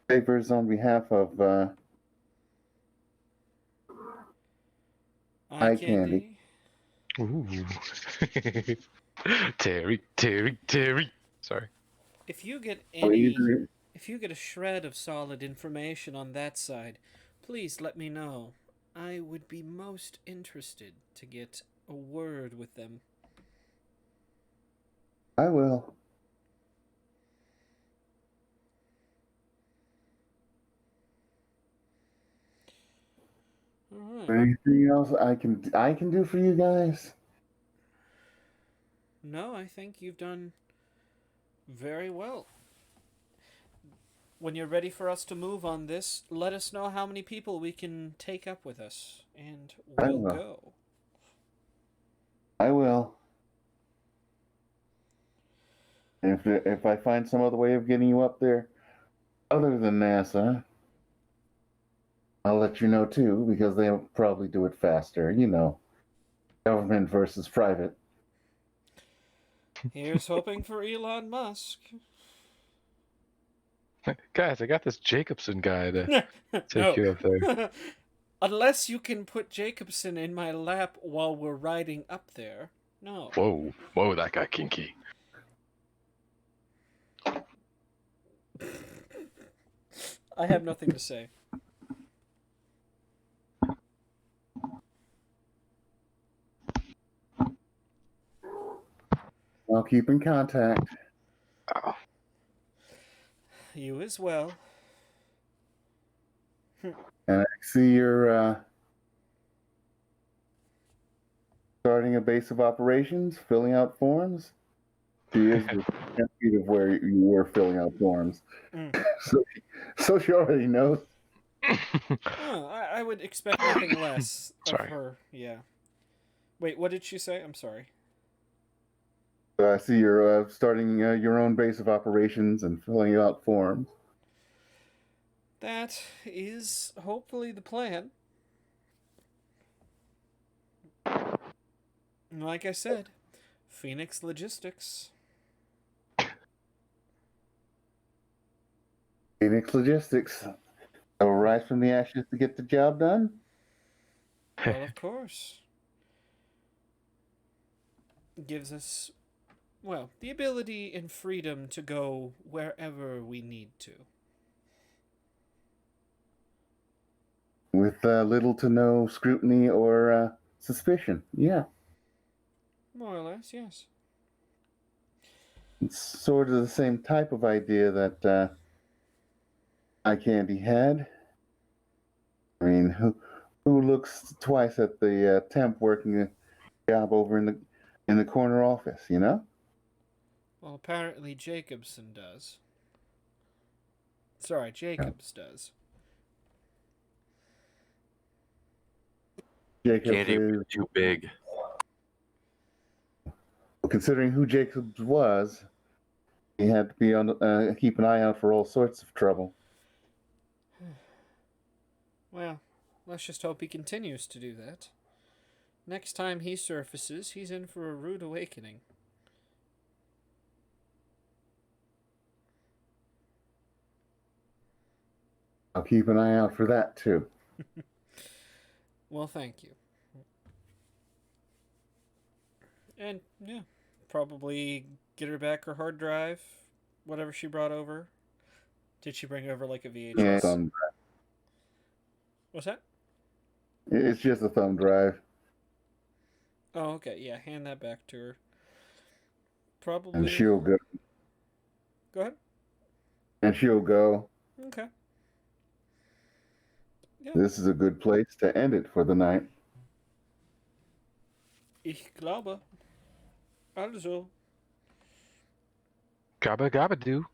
papers on behalf of Eye eye candy. candy? Ooh. Terry. Sorry. If you get Or any, either if you get a shred of solid information on that side, please let me know. I would be most interested to get a word with them. I will. All right. Anything else I can do for you guys? No, I think you've done very well. When you're ready for us to move on this, let us know how many people we can take up with us, and I we'll will. go. I will. If I find some other way of getting you up there, other than NASA, I'll let you know too, because they'll probably do it faster. Government versus private. Here's hoping for Elon Musk. Guys, I got this Jacobson guy to take No. you up there. Unless you can put Jacobson in my lap while we're riding up there. No. Whoa, that got kinky. I have nothing to say. I'll keep in contact. Oh. You as well. And I see you're starting a base of operations, filling out forms. She is the 10 feet of where you were filling out forms. Mm. So she already knows. Oh, I would expect nothing less of Sorry. her. Yeah. Wait, what did she say? I'm sorry. I see you're starting your own base of operations and filling out forms. That is hopefully the plan. Like I said, Phoenix Logistics. Phoenix Logistics. I'll rise from the ashes to get the job done. Well, of course. Gives us, well, the ability and freedom to go wherever we need to. With little to no scrutiny or suspicion. Yeah. More or less, yes. It's sort of the same type of idea that Eye Candy had. I mean, who looks twice at the temp working a job over in the corner office, you know? Well, apparently Jacobson does. Sorry, Jacobs does. Jacobs Candy is, was too big. considering who Jacobs was, he had to be on keep an eye out for all sorts of trouble. Well, let's just hope he continues to do that. Next time he surfaces, he's in for a rude awakening. I'll keep an eye out for that too. Well, thank you. And, yeah, probably get her back her hard drive, whatever she brought over. Did she bring over, like, a VHS? Yeah, What's that? it's just a thumb drive. Oh, okay, yeah, hand that back to her. Probably. And she'll go. Go ahead. And she'll go. Okay. Yeah. This is a good place to end it for the night. Ich glaube. Also. Gabba gabba do.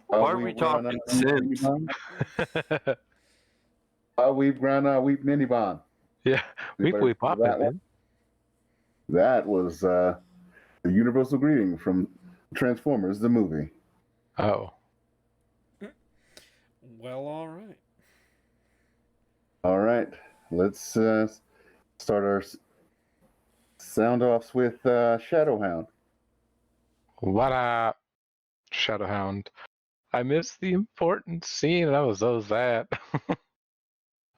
Why are we talking sense? We've ground our weep minibon. Yeah, weep weep pop it, man. That was the universal greeting from Transformers, the movie. Oh. Well, all right. All right, let's start our sound offs with Shadowhound. What up, Shadowhound? I missed the important scene and I was so sad.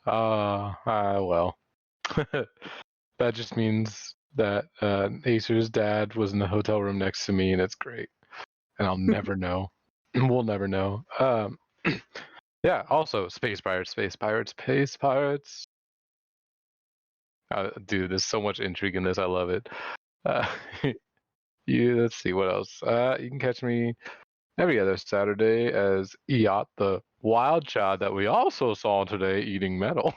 Well. That just means that Acer's dad was in the hotel room next to me and it's great. And I'll never know. We'll never know. Yeah, also Space Pirates. Dude, there's so much intrigue in this. I love it. Let's see what else. You can catch me every other Saturday as Eot, the wild child that we also saw today eating metal.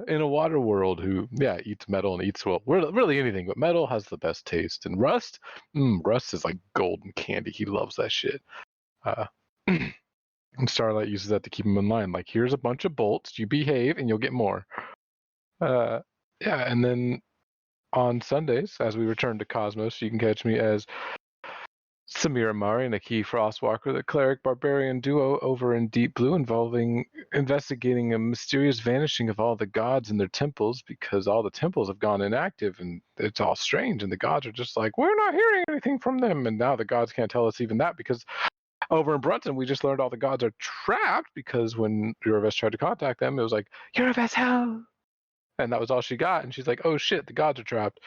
In a water world who, eats metal and eats, well, really anything, but metal has the best taste. And Rust is like golden candy. He loves that shit. And Starlight uses that to keep him in line. Like, here's a bunch of bolts. You behave and you'll get more. And then on Sundays, as we return to Cosmos, you can catch me as Samira Mari and Aki Frostwalker, the cleric barbarian duo over in Deep Blue, involving investigating a mysterious vanishing of all the gods in their temples because all the temples have gone inactive and it's all strange. And the gods are just like, we're not hearing anything from them. And now the gods can't tell us even that because over in Brunton, we just learned all the gods are trapped because when Euroves tried to contact them, it was like, Euroves, help! And that was all she got. And she's like, oh shit, the gods are trapped.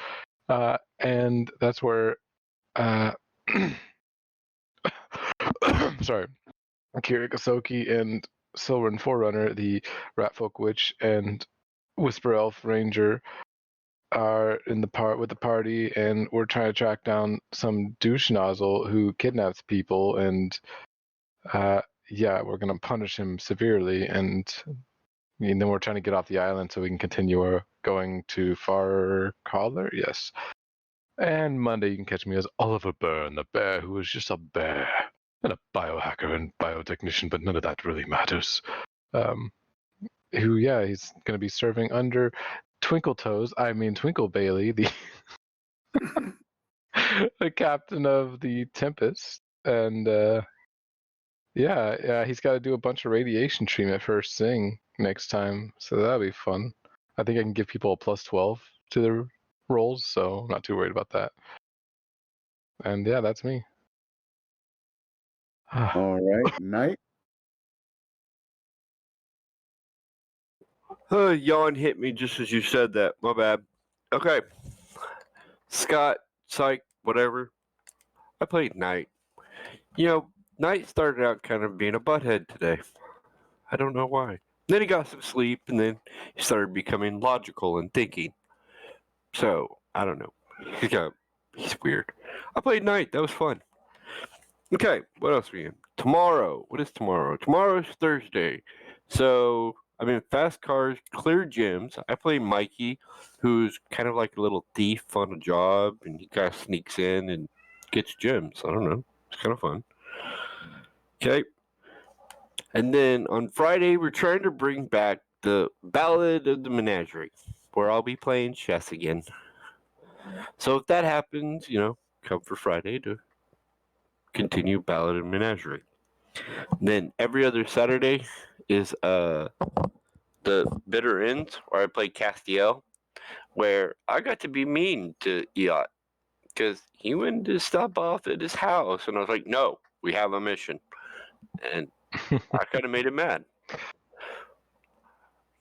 And that's where sorry, Kira Kasoki and Silverin Forerunner, the Ratfolk Witch and Whisper Elf Ranger, are in the with the party, and we're trying to track down some douche nozzle who kidnaps people, and we're gonna punish him severely, and then we're trying to get off the island so we can continue our going to Far Collar. Yes. And Monday you can catch me as Oliver Byrne, the bear who is just a bear. and a biohacker and biotechnician, but none of that really matters. He's going to be serving under Twinkle Bailey, the the captain of the Tempest, and he's got to do a bunch of radiation treatment first thing next time, so that'll be fun. I think I can give people a +12 to their rolls, so I'm not too worried about that. And yeah, that's me. All right, Knight. Yawn hit me just as you said that. My bad. Okay. Scott, psych, whatever. I played Knight. Knight started out kind of being a butthead today. I don't know why. Then he got some sleep, and then he started becoming logical and thinking. So, I don't know. He's weird. I played Knight. That was fun. Okay, what else we in? Tomorrow. What is tomorrow? Tomorrow is Thursday. So, I'm in Fast Cars, Clear Gyms. I play Mikey, who's kind of like a little thief on a job, and he kind of sneaks in and gets gems. I don't know. It's kind of fun. Okay. And then on Friday, we're trying to bring back the Ballad of the Menagerie, where I'll be playing chess again. So if that happens, come for Friday to continue Ballad of the Menagerie. Then every other Saturday is the Bitter Ends, where I play Castiel, where I got to be mean to Eot because he wanted to stop off at his house, and I was like, no, we have a mission. And I kind of made him mad.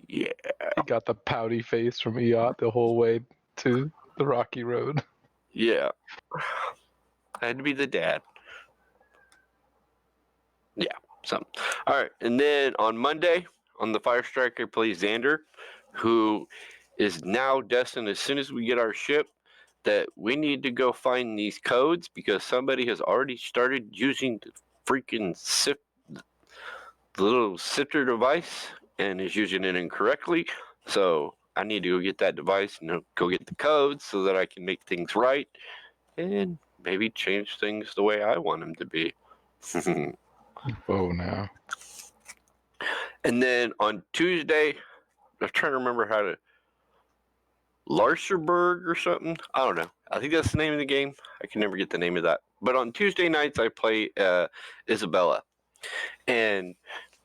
Yeah. He got the pouty face from Eot the whole way to the rocky road. Yeah. I had to be the dad. Yeah, something. All right, and then on Monday, on the Fire Strike, I play Xander, who is now destined, as soon as we get our ship, that we need to go find these codes because somebody has already started using the freaking the little sifter device and is using it incorrectly. So I need to go get that device and go get the codes so that I can make things right and maybe change things the way I want them to be. Oh, now. And then on Tuesday, I'm trying to remember how to Larserberg or something. I don't know. I think that's the name of the game. I can never get the name of that. But on Tuesday nights, I play Isabella. And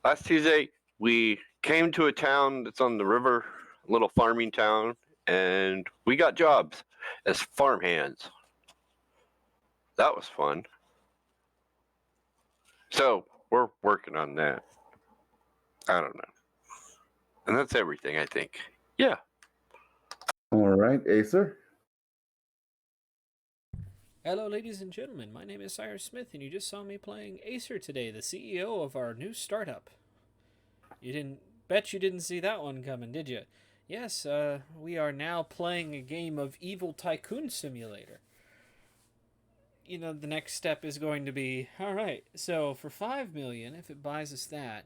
last Tuesday, we came to a town that's on the river, a little farming town, and we got jobs as farmhands. That was fun. So we're working on that. I don't know. And that's everything, I think. Yeah. All right, Acer. Hello, ladies and gentlemen. My name is Cyrus Smith, and you just saw me playing Acer today, the CEO of our new startup. You didn't see that one coming, did you? Yes, we are now playing a game of Evil Tycoon Simulator. The next step is going to be, all right, so for 5 million, if it buys us that,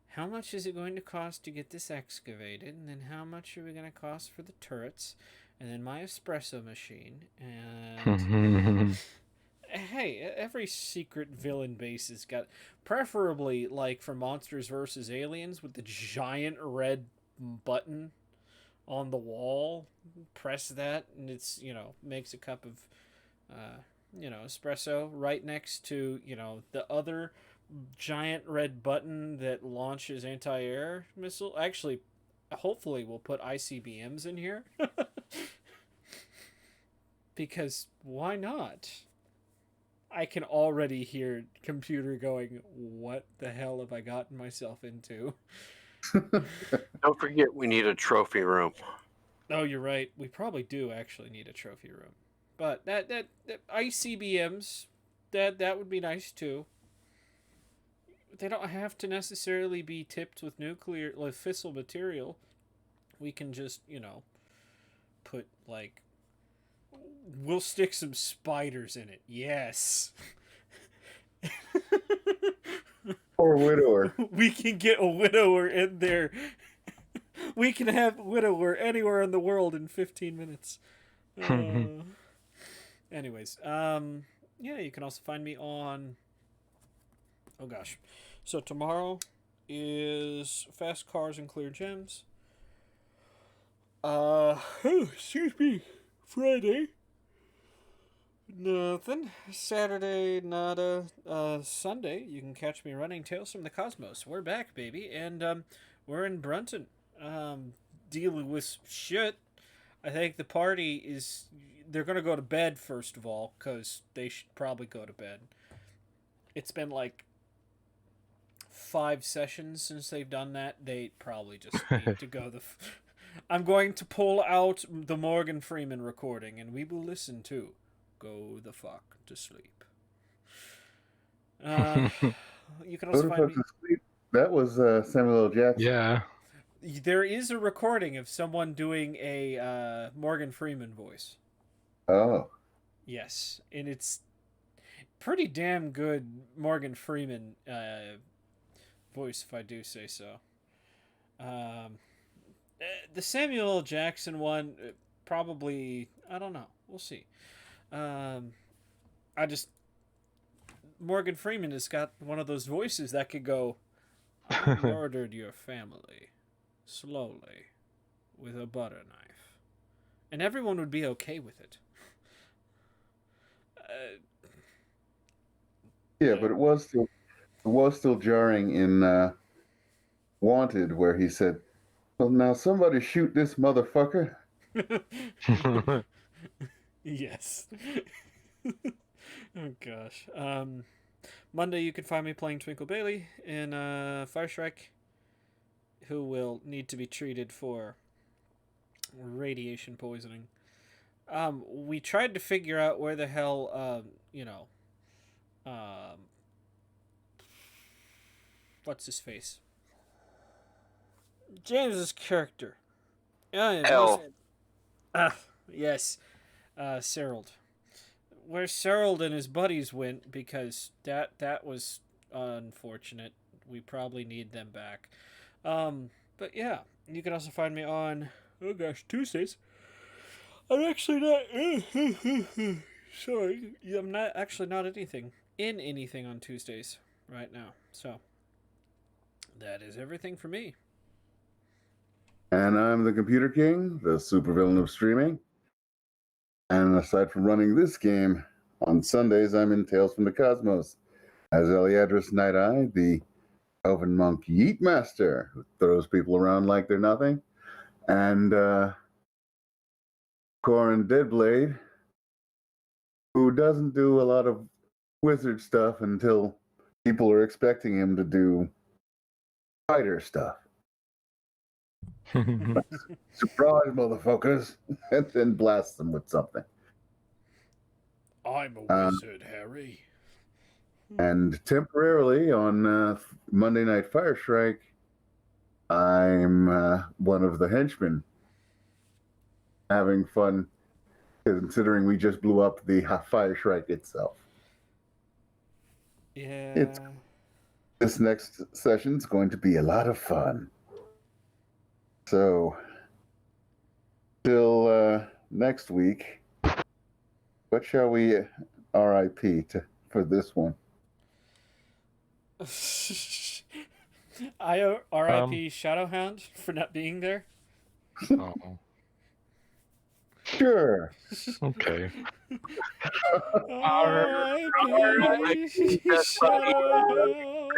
how much is it going to cost to get this excavated? And then how much are we going to cost for the turrets? And then my espresso machine. And hey, every secret villain base has got, preferably like for Monsters vs. Aliens with the giant red button on the wall. Press that and it's, makes a cup of, espresso right next to, the other giant red button that launches anti-air missile. Actually, hopefully we'll put ICBMs in here. Because why not? I can already hear computer going, what the hell have I gotten myself into? Don't forget we need a trophy room. Oh, you're right. We probably do actually need a trophy room. But that ICBMs, that would be nice too. They don't have to necessarily be tipped with nuclear fissile material. We can just, put like, we'll stick some spiders in it. Yes. Or widower. We can get a widower in there. We can have widower anywhere in the world in 15 minutes. Anyways, yeah, you can also find me on Oh gosh. So tomorrow is Fast Cars and Clear Gems. Excuse me. Friday. Nothing. Saturday, nada. Sunday, you can catch me running Tales from the Cosmos. We're back, baby, and we're in Brunton, dealing with shit. I think the party is. They're gonna go to bed first of all, cause they should probably go to bed. It's been like 5 sessions since they've done that. They probably just need to go I'm going to pull out the Morgan Freeman recording, and we will listen to "Go the Fuck to Sleep." You can Go also to find fuck me. to sleep. That was Samuel L. Jackson. Yeah. There is a recording of someone doing a Morgan Freeman voice. Oh. Yes, and it's pretty damn good Morgan Freeman voice, if I do say so. The Samuel L. Jackson one, probably, I don't know. We'll see. I just Morgan Freeman has got one of those voices that could go, "I murdered your family slowly with a butter knife," and everyone would be okay with it. Yeah, but it was still jarring in Wanted, where he said, "Well, now somebody shoot this motherfucker." Yes. Oh gosh. Monday you can find me playing Twinkle Bailey in Fire Strike, who will need to be treated for radiation poisoning. We tried to figure out where the hell, what's his face? James's character. Hell. Yes. Serold. Where Serold and his buddies went, because that was unfortunate. We probably need them back. But yeah, you can also find me on, oh gosh, Tuesdays. I'm actually not. Sorry, I'm not actually not in anything on Tuesdays right now. So that is everything for me. And I'm the Computer King, the supervillain of streaming. And aside from running this game, on Sundays I'm in Tales from the Cosmos as Eliadris Night Eye, the elven monk Yeet Master, who throws people around like they're nothing, and Corin Deadblade, who doesn't do a lot of wizard stuff until people are expecting him to do fighter stuff. Surprise, motherfuckers, and then blast them with something. I'm a wizard, Harry. And temporarily on Monday Night Fire Strike, I'm one of the henchmen, having fun, considering we just blew up the Fire Strike itself. Yeah. This next session's going to be a lot of fun. So, till next week, what shall we RIP for this one? I RIP Shadowhound for not being there. Oh, Sure. okay. RIP Shadowhound.